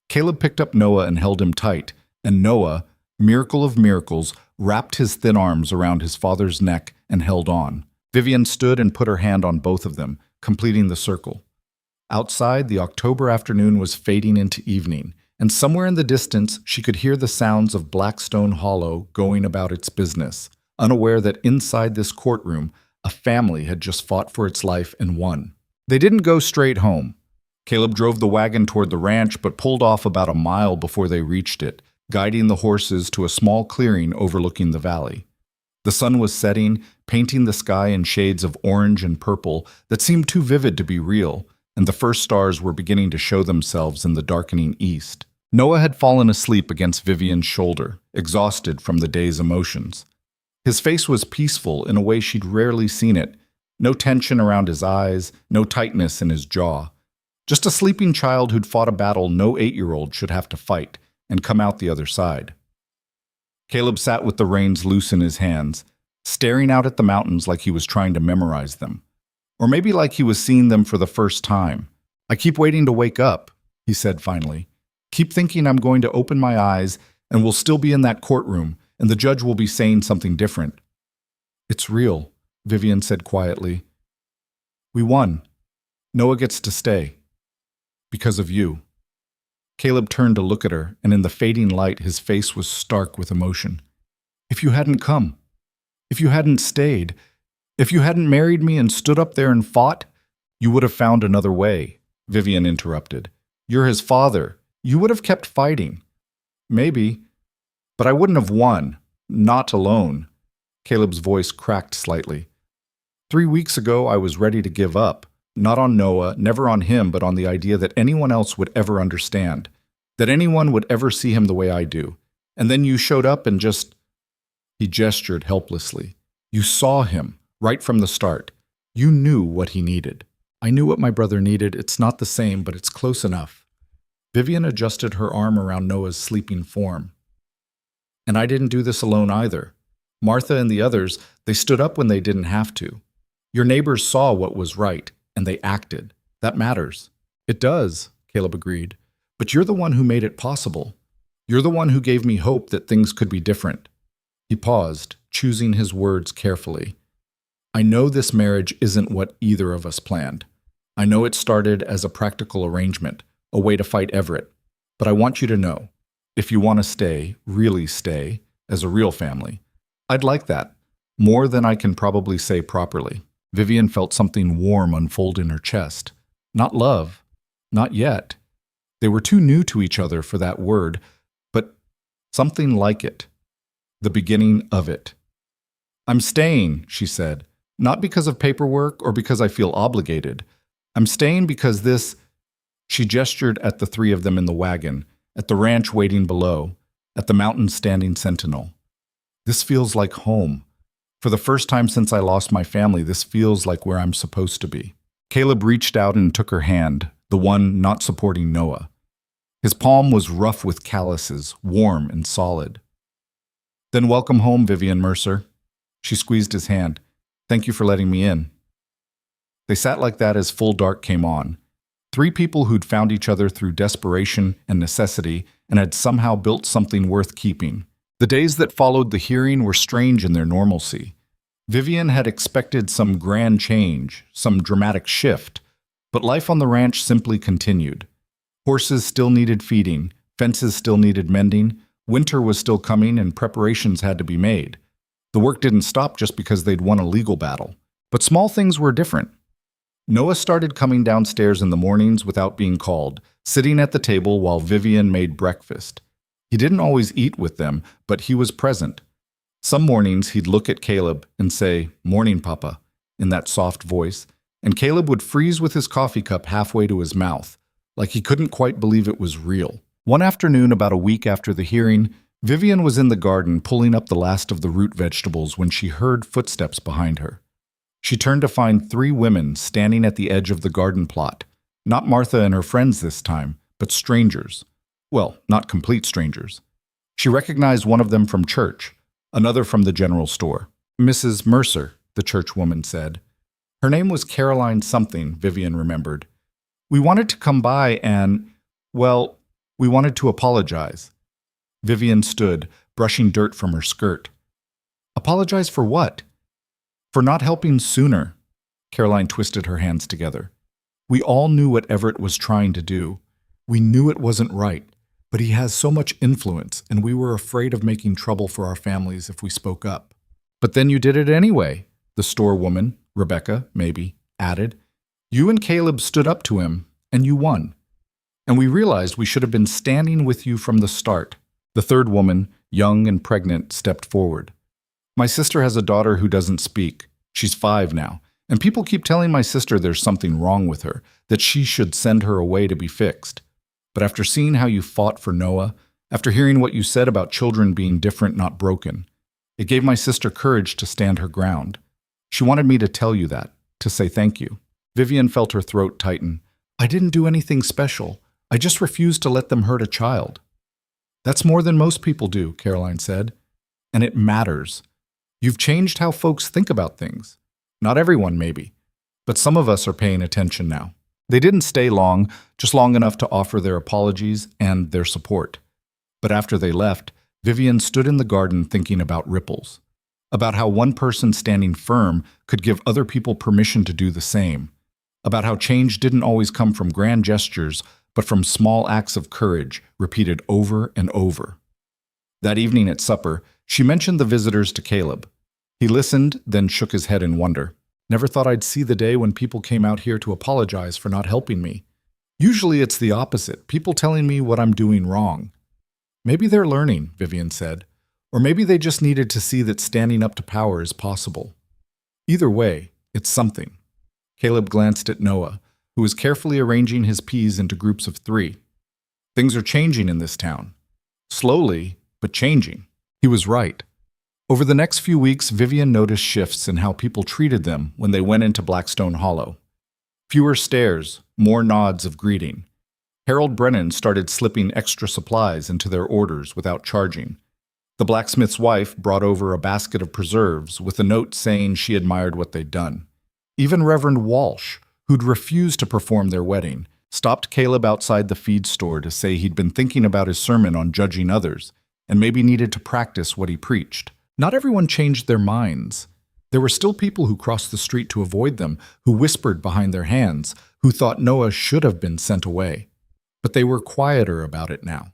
Caleb picked up Noah and held him tight, and Noah, miracle of miracles, wrapped his thin arms around his father's neck and held on. Vivian stood and put her hand on both of them, completing the circle. Outside, the October afternoon was fading into evening, and somewhere in the distance she could hear the sounds of Blackstone Hollow going about its business, unaware that inside this courtroom a family had just fought for its life and won. They didn't go straight home. Caleb drove the wagon toward the ranch but pulled off about a mile before they reached it, guiding the horses to a small clearing overlooking the valley. The sun was setting, painting the sky in shades of orange and purple that seemed too vivid to be real, and the first stars were beginning to show themselves in the darkening east. Noah had fallen asleep against Vivian's shoulder, exhausted from the day's emotions. His face was peaceful in a way she'd rarely seen it. No tension around his eyes, no tightness in his jaw. Just a sleeping child who'd fought a battle no 8-year-old should have to fight, and come out the other side. Caleb sat with the reins loose in his hands, staring out at the mountains like he was trying to memorize them. Or maybe like he was seeing them for the first time, I keep waiting to wake up, he said finally. Keep thinking I'm going to open my eyes and we'll still be in that courtroom and the judge will be saying something different. It's real, Vivian said quietly. We won. Noah gets to stay. Because of you. Caleb turned to look at her, and in the fading light his face was stark with emotion. If you hadn't come, if you hadn't stayed, if you hadn't married me and stood up there and fought, you would have found another way, Vivian interrupted. You're his father. You would have kept fighting. Maybe. But I wouldn't have won. Not alone. Caleb's voice cracked slightly. 3 weeks ago, I was ready to give up. Not on Noah, never on him, but on the idea that anyone else would ever understand. That anyone would ever see him the way I do. And then you showed up and just... He gestured helplessly. You saw him, right from the start. You knew what he needed. I knew what my brother needed. It's not the same, but it's close enough. Vivian adjusted her arm around Noah's sleeping form. And I didn't do this alone either. Martha and the others, they stood up when they didn't have to. Your neighbors saw what was right, and they acted. That matters. It does, Caleb agreed. But you're the one who made it possible. You're the one who gave me hope that things could be different. He paused, choosing his words carefully. I know this marriage isn't what either of us planned. I know it started as a practical arrangement, a way to fight Everett. But I want you to know, if you want to stay, really stay, as a real family, I'd like that, more than I can probably say properly. Vivian felt something warm unfold in her chest. Not love. Not yet. They were too new to each other for that word, but something like it. The beginning of it. I'm staying, she said, not because of paperwork or because I feel obligated. I'm staying because this... She gestured at the three of them in the wagon, at the ranch waiting below, at the mountain standing sentinel. This feels like home. For the first time since I lost my family, this feels like where I'm supposed to be. Caleb reached out and took her hand, the one not supporting Noah. His palm was rough with calluses, warm and solid. Then welcome home, Vivian Mercer. She squeezed his hand. Thank you for letting me in. They sat like that as full dark came on. Three people who'd found each other through desperation and necessity and had somehow built something worth keeping. The days that followed the hearing were strange in their normalcy. Vivian had expected some grand change, some dramatic shift, but life on the ranch simply continued. Horses still needed feeding, fences still needed mending, winter was still coming and preparations had to be made. The work didn't stop just because they'd won a legal battle. But small things were different. Noah started coming downstairs in the mornings without being called, sitting at the table while Vivian made breakfast. He didn't always eat with them, but he was present. Some mornings he'd look at Caleb and say, "Morning, Papa," in that soft voice, and Caleb would freeze with his coffee cup halfway to his mouth, like he couldn't quite believe it was real. One afternoon, about a week after the hearing, Vivian was in the garden pulling up the last of the root vegetables when she heard footsteps behind her. She turned to find three women standing at the edge of the garden plot. Not Martha and her friends this time, but strangers. Well, not complete strangers. She recognized one of them from church, another from the general store. Mrs. Mercer, the church woman said. Her name was Caroline something, Vivian remembered. We wanted to come by and, well, we wanted to apologize. Vivian stood, brushing dirt from her skirt. Apologize for what? For not helping sooner. Caroline twisted her hands together. We all knew what Everett was trying to do. We knew it wasn't right, but he has so much influence, and we were afraid of making trouble for our families if we spoke up. But then you did it anyway, the store woman, Rebecca, maybe, added. You and Caleb stood up to him, and you won. And we realized we should have been standing with you from the start. The third woman, young and pregnant, stepped forward. My sister has a daughter who doesn't speak. She's 5 now, and people keep telling my sister there's something wrong with her, that she should send her away to be fixed. But after seeing how you fought for Noah, after hearing what you said about children being different, not broken, it gave my sister courage to stand her ground. She wanted me to tell you that, to say thank you. Vivian felt her throat tighten. I didn't do anything special. I just refused to let them hurt a child. That's more than most people do, Caroline said. And it matters. You've changed how folks think about things. Not everyone, maybe, but some of us are paying attention now. They didn't stay long, just long enough to offer their apologies and their support. But after they left, Vivian stood in the garden thinking about ripples, about how one person standing firm could give other people permission to do the same, about how change didn't always come from grand gestures, but from small acts of courage repeated over and over. That evening at supper, she mentioned the visitors to Caleb. He listened, then shook his head in wonder. Never thought I'd see the day when people came out here to apologize for not helping me. Usually it's the opposite, people telling me what I'm doing wrong. Maybe they're learning, Vivian said, or maybe they just needed to see that standing up to power is possible. Either way, it's something. Caleb glanced at Noah, who was carefully arranging his peas into groups of 3. Things are changing in this town. Slowly, but changing. He was right. Over the next few weeks, Vivian noticed shifts in how people treated them when they went into Blackstone Hollow. Fewer stares, more nods of greeting. Harold Brennan started slipping extra supplies into their orders without charging. The blacksmith's wife brought over a basket of preserves with a note saying she admired what they'd done. Even Reverend Walsh, who'd refused to perform their wedding, stopped Caleb outside the feed store to say he'd been thinking about his sermon on judging others and maybe needed to practice what he preached. Not everyone changed their minds. There were still people who crossed the street to avoid them, who whispered behind their hands, who thought Noah should have been sent away. But they were quieter about it now.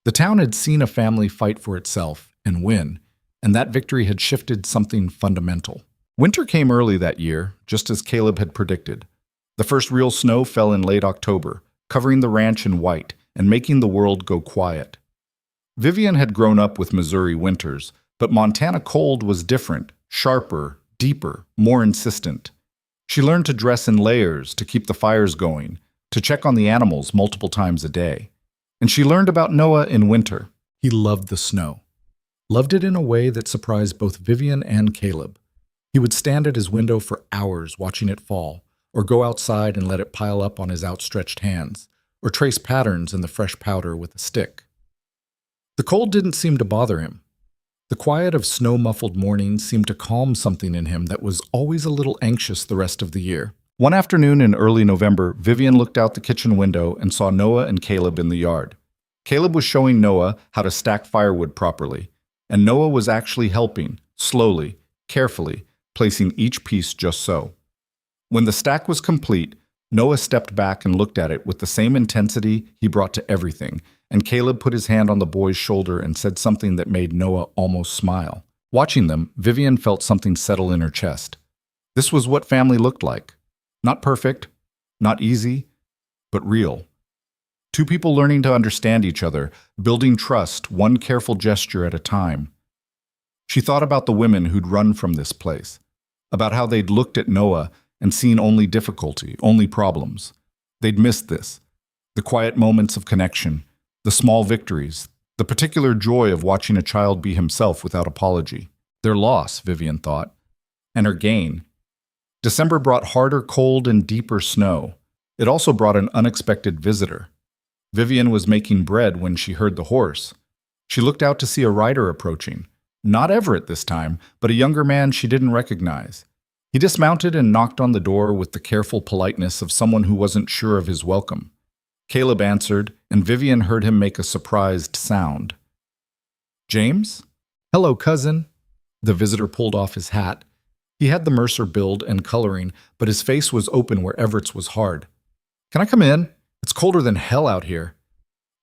The town had seen a family fight for itself and win, and that victory had shifted something fundamental. Winter came early that year, just as Caleb had predicted. The first real snow fell in late October, covering the ranch in white and making the world go quiet. Vivian had grown up with Missouri winters, but Montana cold was different, sharper, deeper, more insistent. She learned to dress in layers to keep the fires going, to check on the animals multiple times a day. And she learned about Noah in winter. He loved the snow. Loved it in a way that surprised both Vivian and Caleb. He would stand at his window for hours watching it fall, or go outside and let it pile up on his outstretched hands, or trace patterns in the fresh powder with a stick. The cold didn't seem to bother him. The quiet of snow-muffled mornings seemed to calm something in him that was always a little anxious the rest of the year. One afternoon in early November, Vivian looked out the kitchen window and saw Noah and Caleb in the yard. Caleb was showing Noah how to stack firewood properly, and Noah was actually helping, slowly, carefully, placing each piece just so. When the stack was complete, Noah stepped back and looked at it with the same intensity he brought to everything, and Caleb put his hand on the boy's shoulder and said something that made Noah almost smile. Watching them, Vivian felt something settle in her chest. This was what family looked like. Not perfect, not easy, but real. 2 people learning to understand each other, building trust, one careful gesture at a time. She thought about the women who'd run from this place, about how they'd looked at Noah and seen only difficulty, only problems. They'd missed this, the quiet moments of connection, the small victories, the particular joy of watching a child be himself without apology. Their loss, Vivian thought, and her gain. December brought harder cold and deeper snow. It also brought an unexpected visitor. Vivian was making bread when she heard the horse. She looked out to see a rider approaching. Not Everett this time, but a younger man she didn't recognize. He dismounted and knocked on the door with the careful politeness of someone who wasn't sure of his welcome. Caleb answered, and Vivian heard him make a surprised sound. "James?" "Hello, cousin." The visitor pulled off his hat. He had the Mercer build and coloring, but his face was open where Everett's was hard. "Can I come in? It's colder than hell out here."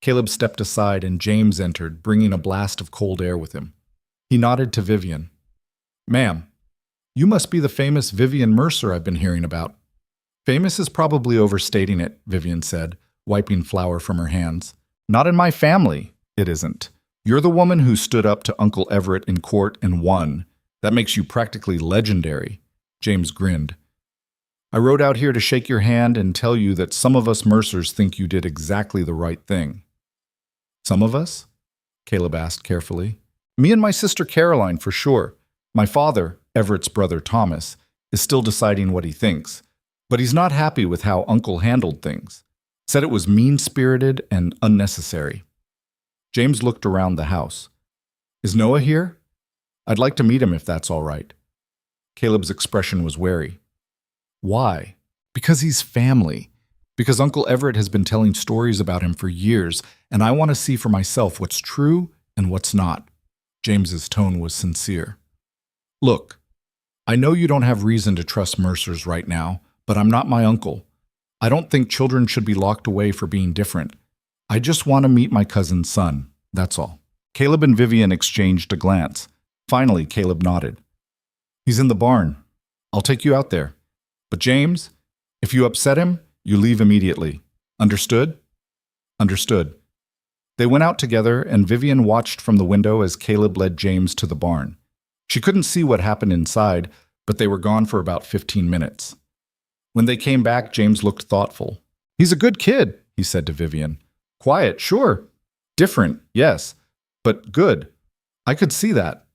Caleb stepped aside and James entered, bringing a blast of cold air with him. He nodded to Vivian. "Ma'am, you must be the famous Vivian Mercer I've been hearing about." "Famous is probably overstating it," Vivian said, wiping flour from her hands. "Not in my family, it isn't. You're the woman who stood up to Uncle Everett in court and won. That makes you practically legendary." James grinned. "I rode out here to shake your hand and tell you that some of us Mercers think you did exactly the right thing." "Some of us?" Caleb asked carefully. "Me and my sister Caroline, for sure. My father, Everett's brother Thomas, is still deciding what he thinks, but he's not happy with how Uncle handled things. Said it was mean-spirited and unnecessary." James looked around the house. "Is Noah here? I'd like to meet him if that's all right." Caleb's expression was wary. "Why?" "Because he's family. Because Uncle Everett has been telling stories about him for years, and I want to see for myself what's true and what's not. James's tone was sincere. Look, I know you don't have reason to trust Mercers right now, but I'm not my uncle. I don't think children should be locked away for being different. I just want to meet my cousin's son, that's all. Caleb and Vivian exchanged a glance. Finally, Caleb nodded. He's in the barn. I'll take you out there. But James, if you upset him, you leave immediately. Understood? Understood. They went out together, and Vivian watched from the window as Caleb led James to the barn. She couldn't see what happened inside, but they were gone for about 15 minutes. When they came back, James looked thoughtful. He's a good kid, he said to Vivian. Quiet, sure. Different, yes. But good. I could see that.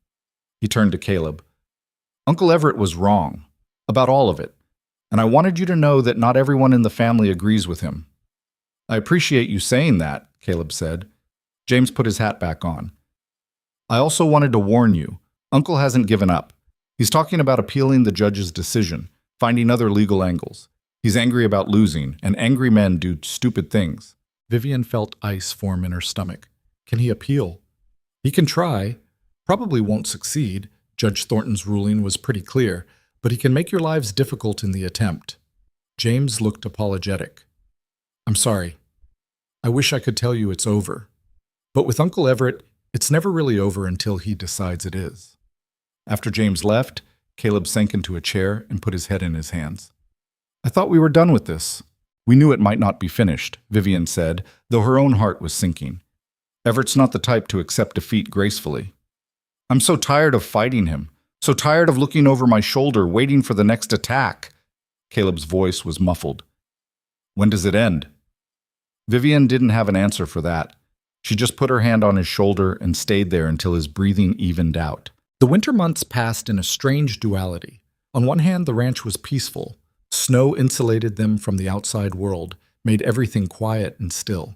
He turned to Caleb. Uncle Everett was wrong. About all of it. And I wanted you to know that not everyone in the family agrees with him. I appreciate you saying that, Caleb said. James put his hat back on. I also wanted to warn you. Uncle hasn't given up. He's talking about appealing the judge's decision, finding other legal angles. He's angry about losing, and angry men do stupid things. Vivian felt ice form in her stomach. Can he appeal? He can try. Probably won't succeed. Judge Thornton's ruling was pretty clear, but he can make your lives difficult in the attempt. James looked apologetic. I'm sorry. I wish I could tell you it's over. But with Uncle Everett, it's never really over until he decides it is. After James left, Caleb sank into a chair and put his head in his hands. I thought we were done with this. We knew it might not be finished, Vivian said, though her own heart was sinking. Everett's not the type to accept defeat gracefully. I'm so tired of fighting him. So tired of looking over my shoulder, waiting for the next attack. Caleb's voice was muffled. When does it end? Vivian didn't have an answer for that. She just put her hand on his shoulder and stayed there until his breathing evened out. The winter months passed in a strange duality. On one hand, the ranch was peaceful. Snow insulated them from the outside world, made everything quiet and still.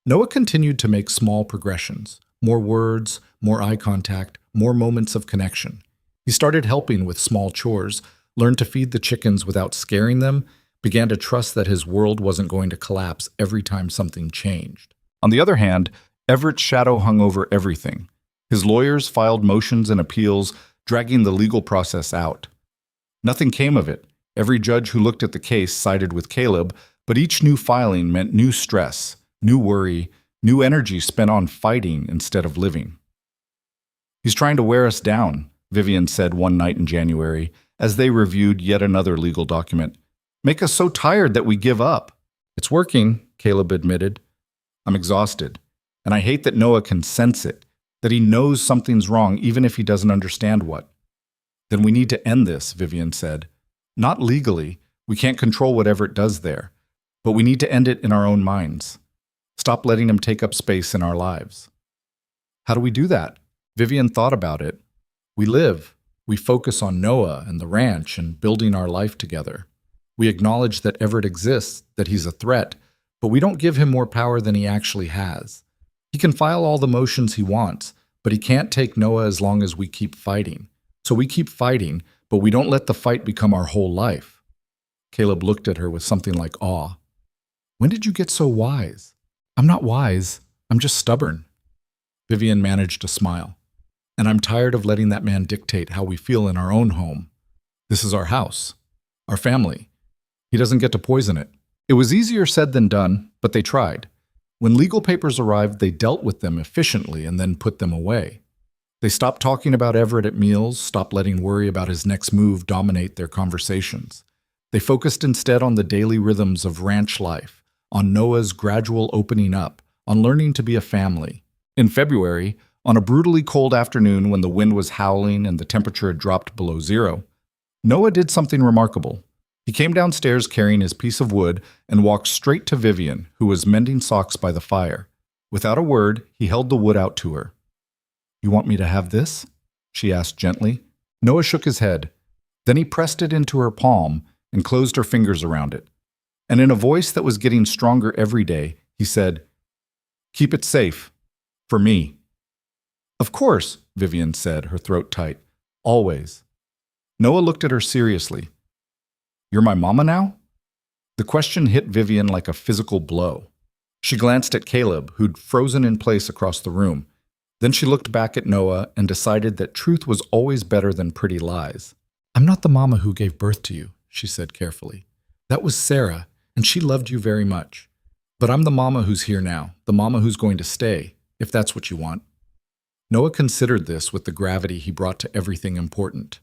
Noah continued to make small progressions. More words, more eye contact, more moments of connection. He started helping with small chores, learned to feed the chickens without scaring them, began to trust that his world wasn't going to collapse every time something changed. On the other hand, Everett's shadow hung over everything. His lawyers filed motions and appeals, dragging the legal process out. Nothing came of it. Every judge who looked at the case sided with Caleb, but each new filing meant new stress, new worry, new energy spent on fighting instead of living. He's trying to wear us down, Vivian said one night in January, as they reviewed yet another legal document. Make us so tired that we give up. It's working, Caleb admitted. I'm exhausted, and I hate that Noah can sense it, that he knows something's wrong even if he doesn't understand what. Then we need to end this, Vivian said. Not legally, we can't control whatever it does there, but we need to end it in our own minds. Stop letting him take up space in our lives. How do we do that? Vivian thought about it. We live. We focus on Noah and the ranch and building our life together. We acknowledge that Everett exists, that he's a threat, but we don't give him more power than he actually has. He can file all the motions he wants, but he can't take Noah as long as we keep fighting. So we keep fighting, but we don't let the fight become our whole life. Caleb looked at her with something like awe. When did you get so wise? I'm not wise. I'm just stubborn. Vivian managed to smile. And I'm tired of letting that man dictate how we feel in our own home. This is our house, our family. He doesn't get to poison it. It was easier said than done, but they tried. When legal papers arrived, they dealt with them efficiently and then put them away. They stopped talking about Everett at meals, stopped letting worry about his next move dominate their conversations. They focused instead on the daily rhythms of ranch life, on Noah's gradual opening up, on learning to be a family. In February, on a brutally cold afternoon when the wind was howling and the temperature had dropped below zero, Noah did something remarkable. He came downstairs carrying his piece of wood and walked straight to Vivian, who was mending socks by the fire. Without a word, he held the wood out to her. You want me to have this? She asked gently. Noah shook his head. Then he pressed it into her palm and closed her fingers around it. And in a voice that was getting stronger every day, he said, Keep it safe. For me. Of course, Vivian said, her throat tight. Always. Noah looked at her seriously. You're my mama now? The question hit Vivian like a physical blow. She glanced at Caleb, who'd frozen in place across the room. Then she looked back at Noah and decided that truth was always better than pretty lies. "I'm not the mama who gave birth to you," she said carefully. "That was Sarah, and she loved you very much. But I'm the mama who's here now, the mama who's going to stay, if that's what you want." Noah considered this with the gravity he brought to everything important.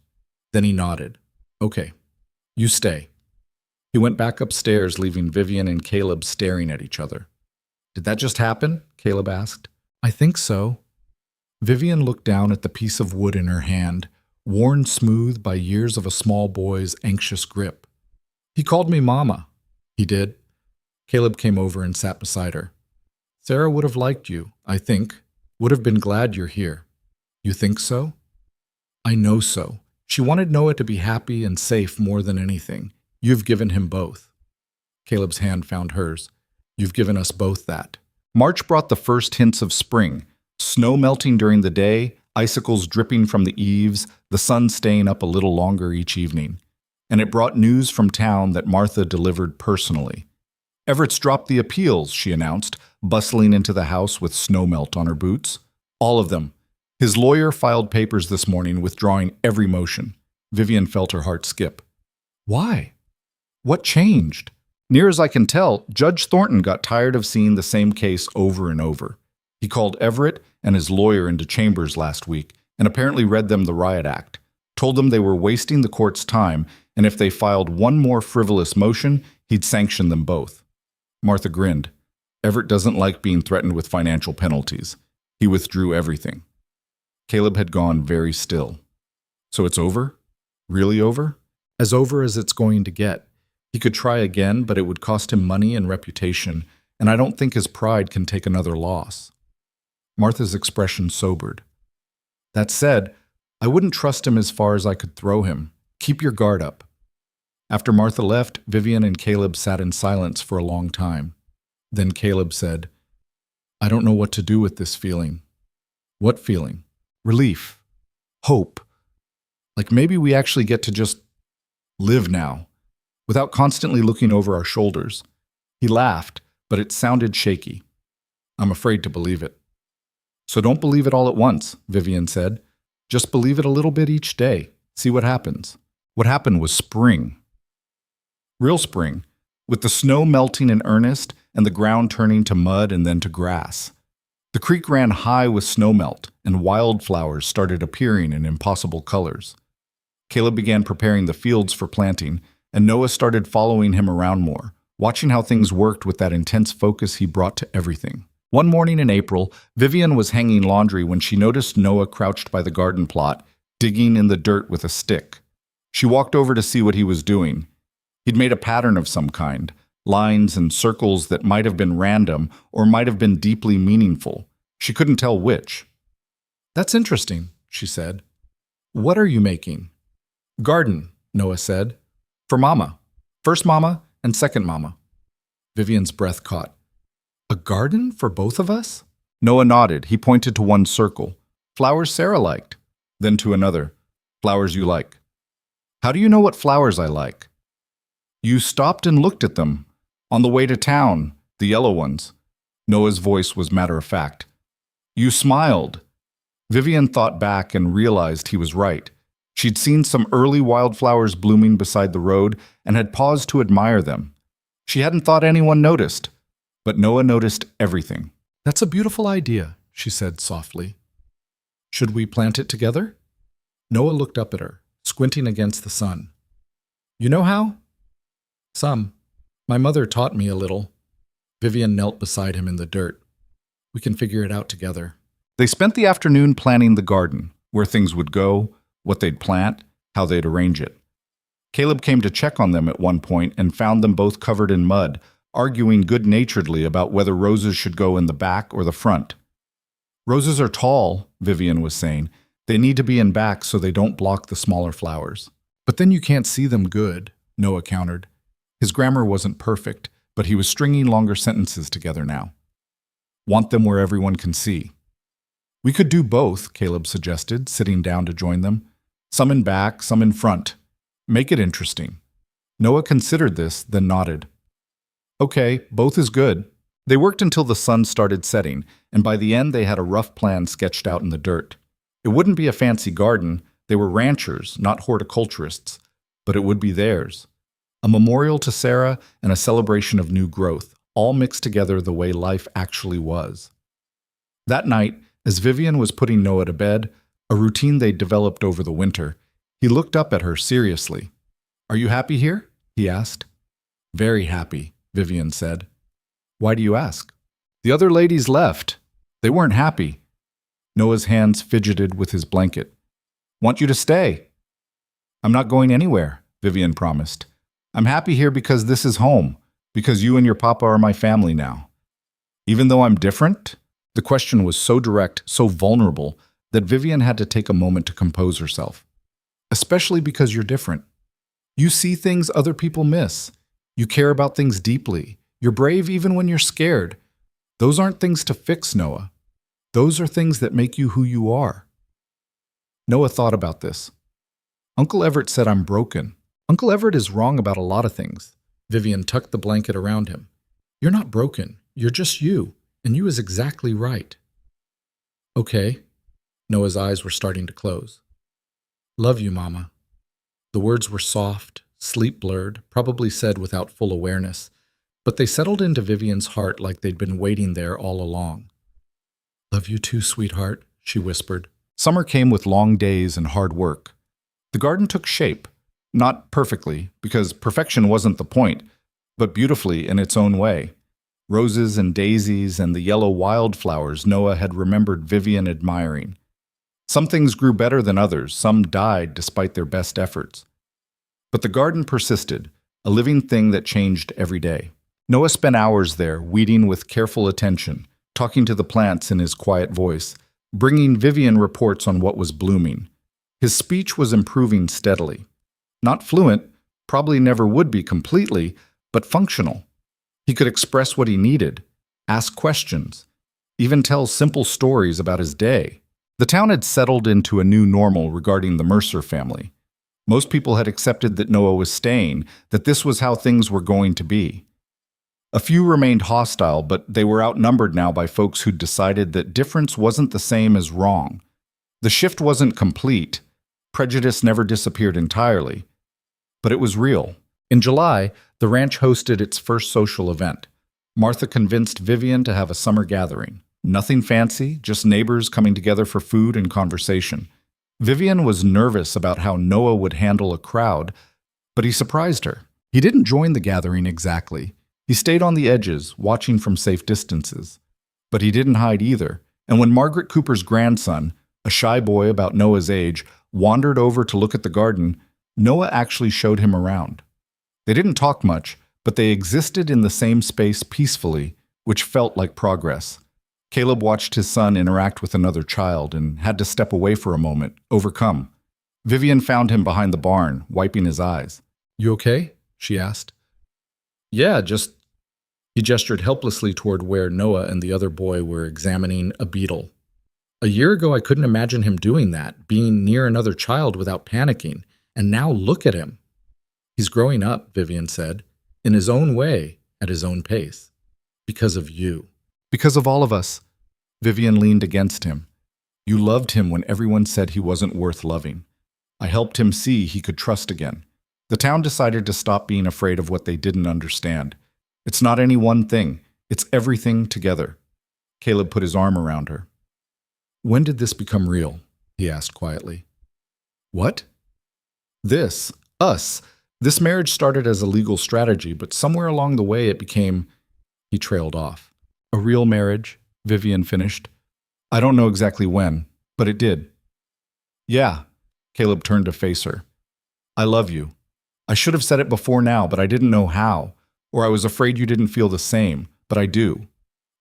Then he nodded. "Okay, you stay." He went back upstairs, leaving Vivian and Caleb staring at each other. "Did that just happen?" Caleb asked. "I think so." Vivian looked down at the piece of wood in her hand, worn smooth by years of a small boy's anxious grip. "He called me Mama." "He did?" Caleb came over and sat beside her. "Sarah would have liked you, I think. Would have been glad you're here." "You think so?" "I know so. She wanted Noah to be happy and safe more than anything. You've given him both." Caleb's hand found hers. "You've given us both that." March brought the first hints of spring. Snow melting during the day, icicles dripping from the eaves, the sun staying up a little longer each evening. And it brought news from town that Martha delivered personally. "Everett's dropped the appeals," she announced, bustling into the house with snowmelt on her boots. "All of them. His lawyer filed papers this morning withdrawing every motion." Vivian felt her heart skip. "Why? What changed?" "Near as I can tell, Judge Thornton got tired of seeing the same case over and over. He called Everett and his lawyer into chambers last week and apparently read them the riot act, told them they were wasting the court's time, and if they filed one more frivolous motion, he'd sanction them both." Martha grinned. "Everett doesn't like being threatened with financial penalties. He withdrew everything." Caleb had gone very still. "So it's over? Really over?" "As over as it's going to get. He could try again, but it would cost him money and reputation, and I don't think his pride can take another loss." Martha's expression sobered. "That said, I wouldn't trust him as far as I could throw him. Keep your guard up." After Martha left, Vivian and Caleb sat in silence for a long time. Then Caleb said, "I don't know what to do with this feeling." "What feeling?" "Relief. Hope. Like maybe we actually get to just live now, without constantly looking over our shoulders." He laughed, but it sounded shaky. "I'm afraid to believe it." "So don't believe it all at once," Vivian said. "Just believe it a little bit each day. See what happens." What happened was spring. Real spring, with the snow melting in earnest and the ground turning to mud and then to grass. The creek ran high with snowmelt, and wildflowers started appearing in impossible colors. Caleb began preparing the fields for planting, and Noah started following him around more, watching how things worked with that intense focus he brought to everything. One morning in April, Vivian was hanging laundry when she noticed Noah crouched by the garden plot, digging in the dirt with a stick. She walked over to see what he was doing. He'd made a pattern of some kind, lines and circles that might have been random or might have been deeply meaningful. She couldn't tell which. "That's interesting," she said. "What are you making?" "Garden," Noah said. "For Mama. First Mama and second Mama." Vivian's breath caught. "A garden for both of us?" Noah nodded. He pointed to one circle. "Flowers Sarah liked." Then to another. "Flowers you like." "How do you know what flowers I like?" "You stopped and looked at them. On the way to town, the yellow ones." Noah's voice was matter-of-fact. "You smiled." Vivian thought back and realized he was right. She'd seen some early wildflowers blooming beside the road and had paused to admire them. She hadn't thought anyone noticed, but Noah noticed everything. "That's a beautiful idea," she said softly. "Should we plant it together?" Noah looked up at her, squinting against the sun. "You know how?" "Some. My mother taught me a little." Vivian knelt beside him in the dirt. "We can figure it out together." They spent the afternoon planning the garden, where things would go, what they'd plant, how they'd arrange it. Caleb came to check on them at one point and found them both covered in mud, arguing good-naturedly about whether roses should go in the back or the front. "Roses are tall," Vivian was saying. "They need to be in back so they don't block the smaller flowers." "But then you can't see them good," Noah countered. His grammar wasn't perfect, but he was stringing longer sentences together now. "Want them where everyone can see." "We could do both," Caleb suggested, sitting down to join them. "Some in back, some in front. Make it interesting." Noah considered this, then nodded. Okay, both is good. They worked until the sun started setting, and by the end they had a rough plan sketched out in the dirt. It wouldn't be a fancy garden. They were ranchers, not horticulturists, but it would be theirs. A memorial to Sarah and a celebration of new growth, all mixed together the way life actually was. That night, as Vivian was putting Noah to bed, a routine they'd developed over the winter, he looked up at her seriously. "Are you happy here?" he asked. "Very happy," Vivian said. "Why do you ask?" "The other ladies left. They weren't happy." Noah's hands fidgeted with his blanket. "Want you to stay." "I'm not going anywhere," Vivian promised. "I'm happy here because this is home, because you and your papa are my family now." "Even though I'm different?" The question was so direct, so vulnerable, that Vivian had to take a moment to compose herself. "Especially because you're different. You see things other people miss. You care about things deeply. You're brave even when you're scared. Those aren't things to fix, Noah. Those are things that make you who you are." Noah thought about this. "Uncle Everett said I'm broken. Uncle Everett is wrong about a lot of things." Vivian tucked the blanket around him. "You're not broken. You're just you, and you is exactly right." "Okay." Noah's eyes were starting to close. "Love you, Mama." The words were soft, sleep-blurred, probably said without full awareness, but they settled into Vivian's heart like they'd been waiting there all along. "Love you too, sweetheart," she whispered. Summer came with long days and hard work. The garden took shape, not perfectly, because perfection wasn't the point, but beautifully in its own way. Roses and daisies and the yellow wildflowers Noah had remembered Vivian admiring. Some things grew better than others, some died despite their best efforts. But the garden persisted, a living thing that changed every day. Noah spent hours there, weeding with careful attention, talking to the plants in his quiet voice, bringing Vivian reports on what was blooming. His speech was improving steadily. Not fluent, probably never would be completely, but functional. He could express what he needed, ask questions, even tell simple stories about his day. The town had settled into a new normal regarding the Mercer family. Most people had accepted that Noah was staying, that this was how things were going to be. A few remained hostile, but they were outnumbered now by folks who'd decided that difference wasn't the same as wrong. The shift wasn't complete. Prejudice never disappeared entirely. But it was real. In July, the ranch hosted its first social event. Martha convinced Vivian to have a summer gathering. Nothing fancy, just neighbors coming together for food and conversation. Vivian was nervous about how Noah would handle a crowd, but he surprised her. He didn't join the gathering exactly. He stayed on the edges, watching from safe distances. But he didn't hide either, and when Margaret Cooper's grandson, a shy boy about Noah's age, wandered over to look at the garden, Noah actually showed him around. They didn't talk much, but they existed in the same space peacefully, which felt like progress. Caleb watched his son interact with another child and had to step away for a moment, overcome. Vivian found him behind the barn, wiping his eyes. "You okay?" she asked. "Yeah, just..." He gestured helplessly toward where Noah and the other boy were examining a beetle. "A year ago, I couldn't imagine him doing that, being near another child without panicking, and now look at him." "He's growing up," Vivian said, "in his own way, at his own pace. Because of you." "Because of all of us." Vivian leaned against him. "You loved him when everyone said he wasn't worth loving. I helped him see he could trust again." The town decided to stop being afraid of what they didn't understand. It's not any one thing. It's everything together. Caleb put his arm around her. "When did this become real?" he asked quietly. "What?" "This. Us. This marriage started as a legal strategy, but somewhere along the way it became..." He trailed off. "A real marriage," Vivian finished. "I don't know exactly when, but it did." "Yeah." Caleb turned to face her. "I love you. I should have said it before now, but I didn't know how, or I was afraid you didn't feel the same, but I do.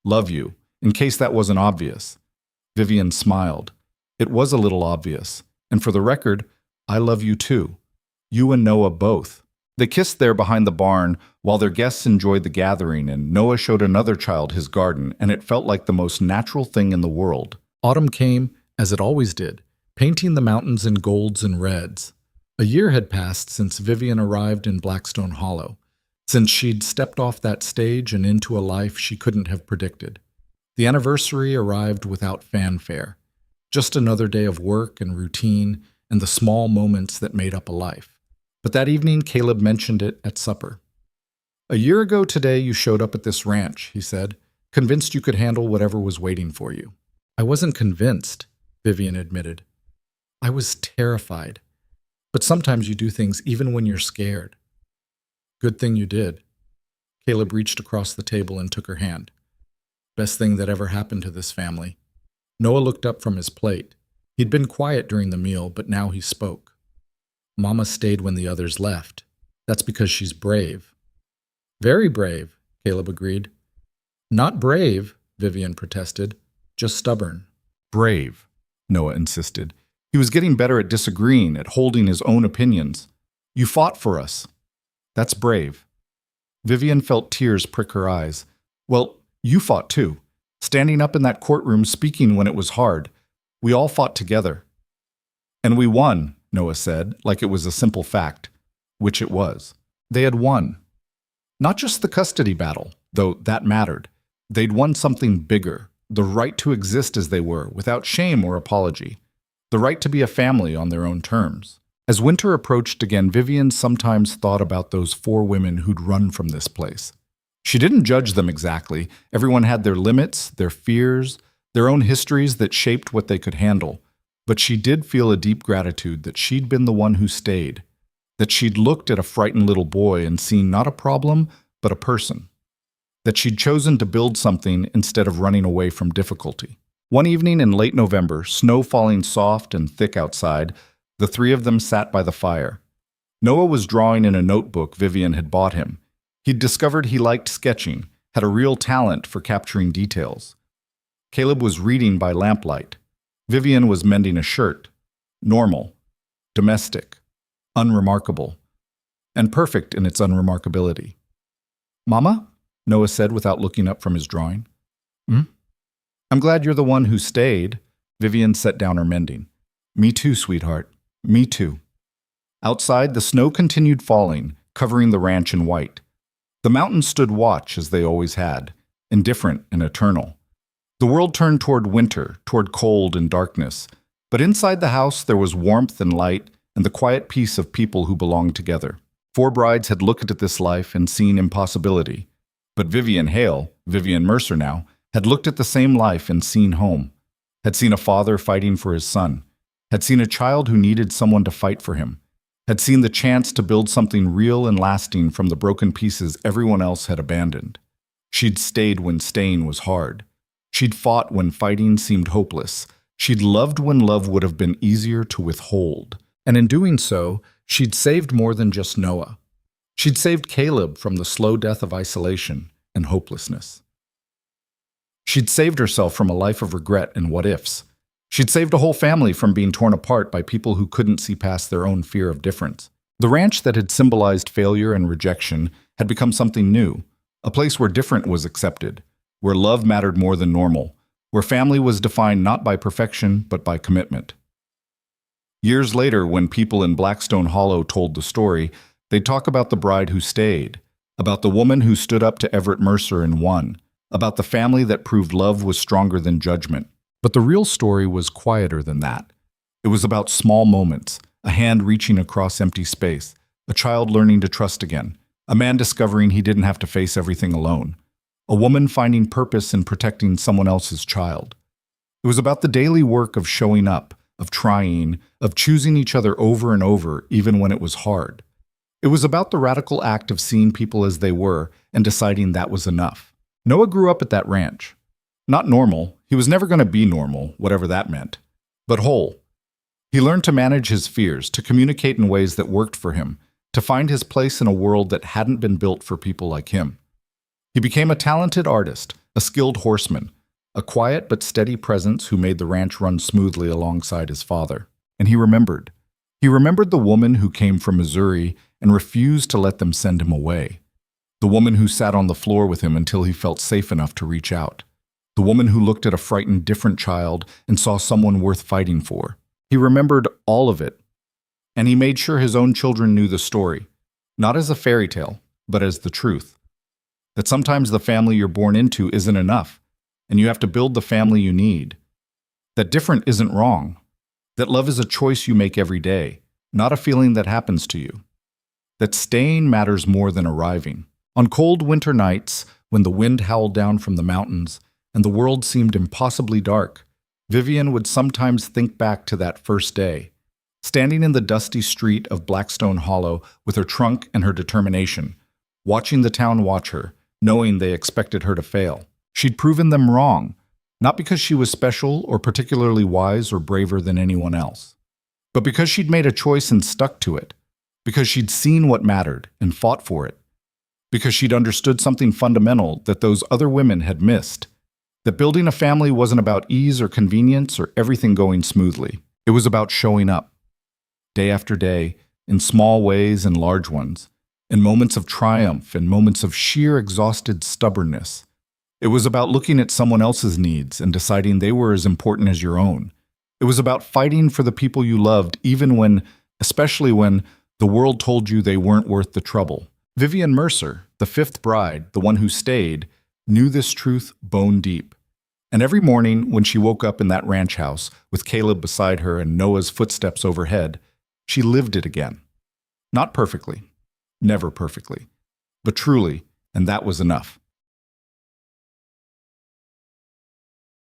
Love you, in case that wasn't obvious." Vivian smiled. It was a little obvious, and for the record, I love you too. You and Noah both. They kissed there behind the barn while their guests enjoyed the gathering, and Noah showed another child his garden, and it felt like the most natural thing in the world. Autumn came, as it always did, painting the mountains in golds and reds. A year had passed since Vivian arrived in Blackstone Hollow. since she'd stepped off that stage and into a life she couldn't have predicted. The anniversary arrived without fanfare, just another day of work and routine and the small moments that made up a life. But that evening, Caleb mentioned it at supper. "A year ago today, you showed up at this ranch," he said, "convinced you could handle whatever was waiting for you." "I wasn't convinced," Vivian admitted. "I was terrified. But sometimes you do things even when you're scared." "Good thing you did." Caleb reached across the table and took her hand. "Best thing that ever happened to this family." Noah looked up from his plate. He'd been quiet during the meal, but now he spoke. "Mama stayed when the others left. That's because she's brave." "Very brave," Caleb agreed. "Not brave," Vivian protested, "just stubborn." "Brave," Noah insisted. He was getting better at disagreeing, at holding his own opinions. "You fought for us. That's brave." Vivian felt tears prick her eyes. "Well, you fought too. Standing up in that courtroom, speaking when it was hard. We all fought together." "And we won," Noah said, like it was a simple fact, which it was. They had won. Not just the custody battle, though that mattered. They'd won something bigger, the right to exist as they were, without shame or apology. The right to be a family on their own terms. As winter approached again, Vivian sometimes thought about those 4 women who'd run from this place. She didn't judge them exactly. Everyone had their limits, their fears, their own histories that shaped what they could handle. But she did feel a deep gratitude that she'd been the one who stayed, that she'd looked at a frightened little boy and seen not a problem, but a person, that she'd chosen to build something instead of running away from difficulty. One evening in late November, snow falling soft and thick outside, the 3 of them sat by the fire. Noah was drawing in a notebook Vivian had bought him. He'd discovered he liked sketching, had a real talent for capturing details. Caleb was reading by lamplight. Vivian was mending a shirt. Normal, domestic, unremarkable, and perfect in its unremarkability. "Mama?" Noah said without looking up from his drawing. "Hmm?" "I'm glad you're the one who stayed." Vivian set down her mending. "Me too, sweetheart. Me too." Outside, the snow continued falling, covering the ranch in white. The mountains stood watch as they always had, indifferent and eternal. The world turned toward winter, toward cold and darkness. But inside the house there was warmth and light and the quiet peace of people who belonged together. 4 brides had looked at this life and seen impossibility. But Vivian Hale, Vivian Mercer now, had looked at the same life and seen home, had seen a father fighting for his son, had seen a child who needed someone to fight for him, had seen the chance to build something real and lasting from the broken pieces everyone else had abandoned. She'd stayed when staying was hard. She'd fought when fighting seemed hopeless. She'd loved when love would have been easier to withhold. And in doing so, she'd saved more than just Noah. She'd saved Caleb from the slow death of isolation and hopelessness. She'd saved herself from a life of regret and what-ifs. She'd saved a whole family from being torn apart by people who couldn't see past their own fear of difference. The ranch that had symbolized failure and rejection had become something new, a place where different was accepted, where love mattered more than normal, where family was defined not by perfection but by commitment. Years later, when people in Blackstone Hollow told the story, they'd talk about the bride who stayed, about the woman who stood up to Everett Mercer and won, about the family that proved love was stronger than judgment. But the real story was quieter than that. It was about small moments, a hand reaching across empty space, a child learning to trust again, a man discovering he didn't have to face everything alone, a woman finding purpose in protecting someone else's child. It was about the daily work of showing up, of trying, of choosing each other over and over, even when it was hard. It was about the radical act of seeing people as they were and deciding that was enough. Noah grew up at that ranch. Not normal. He was never going to be normal, whatever that meant. But whole. He learned to manage his fears, to communicate in ways that worked for him, to find his place in a world that hadn't been built for people like him. He became a talented artist, a skilled horseman, a quiet but steady presence who made the ranch run smoothly alongside his father. And he remembered. He remembered the woman who came from Missouri and refused to let them send him away. The woman who sat on the floor with him until he felt safe enough to reach out. The woman who looked at a frightened, different child and saw someone worth fighting for. He remembered all of it. And he made sure his own children knew the story, not as a fairy tale, but as the truth. That sometimes the family you're born into isn't enough, and you have to build the family you need. That different isn't wrong. That love is a choice you make every day, not a feeling that happens to you. That staying matters more than arriving. On cold winter nights, when the wind howled down from the mountains and the world seemed impossibly dark, Vivian would sometimes think back to that first day, standing in the dusty street of Blackstone Hollow with her trunk and her determination, watching the town watch her, knowing they expected her to fail. She'd proven them wrong, not because she was special or particularly wise or braver than anyone else, but because she'd made a choice and stuck to it, because she'd seen what mattered and fought for it, because she'd understood something fundamental that those other women had missed, that building a family wasn't about ease or convenience or everything going smoothly. It was about showing up, day after day, in small ways and large ones, in moments of triumph and moments of sheer exhausted stubbornness. It was about looking at someone else's needs and deciding they were as important as your own. It was about fighting for the people you loved, even when, especially when, the world told you they weren't worth the trouble. Vivian Mercer, the fifth bride, the one who stayed, knew this truth bone deep. And every morning when she woke up in that ranch house, with Caleb beside her and Noah's footsteps overhead, she lived it again. Not perfectly, never perfectly, but truly, and that was enough.